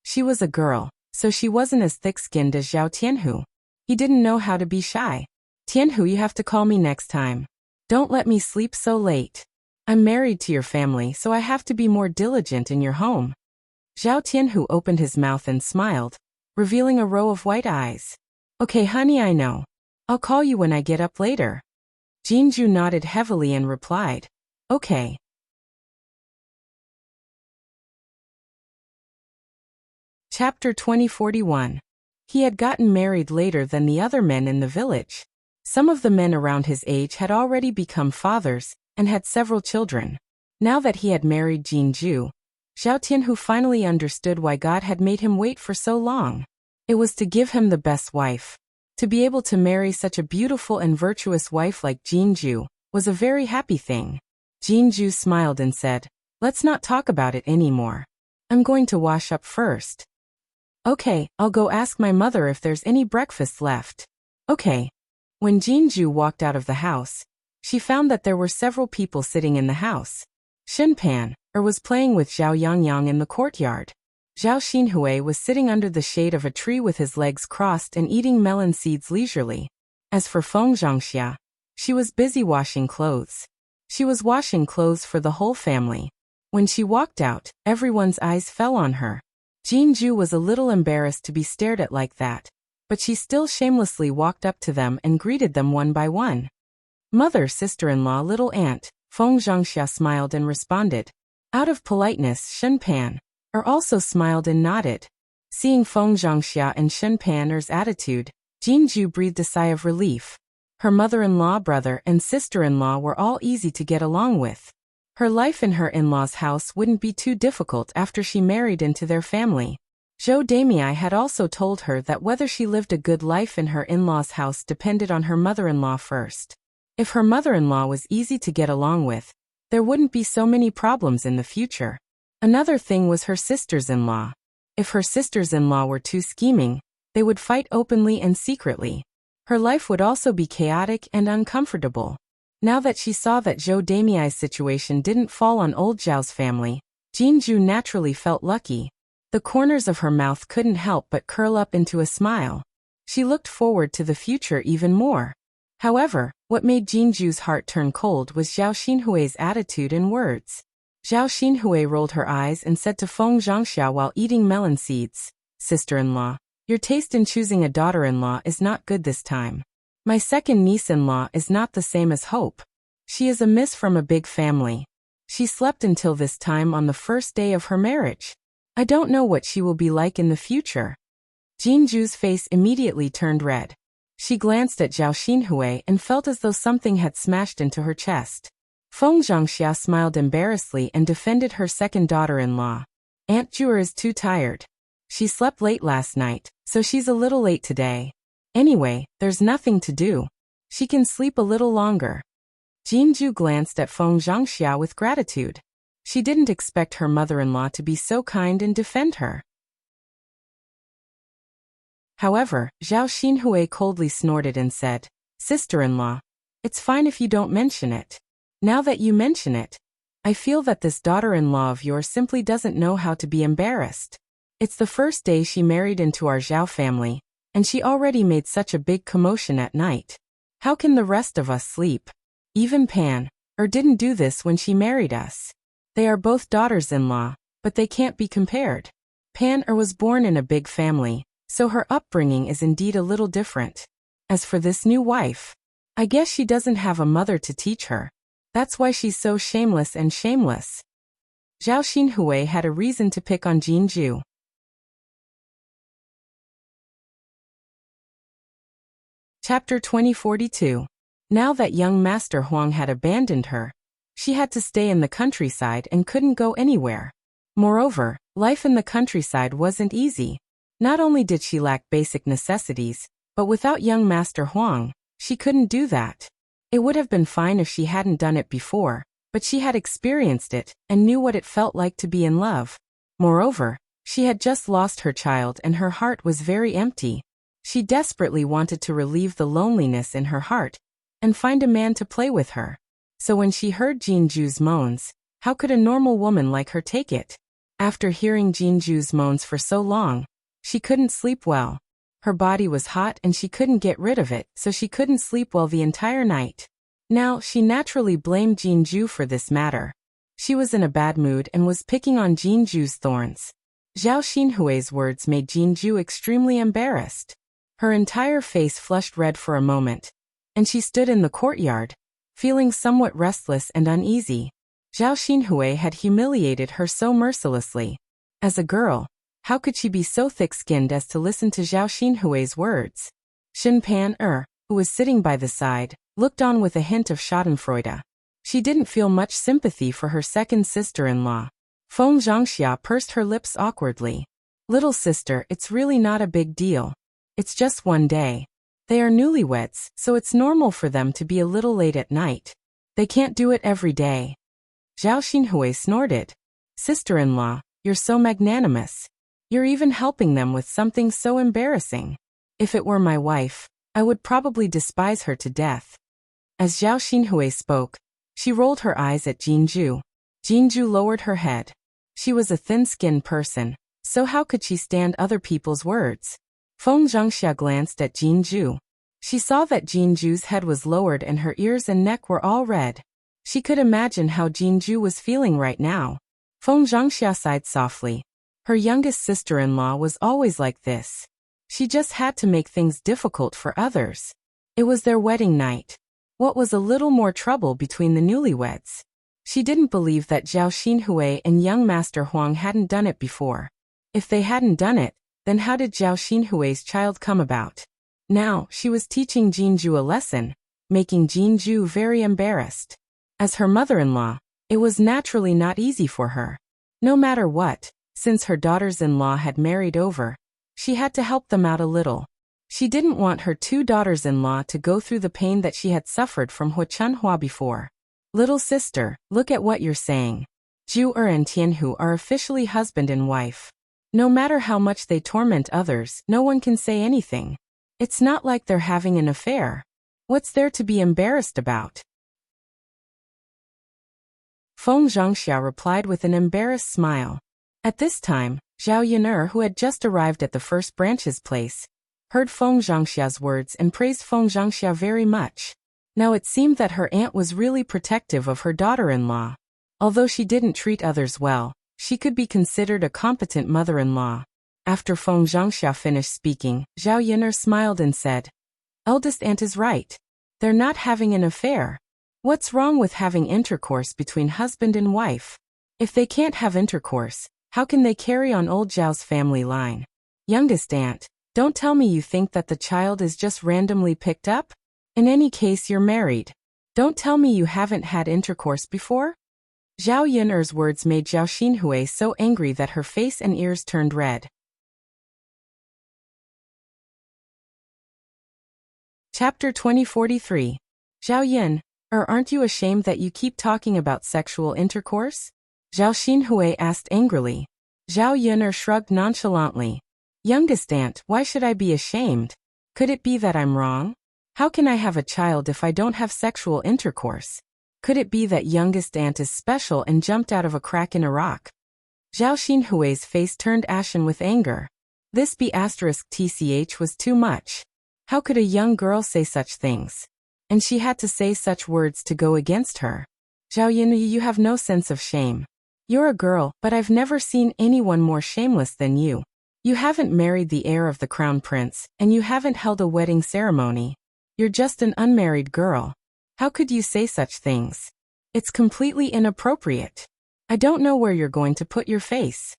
She was a girl, so she wasn't as thick-skinned as Zhao Tianhu. He didn't know how to be shy. Tianhu, you have to call me next time. Don't let me sleep so late. I'm married to your family, so I have to be more diligent in your home. Zhao Tianhu opened his mouth and smiled, revealing a row of white eyes. Okay, honey, I know. I'll call you when I get up later. Jinju nodded heavily and replied, okay. Chapter 2041. He had gotten married later than the other men in the village. Some of the men around his age had already become fathers and had several children. Now that he had married Jinju, Zhao Tianhu finally understood why God had made him wait for so long. It was to give him the best wife. To be able to marry such a beautiful and virtuous wife like Jinju was a very happy thing. Jinju smiled and said, let's not talk about it anymore. I'm going to wash up first. Okay, I'll go ask my mother if there's any breakfast left. Okay. When Jinju walked out of the house, she found that there were several people sitting in the house. Shenpan was playing with Zhao Yangyang in the courtyard. Zhao Xinhui was sitting under the shade of a tree with his legs crossed and eating melon seeds leisurely. As for Feng Zhangxia, she was busy washing clothes. She was washing clothes for the whole family. When she walked out, everyone's eyes fell on her. Jinju was a little embarrassed to be stared at like that, but she still shamelessly walked up to them and greeted them one by one. Mother, sister-in-law, little aunt, Feng Zhangxia smiled and responded. Out of politeness, Shenpan also smiled and nodded. Seeing Feng Zhangxia and Shenpan's attitude, Jinju breathed a sigh of relief. Her mother-in-law, brother, and sister-in-law were all easy to get along with. Her life in her in-laws' house wouldn't be too difficult after she married into their family. Zhou Damei had also told her that whether she lived a good life in her in-laws' house depended on her mother-in-law first. If her mother-in-law was easy to get along with, there wouldn't be so many problems in the future. Another thing was her sisters-in-law. If her sisters-in-law were too scheming, they would fight openly and secretly. Her life would also be chaotic and uncomfortable. Now that she saw that Zhou Damei's situation didn't fall on old Zhao's family, Jinju naturally felt lucky. The corners of her mouth couldn't help but curl up into a smile. She looked forward to the future even more. However, what made Jinju's heart turn cold was Zhao Xinhui's attitude and words. Zhao Xinhui rolled her eyes and said to Feng Zhangxia while eating melon seeds, "Sister-in-law, your taste in choosing a daughter-in-law is not good this time. My second niece-in-law is not the same as Hope. She is a miss from a big family. She slept until this time on the first day of her marriage. I don't know what she will be like in the future." Jinju's face immediately turned red. She glanced at Zhao Xinhui and felt as though something had smashed into her chest. Feng Zhangxia smiled embarrassedly and defended her second daughter-in-law. "Aunt Jur is too tired. She slept late last night, so she's a little late today. Anyway, there's nothing to do. She can sleep a little longer." Jinju glanced at Feng Zhangxia with gratitude. She didn't expect her mother-in-law to be so kind and defend her. However, Zhao Xinhui coldly snorted and said, "Sister-in-law, it's fine if you don't mention it. Now that you mention it, I feel that this daughter-in-law of yours simply doesn't know how to be embarrassed. It's the first day she married into our Zhao family, and she already made such a big commotion at night. How can the rest of us sleep? Even Pan, didn't do this when she married us. They are both daughters-in-law, but they can't be compared. Pan was born in a big family, so her upbringing is indeed a little different. As for this new wife, I guess she doesn't have a mother to teach her. That's why she's so shameless and shameless." Zhao Xinhui had a reason to pick on Jinju. Chapter 2042. Now that young Master Huang had abandoned her, she had to stay in the countryside and couldn't go anywhere. Moreover, life in the countryside wasn't easy. Not only did she lack basic necessities, but without young Master Huang, she couldn't do that. It would have been fine if she hadn't done it before, but she had experienced it and knew what it felt like to be in love. Moreover, she had just lost her child and her heart was very empty. She desperately wanted to relieve the loneliness in her heart and find a man to play with her. So when she heard Jinju's moans, how could a normal woman like her take it? After hearing Jinju's moans for so long, she couldn't sleep well. Her body was hot and she couldn't get rid of it, so she couldn't sleep well the entire night. Now, she naturally blamed Jinju for this matter. She was in a bad mood and was picking on Jinju's thorns. Zhao Xinhui's words made Jinju extremely embarrassed. Her entire face flushed red for a moment, and she stood in the courtyard, feeling somewhat restless and uneasy. Zhao Xinhui had humiliated her so mercilessly. As a girl, how could she be so thick-skinned as to listen to Zhao Xinhui's words? Shen Pan, who was sitting by the side, looked on with a hint of schadenfreude. She didn't feel much sympathy for her second sister-in-law. Feng Zhangxia pursed her lips awkwardly. "Little sister, it's really not a big deal. It's just one day. They are newlyweds, so it's normal for them to be a little late at night. They can't do it every day." Zhao Xinhui snorted. "Sister-in-law, you're so magnanimous. You're even helping them with something so embarrassing. If it were my wife, I would probably despise her to death." As Zhao Xinhui spoke, she rolled her eyes at Jinju. Jinju lowered her head. She was a thin-skinned person, so how could she stand other people's words? Feng Zhangxia glanced at Jinju. She saw that Jinju's head was lowered and her ears and neck were all red. She could imagine how Jinju was feeling right now. Feng Zhangxia sighed softly. Her youngest sister-in-law was always like this. She just had to make things difficult for others. It was their wedding night. What was a little more trouble between the newlyweds? She didn't believe that Zhao Xinhui and young Master Huang hadn't done it before. If they hadn't done it, then how did Zhao Xinhui's child come about? Now, she was teaching Jinju a lesson, making Jinju very embarrassed. As her mother-in-law, It was naturally not easy for her. No matter what, since her daughters-in-law had married over, she had to help them out a little. She didn't want her two daughters-in-law to go through the pain that she had suffered from Hu Chunhua before. Little sister, look at what you're saying. Zhu and Tianhu are officially husband and wife. No matter how much they torment others, no one can say anything. It's not like they're having an affair. What's there to be embarrassed about? Feng Zhangxia replied with an embarrassed smile. At this time, Zhao Yun'er, who had just arrived at the first branch's place, heard Feng Zhangxia's words and praised Feng Zhangxia very much. Now it seemed that her aunt was really protective of her daughter-in-law. Although she didn't treat others well, she could be considered a competent mother-in-law. After Feng Zhangxia finished speaking, Zhao Yun'er smiled and said, "Eldest aunt is right. They're not having an affair. What's wrong with having intercourse between husband and wife? If they can't have intercourse, how can they carry on old Zhao's family line? Youngest aunt, don't tell me you think that the child is just randomly picked up? In any case, you're married. Don't tell me you haven't had intercourse before?" Zhao Yun'er's words made Zhao Xinhui so angry that her face and ears turned red. Chapter 2043. Zhao Yun, aren't you ashamed that you keep talking about sexual intercourse? Zhao Xinhui asked angrily. Zhao Yun'er shrugged nonchalantly. Youngest aunt, why should I be ashamed? Could it be that I'm wrong? How can I have a child if I don't have sexual intercourse? Could it be that youngest aunt is special and jumped out of a crack in a rock? Zhao Xinhui's face turned ashen with anger. This B***TCH was too much. How could a young girl say such things? And she had to say such words to go against her. Zhao Yun, you have no sense of shame. You're a girl, but I've never seen anyone more shameless than you. You haven't married the heir of the crown prince, and you haven't held a wedding ceremony. You're just an unmarried girl. How could you say such things? It's completely inappropriate. I don't know where you're going to put your face.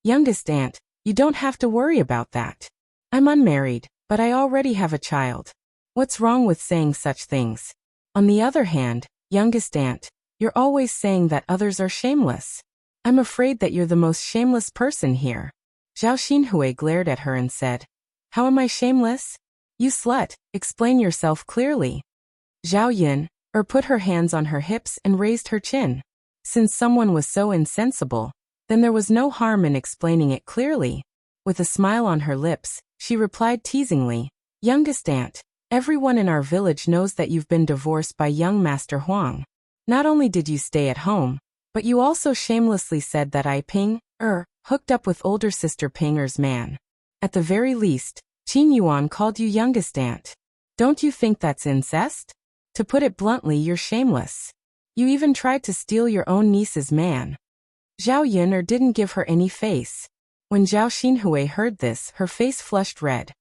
Youngest aunt, you don't have to worry about that. I'm unmarried, but I already have a child. What's wrong with saying such things? On the other hand, youngest aunt, you're always saying that others are shameless. I'm afraid that you're the most shameless person here. Zhao Xinhui glared at her and said, "How am I shameless? You slut, explain yourself clearly." Zhao Yun, put her hands on her hips and raised her chin. Since someone was so insensible, then there was no harm in explaining it clearly. With a smile on her lips, she replied teasingly, "Youngest aunt, everyone in our village knows that you've been divorced by young Master Huang. Not only did you stay at home, but you also shamelessly said that I hooked up with older sister Ping'er's man. At the very least, Qin Yuan called you youngest aunt. Don't you think that's incest? To put it bluntly, you're shameless. You even tried to steal your own niece's man." Zhao Yun'er didn't give her any face. When Zhao Xinhui heard this, her face flushed red.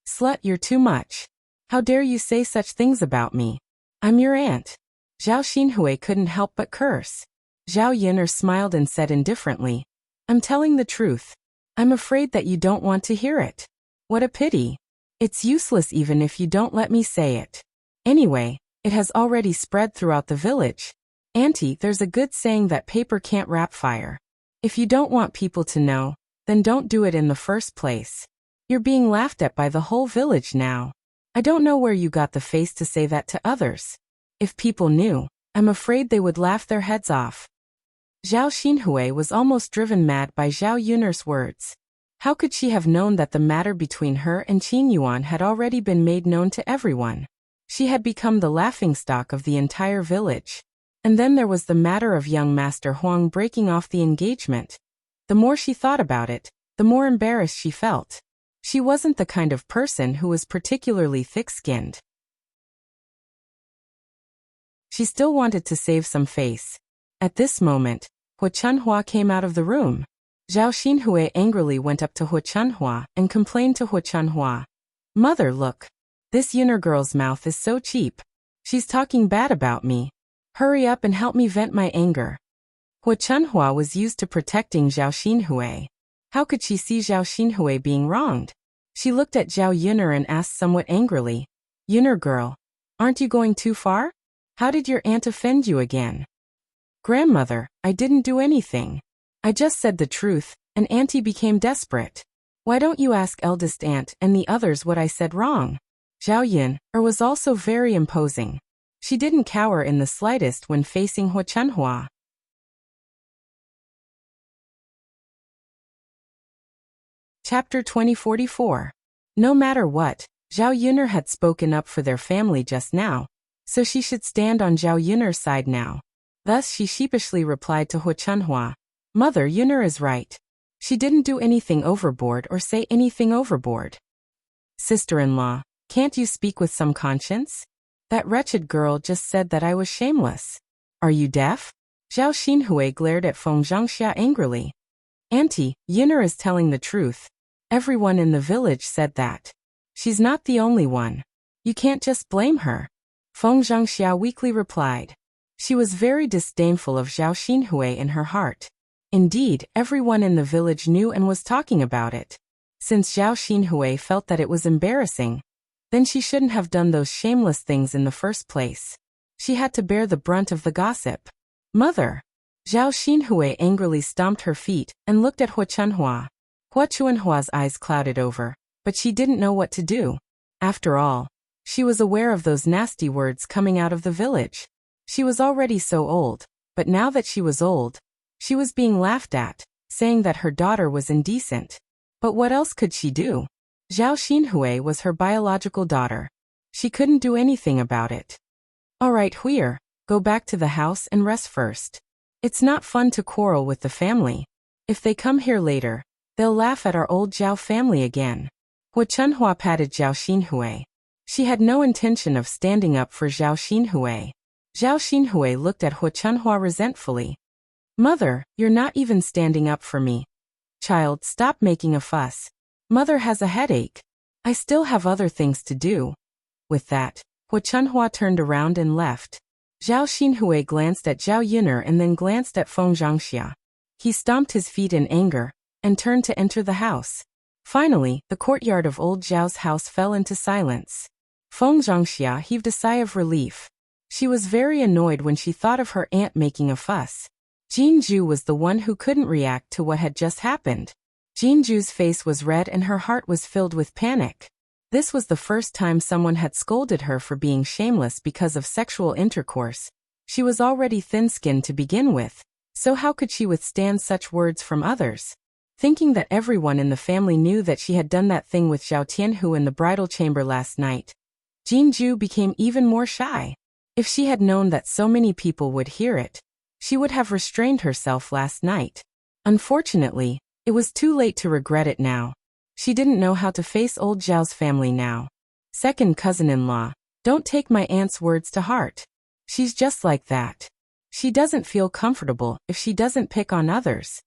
"Slut, you're too much. How dare you say such things about me? I'm your aunt." Zhao Xinhui couldn't help but curse. Zhao Yun'er smiled and said indifferently, "I'm telling the truth. I'm afraid that you don't want to hear it. What a pity. It's useless even if you don't let me say it. Anyway, it has already spread throughout the village. Auntie, there's a good saying that paper can't wrap fire. If you don't want people to know, then don't do it in the first place. You're being laughed at by the whole village now. I don't know where you got the face to say that to others. If people knew, I'm afraid they would laugh their heads off." Zhao Xinhui was almost driven mad by Zhao Yun'er's words. How could she have known that the matter between her and Qin Yuan had already been made known to everyone? She had become the laughingstock of the entire village. And then there was the matter of young Master Huang breaking off the engagement. The more she thought about it, the more embarrassed she felt. She wasn't the kind of person who was particularly thick-skinned. She still wanted to save some face. At this moment, Hu Chunhua came out of the room. Zhao Xinhui angrily went up to Hu Chunhua and complained to Hu Chunhua, "Mother, look. This Yun'er girl's mouth is so cheap. She's talking bad about me. Hurry up and help me vent my anger." Hu Chunhua was used to protecting Zhao Xinhui. How could she see Zhao Xinhui being wronged? She looked at Zhao Yun'er and asked somewhat angrily, "Yun'er girl, aren't you going too far? How did your aunt offend you again?" Grandmother, I didn't do anything. I just said the truth, and Auntie became desperate. Why don't you ask eldest aunt and the others what I said wrong? Zhao Yun was also very imposing. She didn't cower in the slightest when facing Hu Chunhua. Chapter 2044. No matter what, Zhao Yun'er had spoken up for their family just now, so she should stand on Zhao Yun'er's side now. Thus she sheepishly replied to Hu Chunhua, Mother, Yun'er is right. She didn't do anything overboard or say anything overboard. Sister-in-law, can't you speak with some conscience? That wretched girl just said that I was shameless. Are you deaf? Zhao Xinhui glared at Feng Zhangxia angrily. Auntie, Yun'er is telling the truth. Everyone in the village said that. She's not the only one. You can't just blame her. Feng Zhangxia weakly replied. She was very disdainful of Zhao Xinhui in her heart. Indeed, everyone in the village knew and was talking about it. Since Zhao Xinhui felt that it was embarrassing, then she shouldn't have done those shameless things in the first place. She had to bear the brunt of the gossip. Mother! Zhao Xinhui angrily stomped her feet and looked at Hu Chunhua. Hu Chunhua's eyes clouded over, but she didn't know what to do. After all, she was aware of those nasty words coming out of the village. She was already so old, but now that she was old, she was being laughed at, saying that her daughter was indecent. But what else could she do? Zhao Xinhui was her biological daughter. She couldn't do anything about it. All right, Huir, go back to the house and rest first. It's not fun to quarrel with the family. If they come here later, they'll laugh at our old Zhao family again. Hu Chunhua patted Zhao Xinhui. She had no intention of standing up for Zhao Xinhui. Zhao Xinhui looked at Hu Chunhua resentfully. Mother, you're not even standing up for me. Child, stop making a fuss. Mother has a headache. I still have other things to do. With that, Hu Chunhua turned around and left. Zhao Xinhui glanced at Zhao Yun'er and then glanced at Feng Zhangxia. He stomped his feet in anger and turned to enter the house. Finally, the courtyard of old Zhao's house fell into silence. Feng Zhangxia heaved a sigh of relief. She was very annoyed when she thought of her aunt making a fuss. Jinju was the one who couldn't react to what had just happened. Jinju's face was red and her heart was filled with panic. This was the first time someone had scolded her for being shameless because of sexual intercourse. She was already thin-skinned to begin with, so how could she withstand such words from others? Thinking that everyone in the family knew that she had done that thing with Zhao Tianhu in the bridal chamber last night, Jinju became even more shy. If she had known that so many people would hear it, she would have restrained herself last night. Unfortunately, it was too late to regret it now. She didn't know how to face old Zhao's family now. Second cousin-in-law, don't take my aunt's words to heart. She's just like that. She doesn't feel comfortable if she doesn't pick on others.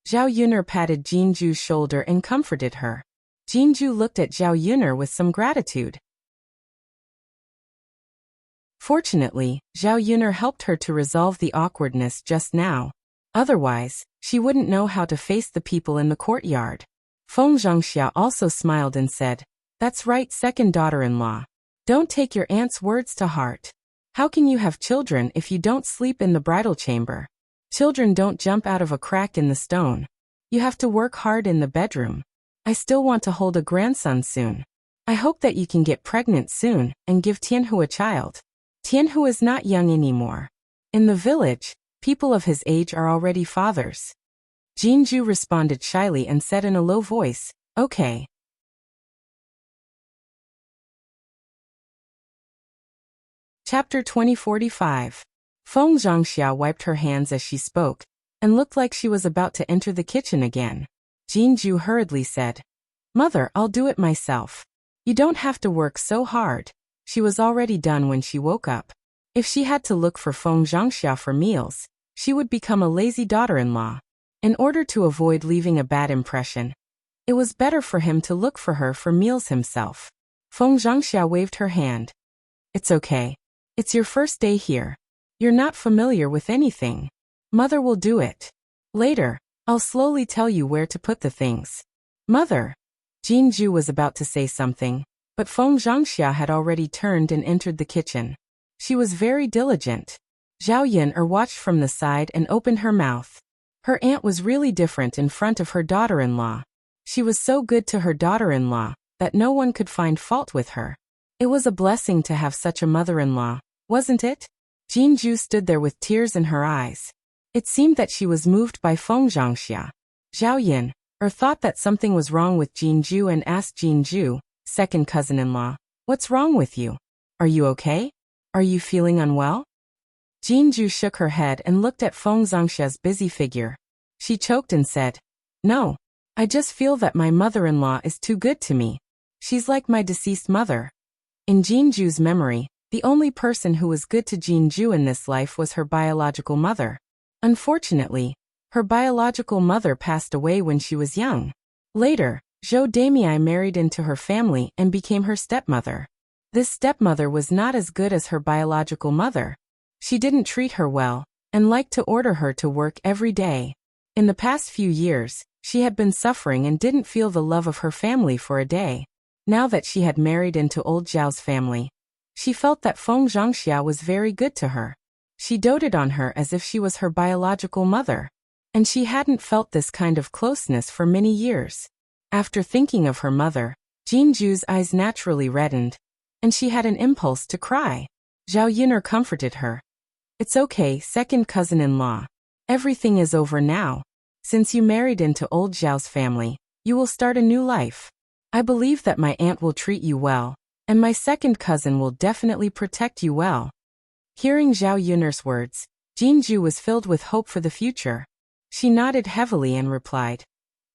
Zhao Yun'er patted Jinju's shoulder and comforted her. Jinju looked at Zhao Yun'er with some gratitude. Fortunately, Zhao Yun'er helped her to resolve the awkwardness just now. Otherwise, she wouldn't know how to face the people in the courtyard. Feng Zhangxia also smiled and said, That's right, second daughter-in-law. Don't take your aunt's words to heart. How can you have children if you don't sleep in the bridal chamber? Children don't jump out of a crack in the stone. You have to work hard in the bedroom. I still want to hold a grandson soon. I hope that you can get pregnant soon and give Tianhu a child. Tianhu is not young anymore. In the village, people of his age are already fathers. Jinju responded shyly and said in a low voice, Okay. Chapter 2045. Feng Zhangxia wiped her hands as she spoke, and looked like she was about to enter the kitchen again. Jinju hurriedly said, Mother, I'll do it myself. You don't have to work so hard. She was already done when she woke up. If she had to look for Feng Zhangxia for meals, she would become a lazy daughter-in-law. In order to avoid leaving a bad impression, it was better for him to look for her for meals himself. Feng Zhangxia waved her hand. It's okay. It's your first day here. You're not familiar with anything. Mother will do it. Later, I'll slowly tell you where to put the things. Mother. Jinju was about to say something, but Feng Zhangxia had already turned and entered the kitchen. She was very diligent. Zhao Yun'er watched from the side and opened her mouth. Her aunt was really different in front of her daughter-in-law. She was so good to her daughter-in-law that no one could find fault with her. It was a blessing to have such a mother-in-law, wasn't it? Jinju stood there with tears in her eyes. It seemed that she was moved by Feng Zhangxia. Zhao Yun'er thought that something was wrong with Jinju and asked Jinju, second cousin-in-law, "What's wrong with you? Are you okay? Are you feeling unwell?" Jinju shook her head and looked at Feng Zhangxia's busy figure. She choked and said, "No. I just feel that my mother-in-law is too good to me. She's like my deceased mother." In Jinju's memory, the only person who was good to Jinju in this life was her biological mother. Unfortunately, her biological mother passed away when she was young. Later, Zhou Damei married into her family and became her stepmother. This stepmother was not as good as her biological mother. She didn't treat her well, and liked to order her to work every day. In the past few years, she had been suffering and didn't feel the love of her family for a day. Now that she had married into old Zhao's family, she felt that Feng Zhangxia was very good to her. She doted on her as if she was her biological mother. And she hadn't felt this kind of closeness for many years. After thinking of her mother, Jinju's eyes naturally reddened, and she had an impulse to cry. Zhao Yun'er comforted her. "It's okay, second cousin-in-law. Everything is over now. Since you married into old Zhao's family, you will start a new life. I believe that my aunt will treat you well, and my second cousin will definitely protect you well." Hearing Zhao Yun'er's words, Jinju was filled with hope for the future. She nodded heavily and replied,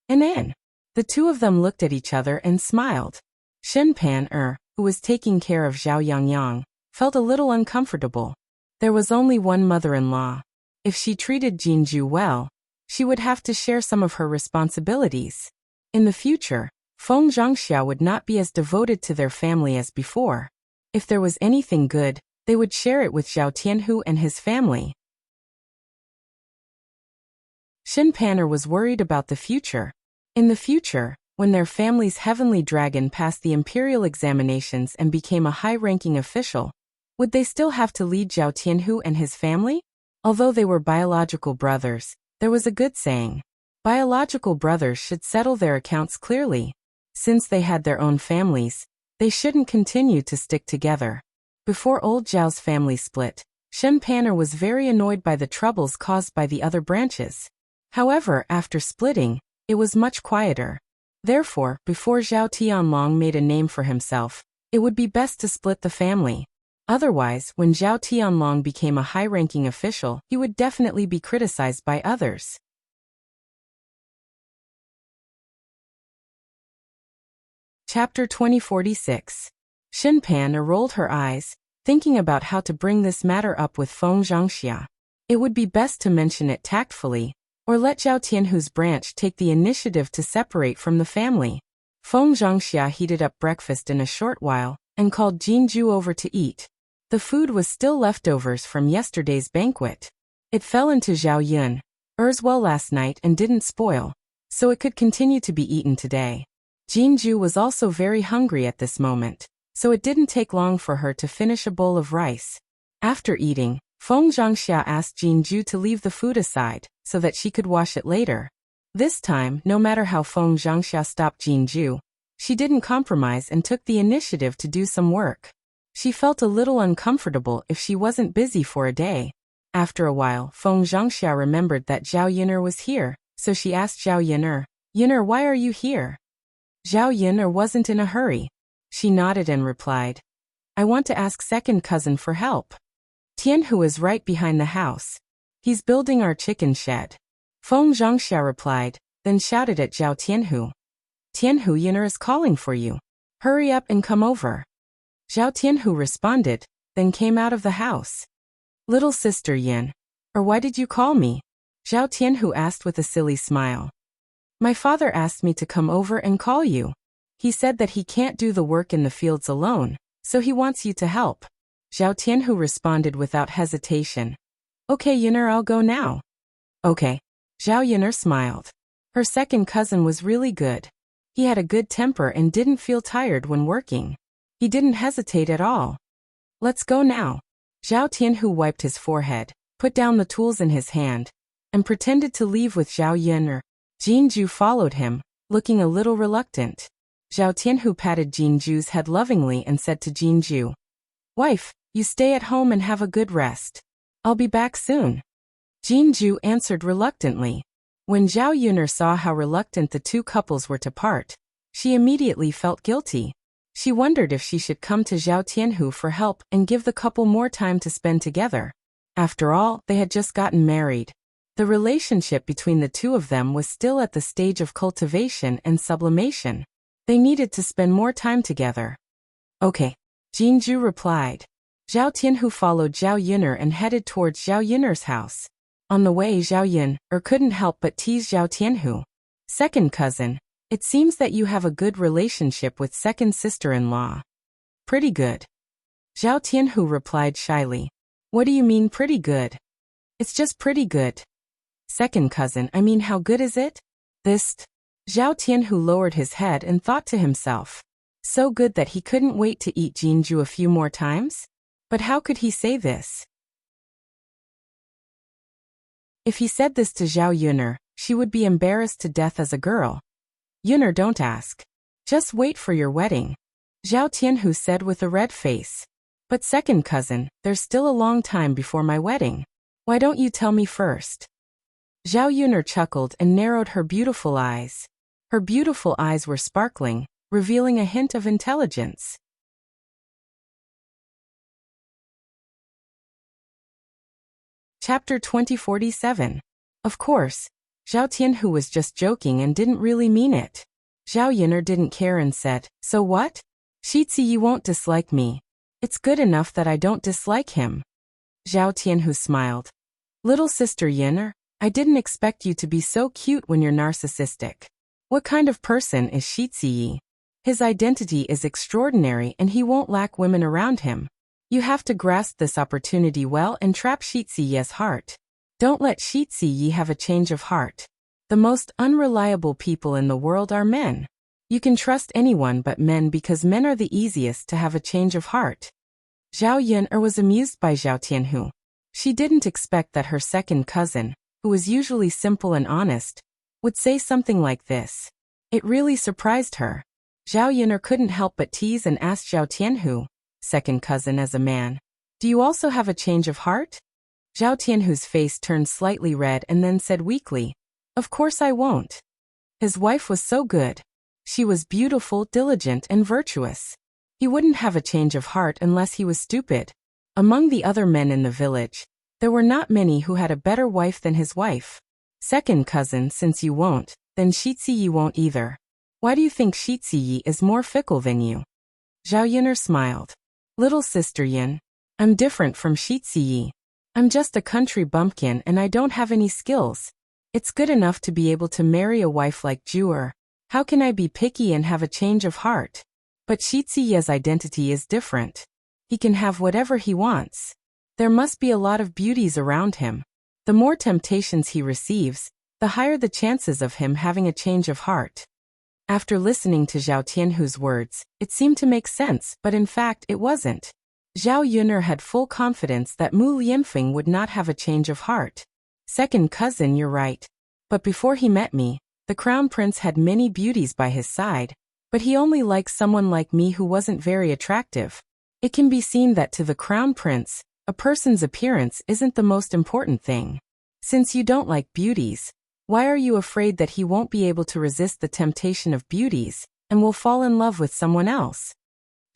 "Anan." The two of them looked at each other and smiled. Shen Pan, who was taking care of Zhao Yangyang, felt a little uncomfortable. There was only one mother-in-law. If she treated Jinju well, she would have to share some of her responsibilities. In the future, Feng Zhangxia would not be as devoted to their family as before. If there was anything good, they would share it with Zhao Tianhu and his family. Shen Panner was worried about the future. In the future, when their family's heavenly dragon passed the imperial examinations and became a high-ranking official, would they still have to lead Zhao Tianhu and his family? Although they were biological brothers, there was a good saying. Biological brothers should settle their accounts clearly. Since they had their own families, they shouldn't continue to stick together. Before old Zhao's family split, Shen Panner was very annoyed by the troubles caused by the other branches. However, after splitting, it was much quieter. Therefore, before Zhao Tianlong made a name for himself, it would be best to split the family. Otherwise, when Zhao Tianlong became a high-ranking official, he would definitely be criticized by others. Chapter 2046. Shen Pan rolled her eyes, thinking about how to bring this matter up with Feng Zhangxia. It would be best to mention it tactfully, or let Zhao Tianhu's branch take the initiative to separate from the family. Feng Zhangxia heated up breakfast in a short while, and called Jinju over to eat. The food was still leftovers from yesterday's banquet. It fell into Zhao Yun'er's well last night and didn't spoil, so it could continue to be eaten today. Jinju was also very hungry at this moment, so it didn't take long for her to finish a bowl of rice. After eating, Feng Zhangxia asked Jinju to leave the food aside, so that she could wash it later. This time, no matter how Feng Zhangxia stopped Jinju, she didn't compromise and took the initiative to do some work. She felt a little uncomfortable if she wasn't busy for a day. After a while, Feng Zhangxia remembered that Zhao Yun'er was here, so she asked Zhao Yun'er, "Yun'er, why are you here?" Zhao Yun'er wasn't in a hurry. She nodded and replied, "I want to ask second cousin for help. Tianhu is right behind the house. He's building our chicken shed." Feng Zhangxia replied, then shouted at Zhao Tianhu, "Tianhu, Yun'er is calling for you. Hurry up and come over." Zhao Tianhu responded, then came out of the house. "Little sister Yin, or why did you call me?" Zhao Tianhu asked with a silly smile. "My father asked me to come over and call you. He said that he can't do the work in the fields alone, so he wants you to help." Zhao Tianhu responded without hesitation. "Okay, Yun'er, I'll go now." "Okay." Zhao Yun'er smiled. Her second cousin was really good. He had a good temper and didn't feel tired when working. He didn't hesitate at all. "Let's go now." Zhao Tianhu wiped his forehead, put down the tools in his hand, and pretended to leave with Zhao Yun'er. Jinju followed him, looking a little reluctant. Zhao Tianhu patted Jinju's head lovingly and said to Jinju, "Wife, you stay at home and have a good rest. I'll be back soon." Jinju answered reluctantly. When Zhao Yun'er saw how reluctant the two couples were to part, she immediately felt guilty. She wondered if she should come to Zhao Tianhu for help and give the couple more time to spend together. After all, they had just gotten married. The relationship between the two of them was still at the stage of cultivation and sublimation. They needed to spend more time together. "Okay," Jinju replied. Zhao Tianhu followed Zhao Yun'er and headed towards Zhao Yun'er's house. On the way, Zhao Yun'er couldn't help but tease Zhao Tianhu. "Second cousin, it seems that you have a good relationship with second sister-in-law." "Pretty good," Zhao Tianhu replied shyly. "What do you mean pretty good?" "It's just pretty good." "Second cousin, I mean how good is it?" This. Zhao Tianhu lowered his head and thought to himself. So good that he couldn't wait to eat Jinju a few more times? But how could he say this? If he said this to Zhao Yun'er, she would be embarrassed to death as a girl. "Yun'er, don't ask. Just wait for your wedding," Zhao Tianhu said with a red face. "But second cousin, there's still a long time before my wedding. Why don't you tell me first?" Zhao Yun'er chuckled and narrowed her beautiful eyes. Her beautiful eyes were sparkling, revealing a hint of intelligence. Chapter 2047. Of course, Zhao Tianhu was just joking and didn't really mean it. Zhao Yun'er didn't care and said, "So what? Shitzi, you won't dislike me. It's good enough that I don't dislike him." Zhao Tianhu smiled. "Little sister Yun'er, I didn't expect you to be so cute when you're narcissistic. What kind of person is Shitzi? His identity is extraordinary and he won't lack women around him. You have to grasp this opportunity well and trap Shitzi's heart. Don't let Shitzi have a change of heart. The most unreliable people in the world are men. You can trust anyone but men because men are the easiest to have a change of heart." Zhao Yun'er was amused by Zhao Tianhu. She didn't expect that her second cousin, who was usually simple and honest, would say something like this. It really surprised her. Zhao Yun'er couldn't help but tease and ask Zhao Tianhu, "Second cousin as a man, do you also have a change of heart?" Zhao Tianhu's face turned slightly red and then said weakly, "Of course I won't." His wife was so good. She was beautiful, diligent, and virtuous. He wouldn't have a change of heart unless he was stupid. Among the other men in the village, there were not many who had a better wife than his wife. "Second cousin, since you won't, then Shitzi won't either. Why do you think Shitzi is more fickle than you?" Zhao Yun'er smiled. "Little sister Yun, I'm different from Shitzi. I'm just a country bumpkin and I don't have any skills. It's good enough to be able to marry a wife like Ju'er. How can I be picky and have a change of heart? But Shitzi's identity is different. He can have whatever he wants. There must be a lot of beauties around him. The more temptations he receives, the higher the chances of him having a change of heart." After listening to Zhao Tianhu's words, it seemed to make sense, but in fact it wasn't. Zhao Yun'er had full confidence that Mu Lianfeng would not have a change of heart. "Second cousin, you're right. But before he met me, the crown prince had many beauties by his side, but he only liked someone like me who wasn't very attractive. It can be seen that to the crown prince, a person's appearance isn't the most important thing. Since you don't like beauties, why are you afraid that he won't be able to resist the temptation of beauties, and will fall in love with someone else?"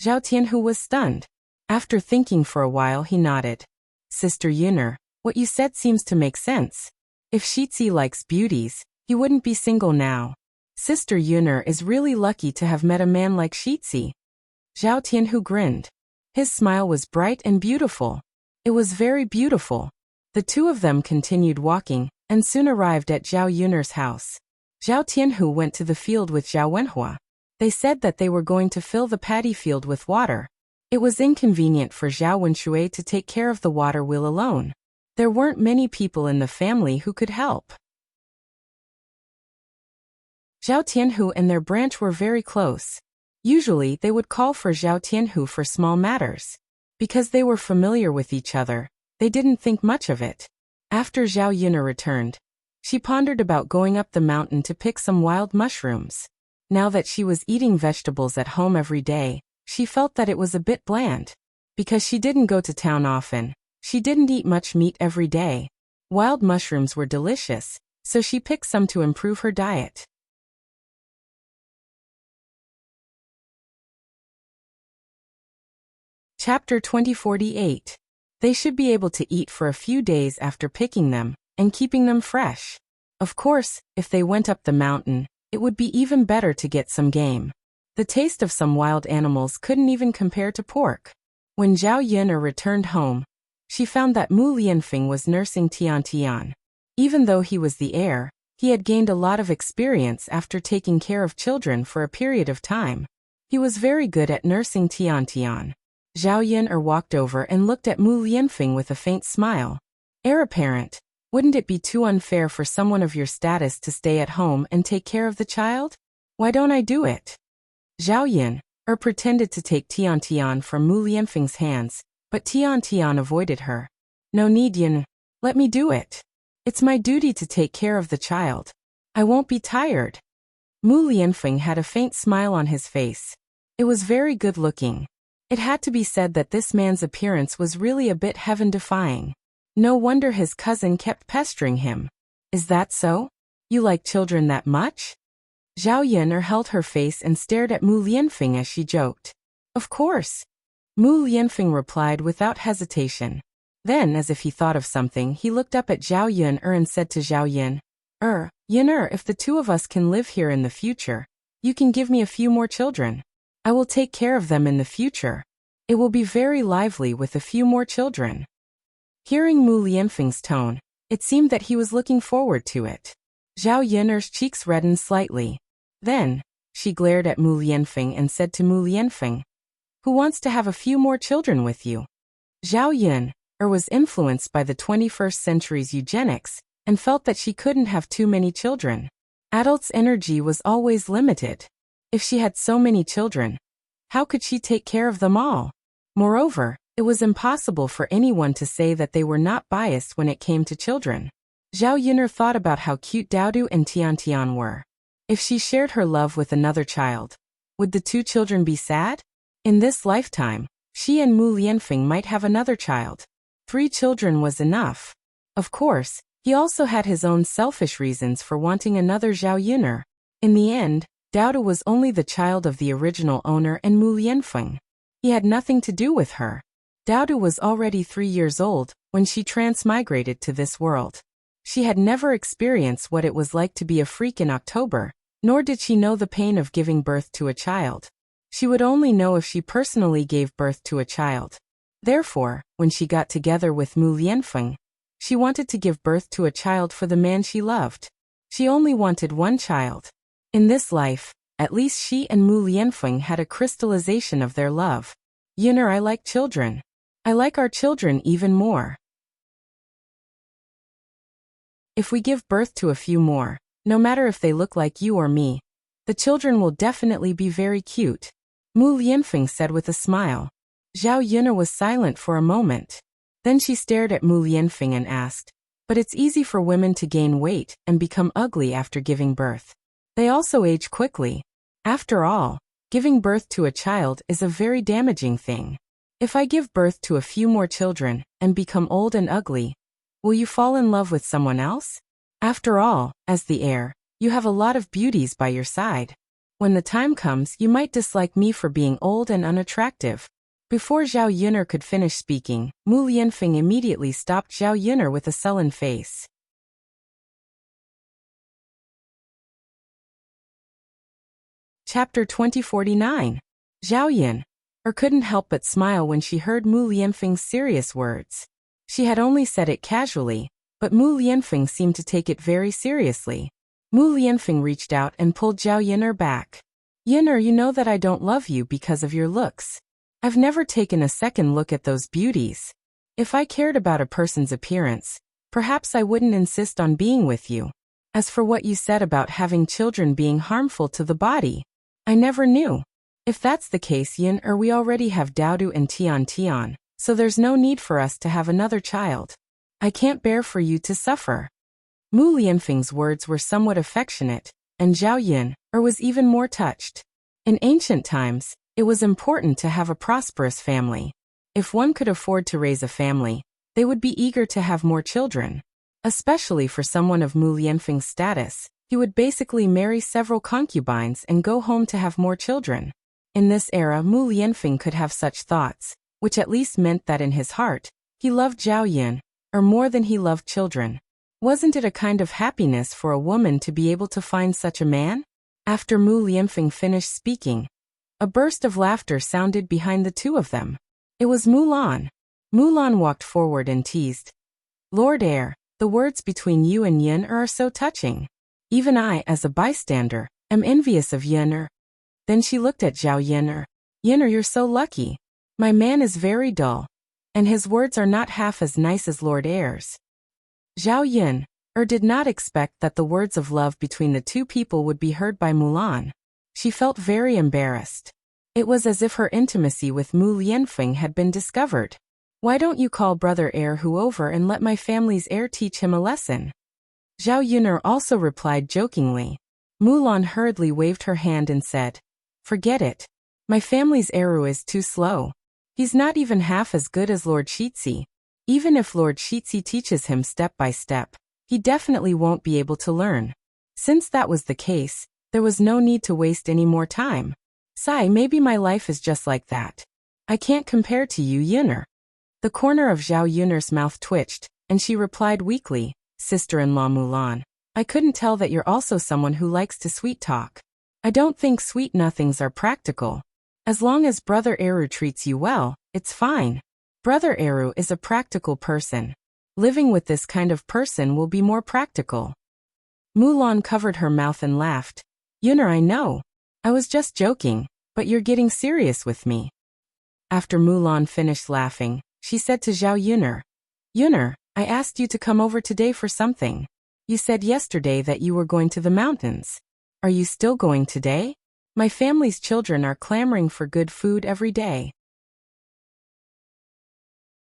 Zhao Tianhu was stunned. After thinking for a while he nodded. "Sister Yun'er, what you said seems to make sense. If Shitzi likes beauties, he wouldn't be single now. Sister Yun'er is really lucky to have met a man like Shitzi." Zhao Tianhu grinned. His smile was bright and beautiful. It was very beautiful. The two of them continued walking, and soon arrived at Zhao Yun'er's house. Zhao Tianhu went to the field with Zhao Wenhua. They said that they were going to fill the paddy field with water. It was inconvenient for Zhao Wenshui to take care of the water wheel alone. There weren't many people in the family who could help. Zhao Tianhu and their branch were very close. Usually they would call for Zhao Tianhu for small matters. Because they were familiar with each other, they didn't think much of it. After Zhao Yun'er returned, she pondered about going up the mountain to pick some wild mushrooms. Now that she was eating vegetables at home every day, she felt that it was a bit bland. Because she didn't go to town often, she didn't eat much meat every day. Wild mushrooms were delicious, so she picked some to improve her diet. Chapter 2048. They should be able to eat for a few days after picking them, and keeping them fresh. Of course, if they went up the mountain, it would be even better to get some game. The taste of some wild animals couldn't even compare to pork. When Zhao Yun'er returned home, she found that Mu Lianfeng was nursing Tian Tian. Even though he was the heir, he had gained a lot of experience after taking care of children for a period of time. He was very good at nursing Tian Tian. Zhao Yun'er walked over and looked at Mu Lianfeng with a faint smile. Heir apparent, wouldn't it be too unfair for someone of your status to stay at home and take care of the child? Why don't I do it? Zhao Yun'er pretended to take Tian Tian from Mu Lianfeng's hands, but Tian Tian avoided her. No need, Yun. Let me do it. It's my duty to take care of the child. I won't be tired. Mu Lianfeng had a faint smile on his face. It was very good looking. It had to be said that this man's appearance was really a bit heaven-defying. No wonder his cousin kept pestering him. Is that so? You like children that much? Zhao Yun'er held her face and stared at Mu Lianfeng as she joked. Of course. Mu Lianfeng replied without hesitation. Then, as if he thought of something, he looked up at Zhao Yun'er and said to Zhao Yun'er, if the two of us can live here in the future, you can give me a few more children. I will take care of them in the future. It will be very lively with a few more children. Hearing Mu Lianfeng's tone, it seemed that he was looking forward to it. Zhao Yun'er's cheeks reddened slightly. Then, she glared at Mu Lianfeng and said to Mu Lianfeng, "Who wants to have a few more children with you?" Zhao Yun'er was influenced by the 21st century's eugenics and felt that she couldn't have too many children. Adults' energy was always limited. If she had so many children, how could she take care of them all? Moreover, it was impossible for anyone to say that they were not biased when it came to children. Zhao Yun'er thought about how cute Daodu and Tian Tian were. If she shared her love with another child, would the two children be sad? In this lifetime, she and Mu Lianfeng might have another child. 3 children was enough. Of course, he also had his own selfish reasons for wanting another Zhao Yun'er. In the end, Daodu was only the child of the original owner and Mu Lianfeng. He had nothing to do with her. Daodu was already 3 years old when she transmigrated to this world. She had never experienced what it was like to be a freak in October, nor did she know the pain of giving birth to a child. She would only know if she personally gave birth to a child. Therefore, when she got together with Mu Lianfeng, she wanted to give birth to a child for the man she loved. She only wanted one child. In this life, at least she and Mu Lianfeng had a crystallization of their love. Yun'er, I like children. I like our children even more. If we give birth to a few more, no matter if they look like you or me, the children will definitely be very cute, Mu Lianfeng said with a smile. Zhao Yun'er was silent for a moment. Then she stared at Mu Lianfeng and asked, "But it's easy for women to gain weight and become ugly after giving birth. They also age quickly. After all, giving birth to a child is a very damaging thing. If I give birth to a few more children and become old and ugly, will you fall in love with someone else? After all, as the heir, you have a lot of beauties by your side. When the time comes, you might dislike me for being old and unattractive." Before Zhao Yun'er could finish speaking, Mu Lianfeng immediately stopped Zhao Yun'er with a sullen face. Chapter 2049. Zhao Yun'er couldn't help but smile when she heard Mu Lianfeng's serious words. She had only said it casually, but Mu Lianfeng seemed to take it very seriously. Mu Lianfeng reached out and pulled Zhao Yun'er back. "Yun'er, you know that I don't love you because of your looks. I've never taken a second look at those beauties. If I cared about a person's appearance, perhaps I wouldn't insist on being with you. As for what you said about having children being harmful to the body, I never knew. If that's the case, Yun'er, we already have Daodu and Tian Tian, so there's no need for us to have another child. I can't bear for you to suffer." Mu Lianfeng's words were somewhat affectionate, and Zhao Yun was even more touched. In ancient times, it was important to have a prosperous family. If one could afford to raise a family, they would be eager to have more children. Especially for someone of Mu Lianfeng's status, he would basically marry several concubines and go home to have more children. In this era, Mu Lianfeng could have such thoughts, which at least meant that in his heart, he loved Zhao Yun, more than he loved children. Wasn't it a kind of happiness for a woman to be able to find such a man? After Mu Lianfeng finished speaking, a burst of laughter sounded behind the two of them. It was Mulan. Mulan walked forward and teased, "Lord Heir, the words between you and Yun are so touching. Even I, as a bystander, am envious of Yun." Then she looked at Zhao Yun. "Yun, you're so lucky. My man is very dull, and his words are not half as nice as Lord Heir's." Zhao Yun did not expect that the words of love between the two people would be heard by Mulan. She felt very embarrassed. It was as if her intimacy with Mu Lianfeng had been discovered. "Why don't you call brother Heir over and let my family's heir teach him a lesson?" Zhao Yun also replied jokingly. Mulan hurriedly waved her hand and said, "Forget it. My family's heir is too slow. He's not even half as good as Lord Shitzi. Even if Lord Shitzi teaches him step by step, he definitely won't be able to learn." Since that was the case, there was no need to waste any more time. "Sigh, maybe my life is just like that. I can't compare to you, Yun'er." The corner of Zhao Yun'er's mouth twitched, and she replied weakly, "Sister-in-law Mulan, I couldn't tell that you're also someone who likes to sweet talk. I don't think sweet nothings are practical. As long as Brother Eru treats you well, it's fine. Brother Eru is a practical person. Living with this kind of person will be more practical." Mulan covered her mouth and laughed. "Yun'er, I know. I was just joking, but you're getting serious with me." After Mulan finished laughing, she said to Zhao Yun'er, "Yun'er, I asked you to come over today for something. You said yesterday that you were going to the mountains. Are you still going today? My family's children are clamoring for good food every day.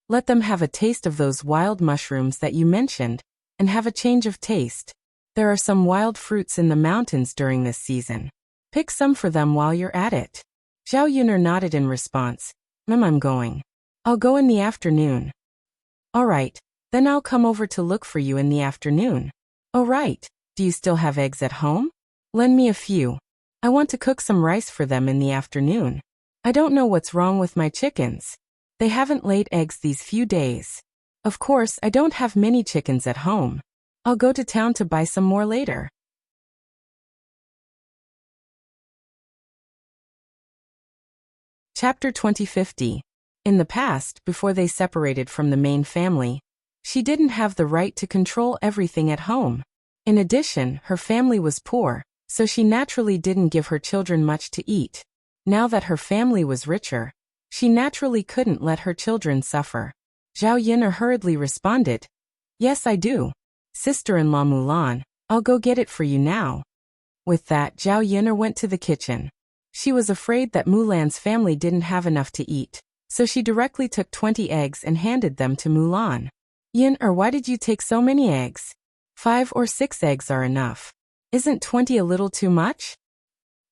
Let them have a taste of those wild mushrooms that you mentioned, and have a change of taste. There are some wild fruits in the mountains during this season. Pick some for them while you're at it." Zhao Yun'er nodded in response. I'm going. I'll go in the afternoon." "All right, then I'll come over to look for you in the afternoon." "Oh right, do you still have eggs at home? Lend me a few. I want to cook some rice for them in the afternoon. I don't know what's wrong with my chickens. They haven't laid eggs these few days. Of course, I don't have many chickens at home. I'll go to town to buy some more later." Chapter 2050. In the past, before they separated from the main family, she didn't have the right to control everything at home. In addition, her family was poor, so she naturally didn't give her children much to eat. Now that her family was richer, she naturally couldn't let her children suffer. Zhao Yun'er hurriedly responded, "Yes, I do. Sister-in-law Mulan, I'll go get it for you now." With that, Zhao Yun'er went to the kitchen. She was afraid that Mulan's family didn't have enough to eat, so she directly took 20 eggs and handed them to Mulan. "Yun'er, why did you take so many eggs? 5 or 6 eggs are enough. Isn't 20 a little too much?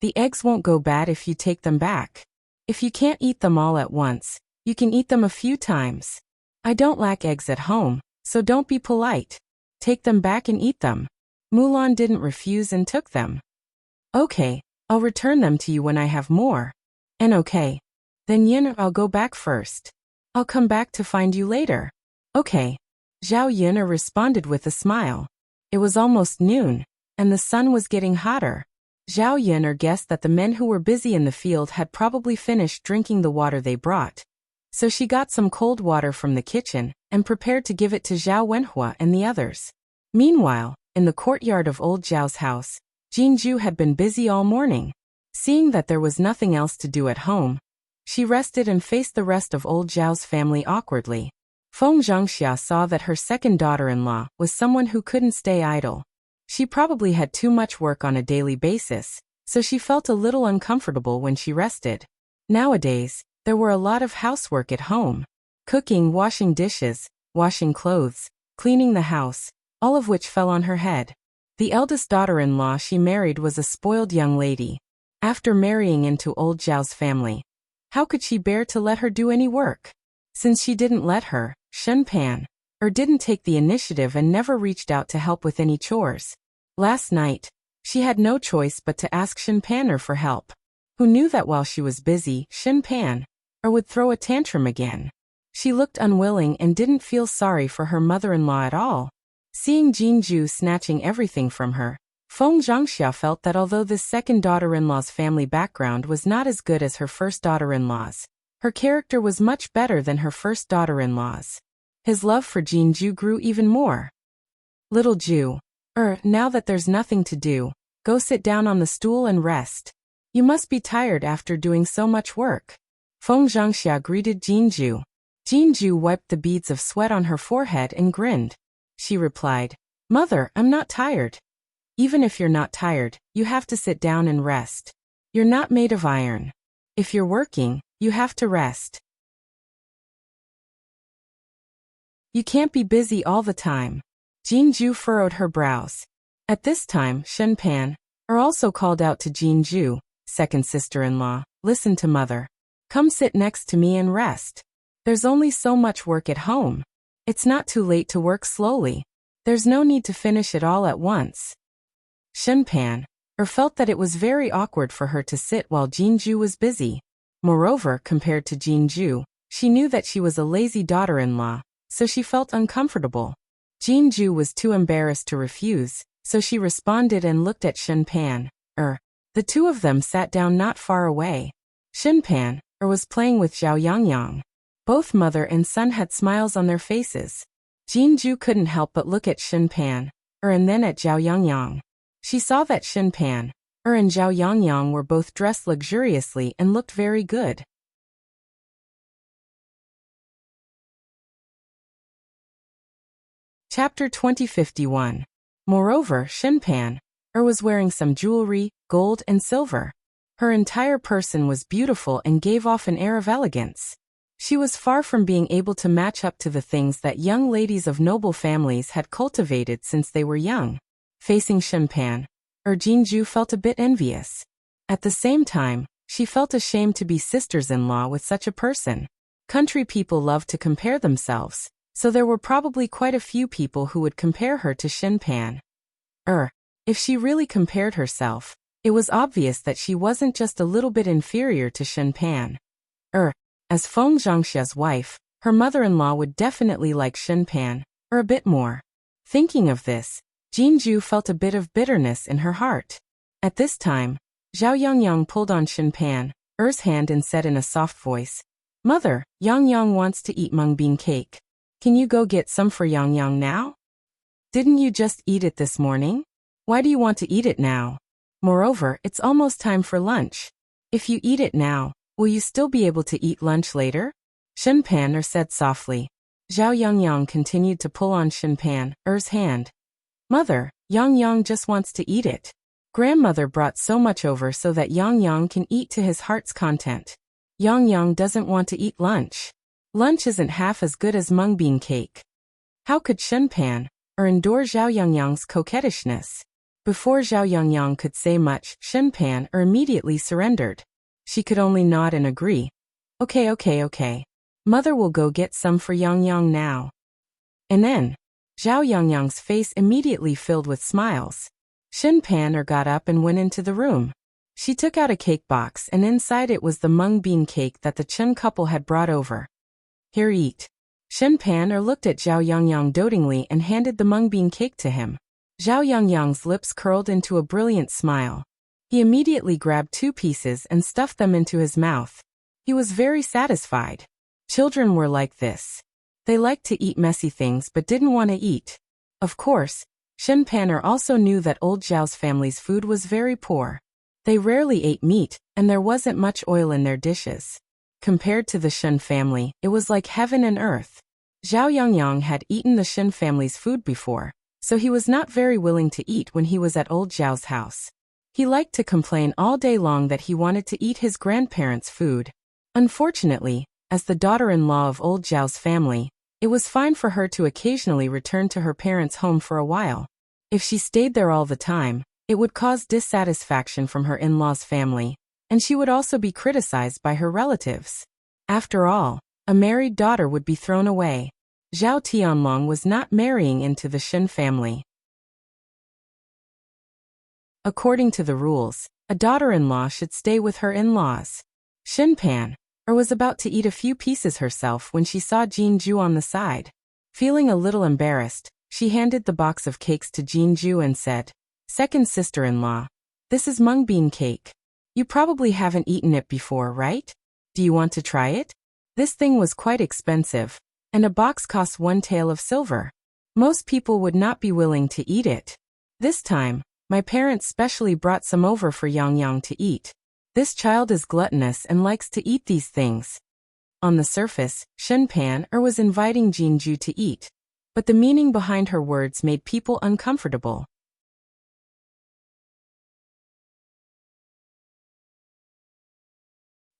The eggs won't go bad if you take them back. If you can't eat them all at once, you can eat them a few times. I don't lack eggs at home, so don't be polite. Take them back and eat them." Mulan didn't refuse and took them. "Okay, I'll return them to you when I have more." "And okay. Then Yun'er, I'll go back first. I'll come back to find you later." "Okay." Zhao Yun'er responded with a smile. It was almost noon, and the sun was getting hotter. Zhao Yun'er guessed that the men who were busy in the field had probably finished drinking the water they brought. So she got some cold water from the kitchen, and prepared to give it to Zhao Wenhua and the others. Meanwhile, in the courtyard of old Zhao's house, Jinju had been busy all morning. Seeing that there was nothing else to do at home, she rested and faced the rest of old Zhao's family awkwardly. Feng Zhangxia saw that her second daughter-in-law was someone who couldn't stay idle. She probably had too much work on a daily basis, so she felt a little uncomfortable when she rested. Nowadays, there were a lot of housework at home. Cooking, washing dishes, washing clothes, cleaning the house, all of which fell on her head. The eldest daughter-in-law she married was a spoiled young lady. After marrying into old Zhao's family, how could she bear to let her do any work? Since she didn't let her, Shen Pan, didn't take the initiative and never reached out to help with any chores. Last night, she had no choice but to ask Shen Pan for help. Who knew that while she was busy, Shen Pan would throw a tantrum again? She looked unwilling and didn't feel sorry for her mother-in-law at all. Seeing Jinju snatching everything from her, Feng Zhangxia felt that although this second daughter-in-law's family background was not as good as her first daughter-in-law's, her character was much better than her first daughter-in-law's. His love for Jinju grew even more. Little Ju, now that there's nothing to do, go sit down on the stool and rest. You must be tired after doing so much work. Feng Zhangxia greeted Jinju. Jinju wiped the beads of sweat on her forehead and grinned. She replied, "Mother, I'm not tired." Even if you're not tired, you have to sit down and rest. You're not made of iron. If you're working, you have to rest. You can't be busy all the time. Jinju furrowed her brows. At this time, Shen Pan, also called out to Jinju, second sister-in-law, "Listen to mother. Come sit next to me and rest. There's only so much work at home. It's not too late to work slowly. There's no need to finish it all at once." Shen Pan, felt that it was very awkward for her to sit while Jinju was busy. Moreover, compared to Jinju, she knew that she was a lazy daughter-in-law, so she felt uncomfortable. Jinju was too embarrassed to refuse, so she responded and looked at Shen Pan. The two of them sat down not far away. Shen Pan, was playing with Zhao Yangyang. Both mother and son had smiles on their faces. Jinju couldn't help but look at Shen Pan, and then at Zhao Yangyang. She saw that Shen Pan, and Zhao Yangyang were both dressed luxuriously and looked very good. Chapter 2051. Moreover, Shen Pan, was wearing some jewelry, gold and silver. Her entire person was beautiful and gave off an air of elegance. She was far from being able to match up to the things that young ladies of noble families had cultivated since they were young. Facing Shen Pan, Jinju felt a bit envious. At the same time, she felt ashamed to be sisters-in-law with such a person. Country people love to compare themselves, so there were probably quite a few people who would compare her to Shen Pan. If she really compared herself, it was obvious that she wasn't just a little bit inferior to Shen Pan. As Feng Zhangxia's wife, her mother-in-law would definitely like Shen Pan, a bit more. Thinking of this, Jinju felt a bit of bitterness in her heart. At this time, Zhao Yangyang pulled on Shen Pan's hand and said in a soft voice, "Mother, Yangyang wants to eat mung bean cake. Can you go get some for Yangyang now? Didn't you just eat it this morning? Why do you want to eat it now? Moreover, it's almost time for lunch. If you eat it now, will you still be able to eat lunch later?" Shen Pan said softly. Zhao Yangyang continued to pull on Shen Pan's hand. "Mother, Yangyang just wants to eat it. Grandmother brought so much over so that Yangyang can eat to his heart's content. Yangyang doesn't want to eat lunch. Lunch isn't half as good as mung bean cake." How could Shen Pan endure Zhao Yangyang's coquettishness? Before Zhao Yangyang could say much, Shen Pan immediately surrendered. She could only nod and agree. Okay. Mother will go get some for Yangyang now." And then, Zhao Yangyang's face immediately filled with smiles. Shen Pan got up and went into the room. She took out a cake box and inside it was the mung bean cake that the Chen couple had brought over. "Here, eat." Shen Pan looked at Zhao Yangyang dotingly and handed the mung bean cake to him. Zhao Yangyang's lips curled into a brilliant smile. He immediately grabbed 2 pieces and stuffed them into his mouth. He was very satisfied. Children were like this. They liked to eat messy things but didn't want to eat. Of course, Shen Pan also knew that old Zhao's family's food was very poor. They rarely ate meat, and there wasn't much oil in their dishes. Compared to the Shen family, it was like heaven and earth. Zhao Yangyang had eaten the Shen family's food before, so he was not very willing to eat when he was at old Zhao's house. He liked to complain all day long that he wanted to eat his grandparents' food. Unfortunately, As the daughter-in-law of old Zhao's family, it was fine for her to occasionally return to her parents' home for a while. If she stayed there all the time, it would cause dissatisfaction from her in-laws' family, and she would also be criticized by her relatives. After all, a married daughter would be thrown away. Zhao Tianlong was not marrying into the Shen family. According to the rules, a daughter-in-law should stay with her in-laws. Shen Pan was about to eat a few pieces herself when she saw Jinju on the side. Feeling a little embarrassed, she handed the box of cakes to Jinju and said, "Second sister-in-law, this is mung bean cake. You probably haven't eaten it before, right? Do you want to try it? This thing was quite expensive, and a box costs 1 tael of silver. Most people would not be willing to eat it. This time, my parents specially brought some over for Yang Yang to eat. This child is gluttonous and likes to eat these things." On the surface, Shen Pan was inviting Jinju to eat, but the meaning behind her words made people uncomfortable.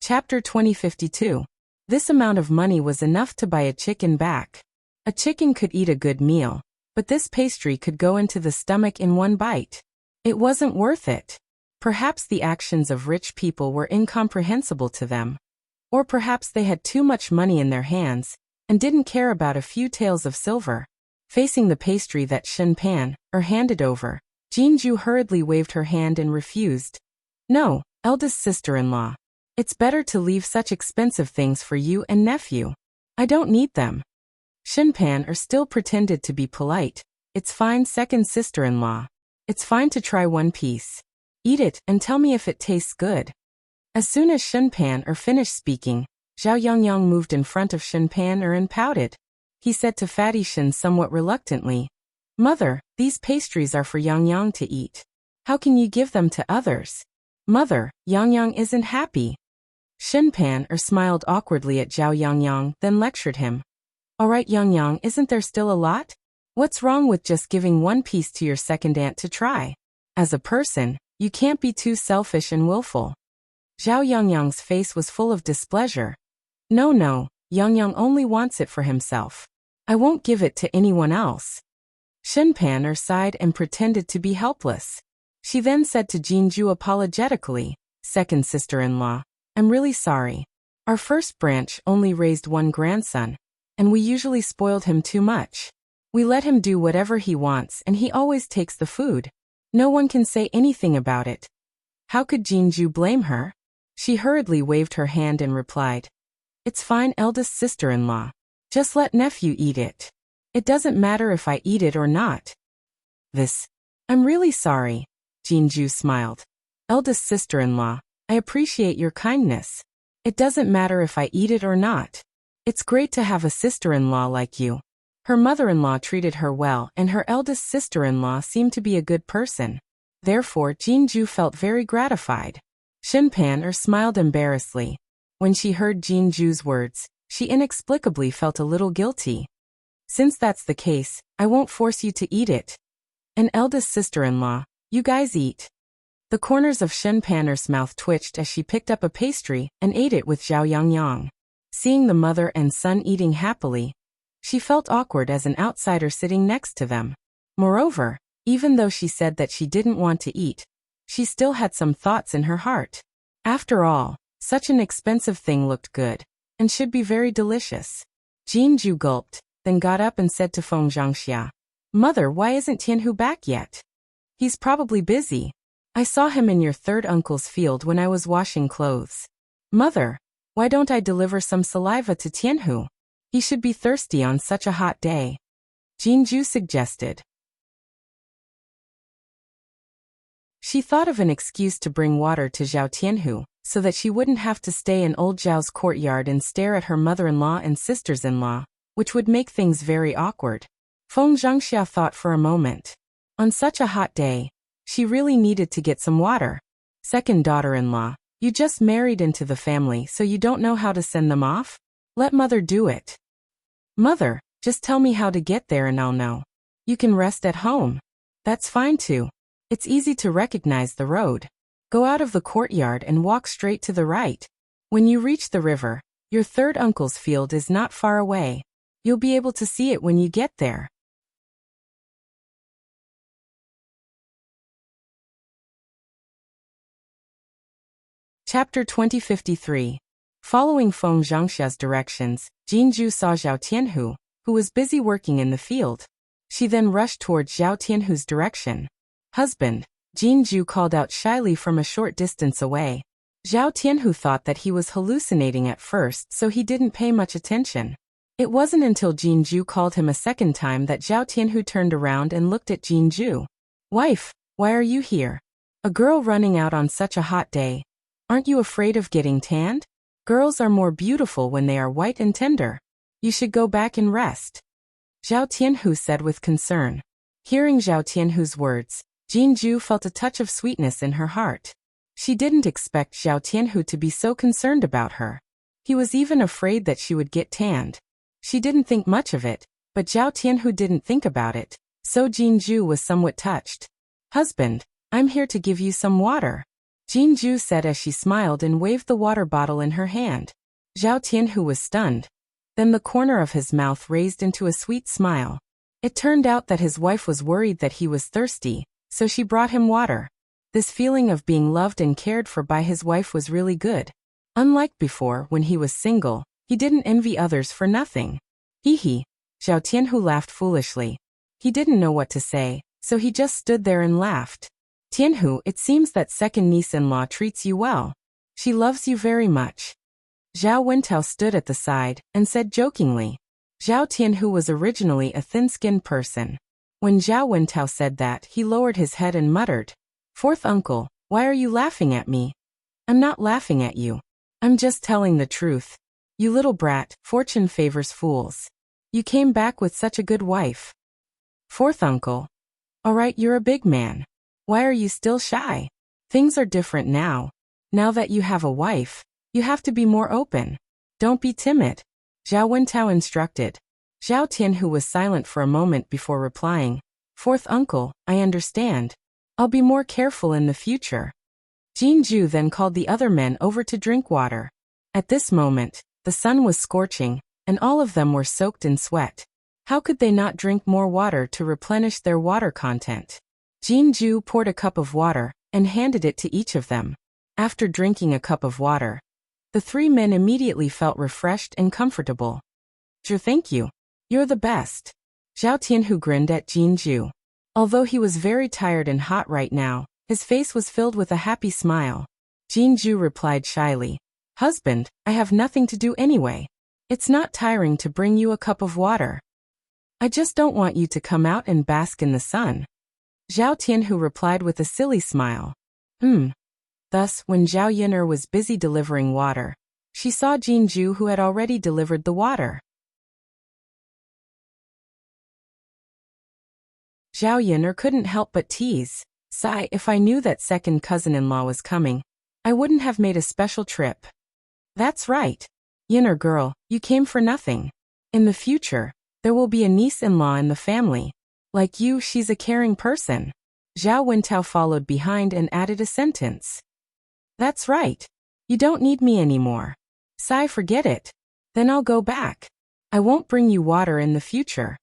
Chapter 2052. This amount of money was enough to buy a chicken back. A chicken could eat a good meal, but this pastry could go into the stomach in one bite. It wasn't worth it. Perhaps the actions of rich people were incomprehensible to them. Or perhaps they had too much money in their hands and didn't care about a few taels of silver. Facing the pastry that Shen Pan handed over, Jinju hurriedly waved her hand and refused. "No, eldest sister-in-law. It's better to leave such expensive things for you and nephew. I don't need them." Shen Pan still pretended to be polite. "It's fine, second sister-in-law. It's fine to try one piece. Eat it and tell me if it tastes good." As soon as Shen Pan finished speaking, Zhao Yangyang moved in front of Shen Pan and pouted. He said to Fatty Shen somewhat reluctantly, "Mother, these pastries are for Yang Yang to eat. How can you give them to others? Mother, Yang Yang isn't happy." Shen Pan smiled awkwardly at Zhao Yangyang, then lectured him. "All right, Yang Yang, isn't there still a lot? What's wrong with just giving one piece to your second aunt to try? As a person, you can't be too selfish and willful." Zhao Yangyang's face was full of displeasure. No, Yang Yang only wants it for himself. I won't give it to anyone else." Shen Pan sighed and pretended to be helpless. She then said to Jinju apologetically, "Second sister-in-law, I'm really sorry. Our first branch only raised one grandson, and we usually spoiled him too much. We let him do whatever he wants and he always takes the food. No one can say anything about it." How could Jinju blame her? She hurriedly waved her hand and replied, "It's fine, eldest sister-in-law. Just let nephew eat it. It doesn't matter if I eat it or not." I'm really sorry." Jinju smiled. "Eldest sister-in-law, I appreciate your kindness. It doesn't matter if I eat it or not. It's great to have a sister-in-law like you." Her mother-in-law treated her well and her eldest sister-in-law seemed to be a good person. Therefore, Jinju felt very gratified. Shen Pan smiled embarrassedly. When she heard Jinju's words, she inexplicably felt a little guilty. "Since that's the case, I won't force you to eat it. And eldest sister-in-law, you guys eat." The corners of Shen Pan's mouth twitched as she picked up a pastry and ate it with Zhao Yangyang. Seeing the mother and son eating happily, she felt awkward as an outsider sitting next to them. Moreover, even though she said that she didn't want to eat, she still had some thoughts in her heart. After all, such an expensive thing looked good, and should be very delicious. Jinju gulped, then got up and said to Feng Zhangxia, "Mother, why isn't Tianhu back yet? He's probably busy. I saw him in your third uncle's field when I was washing clothes. Mother, why don't I deliver some saliva to Tianhu? He should be thirsty on such a hot day." Jinju suggested. She thought of an excuse to bring water to Zhao Tianhu, so that she wouldn't have to stay in old Zhao's courtyard and stare at her mother-in-law and sisters-in-law, which would make things very awkward. Feng Zhangxia thought for a moment. On such a hot day, she really needed to get some water. "Second daughter-in-law, you just married into the family so you don't know how to send them off? Let mother do it." "Mother, just tell me how to get there and I'll know. You can rest at home. That's fine too. It's easy to recognize the road. Go out of the courtyard and walk straight to the right. When you reach the river, Your third uncle's field is not far away. You'll be able to see it when you get there. Chapter 2053. Following Feng Zhangxia's directions, Jinju saw Zhao Tianhu, who was busy working in the field. She then rushed towards Zhao Tianhu's direction. Husband, Jinju called out shyly from a short distance away. Zhao Tianhu thought that he was hallucinating at first, so he didn't pay much attention. It wasn't until Jinju called him a second time that Zhao Tianhu turned around and looked at Jinju. Wife, why are you here? A girl running out on such a hot day. Aren't you afraid of getting tanned? Girls are more beautiful when they are white and tender. You should go back and rest. Zhao Tianhu said with concern. Hearing Zhao Tianhu's words, Jinju felt a touch of sweetness in her heart. She didn't expect Zhao Tianhu to be so concerned about her. He was even afraid that she would get tanned. She didn't think much of it, but Zhao Tianhu didn't think about it, so Jinju was somewhat touched. Husband, I'm here to give you some water. Jinju said as she smiled and waved the water bottle in her hand. Zhao Tianhu was stunned. Then the corner of his mouth raised into a sweet smile. It turned out that his wife was worried that he was thirsty, so she brought him water. This feeling of being loved and cared for by his wife was really good. Unlike before, when he was single, he didn't envy others for nothing. Hee. Zhao Tianhu laughed foolishly. He didn't know what to say, so he just stood there and laughed. Tianhu, it seems that second niece-in-law treats you well. She loves you very much. Zhao Wentao stood at the side and said jokingly. Zhao Tianhu was originally a thin-skinned person. When Zhao Wentao said that, he lowered his head and muttered, Fourth uncle, why are you laughing at me? I'm not laughing at you. I'm just telling the truth. You little brat, fortune favors fools. You came back with such a good wife. Fourth uncle. All right, you're a big man. Why are you still shy? Things are different now. Now that you have a wife, you have to be more open. Don't be timid. Zhao Wentao instructed. Zhao Tianhu was silent for a moment before replying. Fourth uncle, I understand. I'll be more careful in the future. Jinju then called the other men over to drink water. At this moment, the sun was scorching, and all of them were soaked in sweat. How could they not drink more water to replenish their water content? Jinju poured a cup of water and handed it to each of them. After drinking a cup of water, the three men immediately felt refreshed and comfortable. Thank you. You're the best. Zhao Tianhu grinned at Jinju. Although he was very tired and hot right now, his face was filled with a happy smile. Jinju replied shyly. Husband, I have nothing to do anyway. It's not tiring to bring you a cup of water. I just don't want you to come out and bask in the sun. Zhao Tianhu replied with a silly smile. Thus, when Zhao Yin'er was busy delivering water, she saw Jinju who had already delivered the water. Zhao Yin'er couldn't help but tease. Sigh, if I knew that second cousin-in-law was coming, I wouldn't have made a special trip. That's right. Yin'er girl, you came for nothing. In the future, there will be a niece-in-law in the family. Like you, she's a caring person. Zhao Wentao followed behind and added a sentence. That's right. You don't need me anymore. Sigh, forget it. Then I'll go back. I won't bring you water in the future.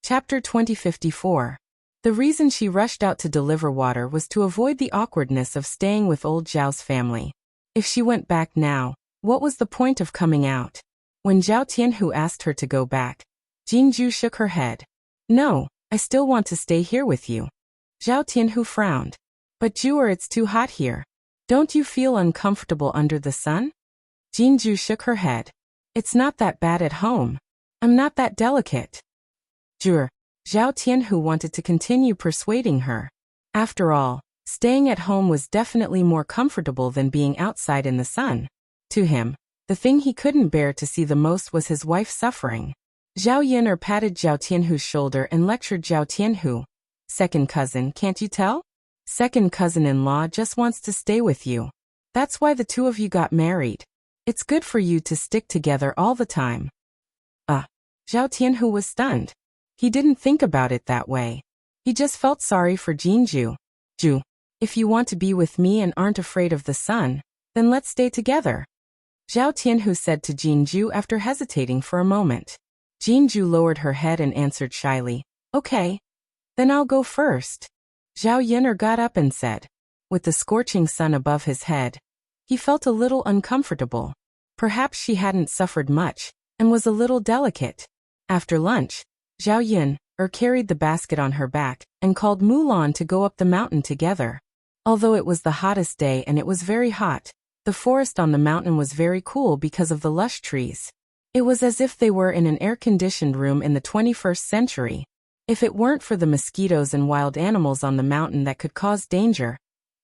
Chapter 2054. The reason she rushed out to deliver water was to avoid the awkwardness of staying with old Zhao's family. If she went back now, what was the point of coming out? When Zhao Tianhu asked her to go back, Jinju shook her head. No, I still want to stay here with you. Zhao Tianhu frowned. But Juer, it's too hot here. Don't you feel uncomfortable under the sun? Jinju shook her head. It's not that bad at home. I'm not that delicate. Juer. Zhao Tianhu wanted to continue persuading her. After all, staying at home was definitely more comfortable than being outside in the sun. To him, the thing he couldn't bear to see the most was his wife suffering. Zhao Yin'er patted Zhao Tianhu's shoulder and lectured Zhao Tianhu. Second cousin, can't you tell? Second cousin-in-law just wants to stay with you. That's why the two of you got married. It's good for you to stick together all the time. Zhao Tianhu was stunned. He didn't think about it that way. He just felt sorry for Jinju. Ju, if you want to be with me and aren't afraid of the sun, then let's stay together. Zhao Tianhu said to Jinju after hesitating for a moment. Jinju lowered her head and answered shyly, okay. Then I'll go first. Zhao Yun'er got up and said. With the scorching sun above his head, he felt a little uncomfortable. Perhaps she hadn't suffered much, and was a little delicate. After lunch, Zhao Yun'er carried the basket on her back, and called Mulan to go up the mountain together. Although it was the hottest day and it was very hot, the forest on the mountain was very cool because of the lush trees. It was as if they were in an air-conditioned room in the 21st century. If it weren't for the mosquitoes and wild animals on the mountain that could cause danger,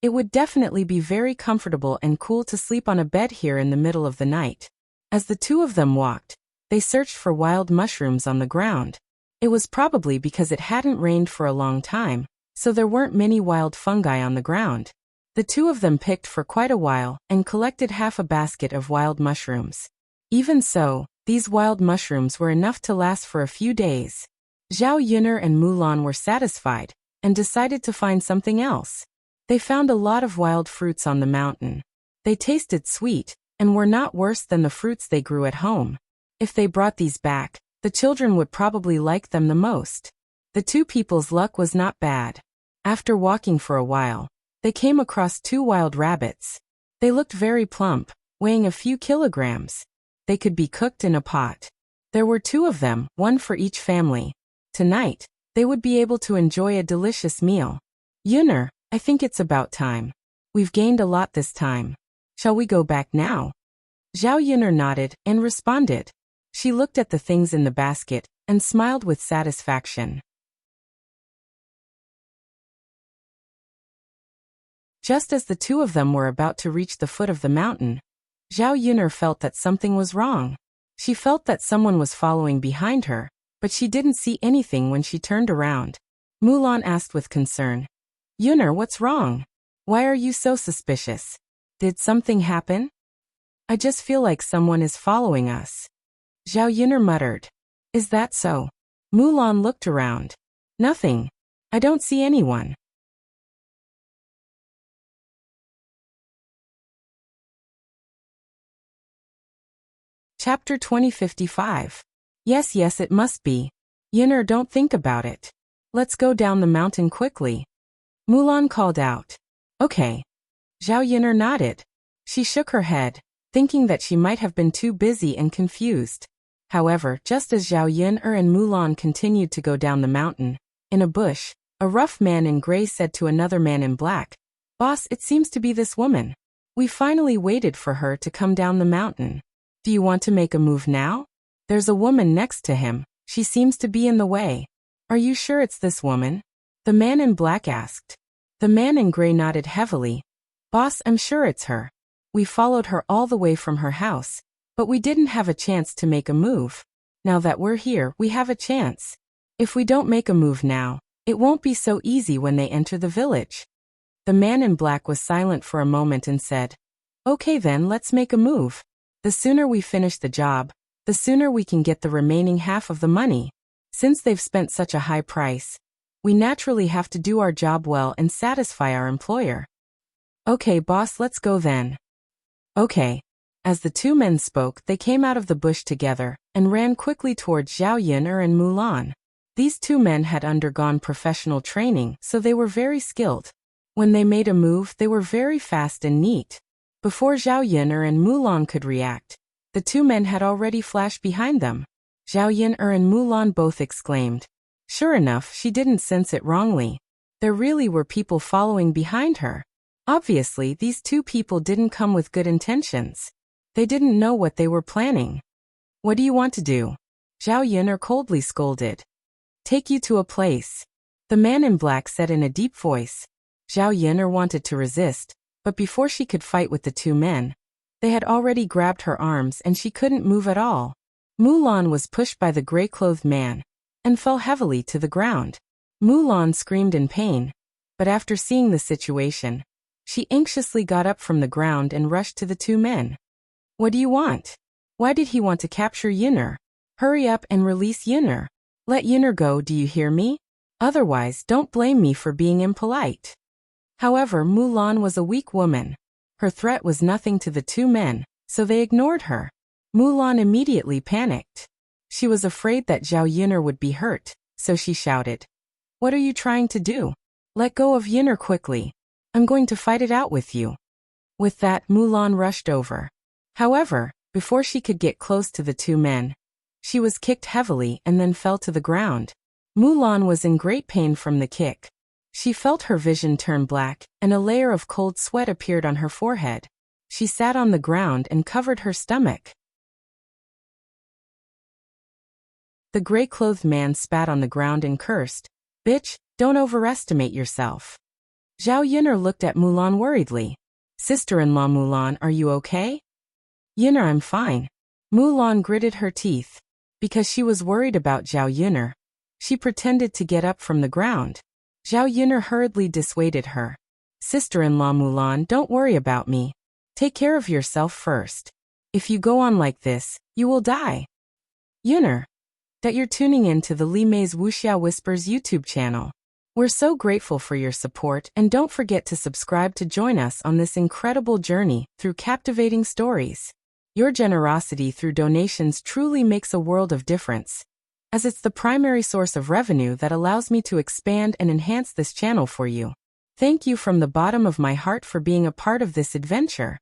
it would definitely be very comfortable and cool to sleep on a bed here in the middle of the night. As the two of them walked, they searched for wild mushrooms on the ground. It was probably because it hadn't rained for a long time, so there weren't many wild fungi on the ground. The two of them picked for quite a while and collected half a basket of wild mushrooms. Even so, these wild mushrooms were enough to last for a few days. Zhao Yun'er and Mulan were satisfied and decided to find something else. They found a lot of wild fruits on the mountain. They tasted sweet and were not worse than the fruits they grew at home. If they brought these back, the children would probably like them the most. The two people's luck was not bad. After walking for a while, they came across two wild rabbits. They looked very plump, weighing a few kilograms. They could be cooked in a pot. There were two of them, one for each family. Tonight, they would be able to enjoy a delicious meal. Yun'er, I think it's about time. We've gained a lot this time. Shall we go back now? Zhao Yun'er nodded and responded. She looked at the things in the basket and smiled with satisfaction. Just as the two of them were about to reach the foot of the mountain, Zhao Yun'er felt that something was wrong. She felt that someone was following behind her, but she didn't see anything when she turned around. Mulan asked with concern, Yun'er, what's wrong? Why are you so suspicious? Did something happen? I just feel like someone is following us. Zhao Yun'er muttered. Is that so? Mulan looked around. Nothing. I don't see anyone. Chapter 2055. Yes, it must be. Yun'er, don't think about it. Let's go down the mountain quickly. Mulan called out. Okay. Zhao Yun'er nodded. She shook her head, thinking that she might have been too busy and confused. However, just as Zhao Yun'er and Mulan continued to go down the mountain, in a bush, a rough man in gray said to another man in black, Boss, it seems to be this woman. We finally waited for her to come down the mountain. Do you want to make a move now? There's a woman next to him. She seems to be in the way. Are you sure it's this woman? The man in black asked. The man in gray nodded heavily. Boss, I'm sure it's her. We followed her all the way from her house, but we didn't have a chance to make a move. Now that we're here, we have a chance. If we don't make a move now, it won't be so easy when they enter the village. The man in black was silent for a moment and said, Okay then, let's make a move. The sooner we finish the job, the sooner we can get the remaining half of the money. Since they've spent such a high price, we naturally have to do our job well and satisfy our employer. Okay, boss, let's go then. Okay. As the two men spoke, they came out of the bush together and ran quickly towards Zhao Yun'er and Mulan. These two men had undergone professional training, so they were very skilled. When they made a move, they were very fast and neat. Before Zhao Yun'er and Mulan could react, the two men had already flashed behind them. Zhao Yun'er and Mulan both exclaimed. Sure enough, she didn't sense it wrongly. There really were people following behind her. Obviously, these two people didn't come with good intentions. They didn't know what they were planning. What do you want to do? Zhao Yun'er coldly scolded. Take you to a place. The man in black said in a deep voice. Zhao Yun'er wanted to resist, but before she could fight with the two men, they had already grabbed her arms and she couldn't move at all. Mulan was pushed by the gray-clothed man and fell heavily to the ground. Mulan screamed in pain, but after seeing the situation, she anxiously got up from the ground and rushed to the two men. What do you want? Why did he want to capture Yun'er? Hurry up and release Yun'er. Let Yun'er go, do you hear me? Otherwise, don't blame me for being impolite. However, Mulan was a weak woman. Her threat was nothing to the two men, so they ignored her. Mulan immediately panicked. She was afraid that Zhao Yun'er would be hurt, so she shouted, "What are you trying to do? Let go of Yun'er quickly. I'm going to fight it out with you." With that, Mulan rushed over. However, before she could get close to the two men, she was kicked heavily and then fell to the ground. Mulan was in great pain from the kick. She felt her vision turn black, and a layer of cold sweat appeared on her forehead. She sat on the ground and covered her stomach. The gray-clothed man spat on the ground and cursed, "Bitch, don't overestimate yourself." Zhao Yun'er looked at Mulan worriedly. "Sister-in-law Mulan, are you okay?" "Yun'er, I'm fine." Mulan gritted her teeth. Because she was worried about Zhao Yun'er, she pretended to get up from the ground. Zhao Yun'er hurriedly dissuaded her. "Sister-in-law Mulan, don't worry about me. Take care of yourself first. If you go on like this, you will die." Yun'er, that you're tuning in to the Li Mei's Wuxia Whispers YouTube channel. We're so grateful for your support, and don't forget to subscribe to join us on this incredible journey through captivating stories. Your generosity through donations truly makes a world of difference, as it's the primary source of revenue that allows me to expand and enhance this channel for you. Thank you from the bottom of my heart for being a part of this adventure.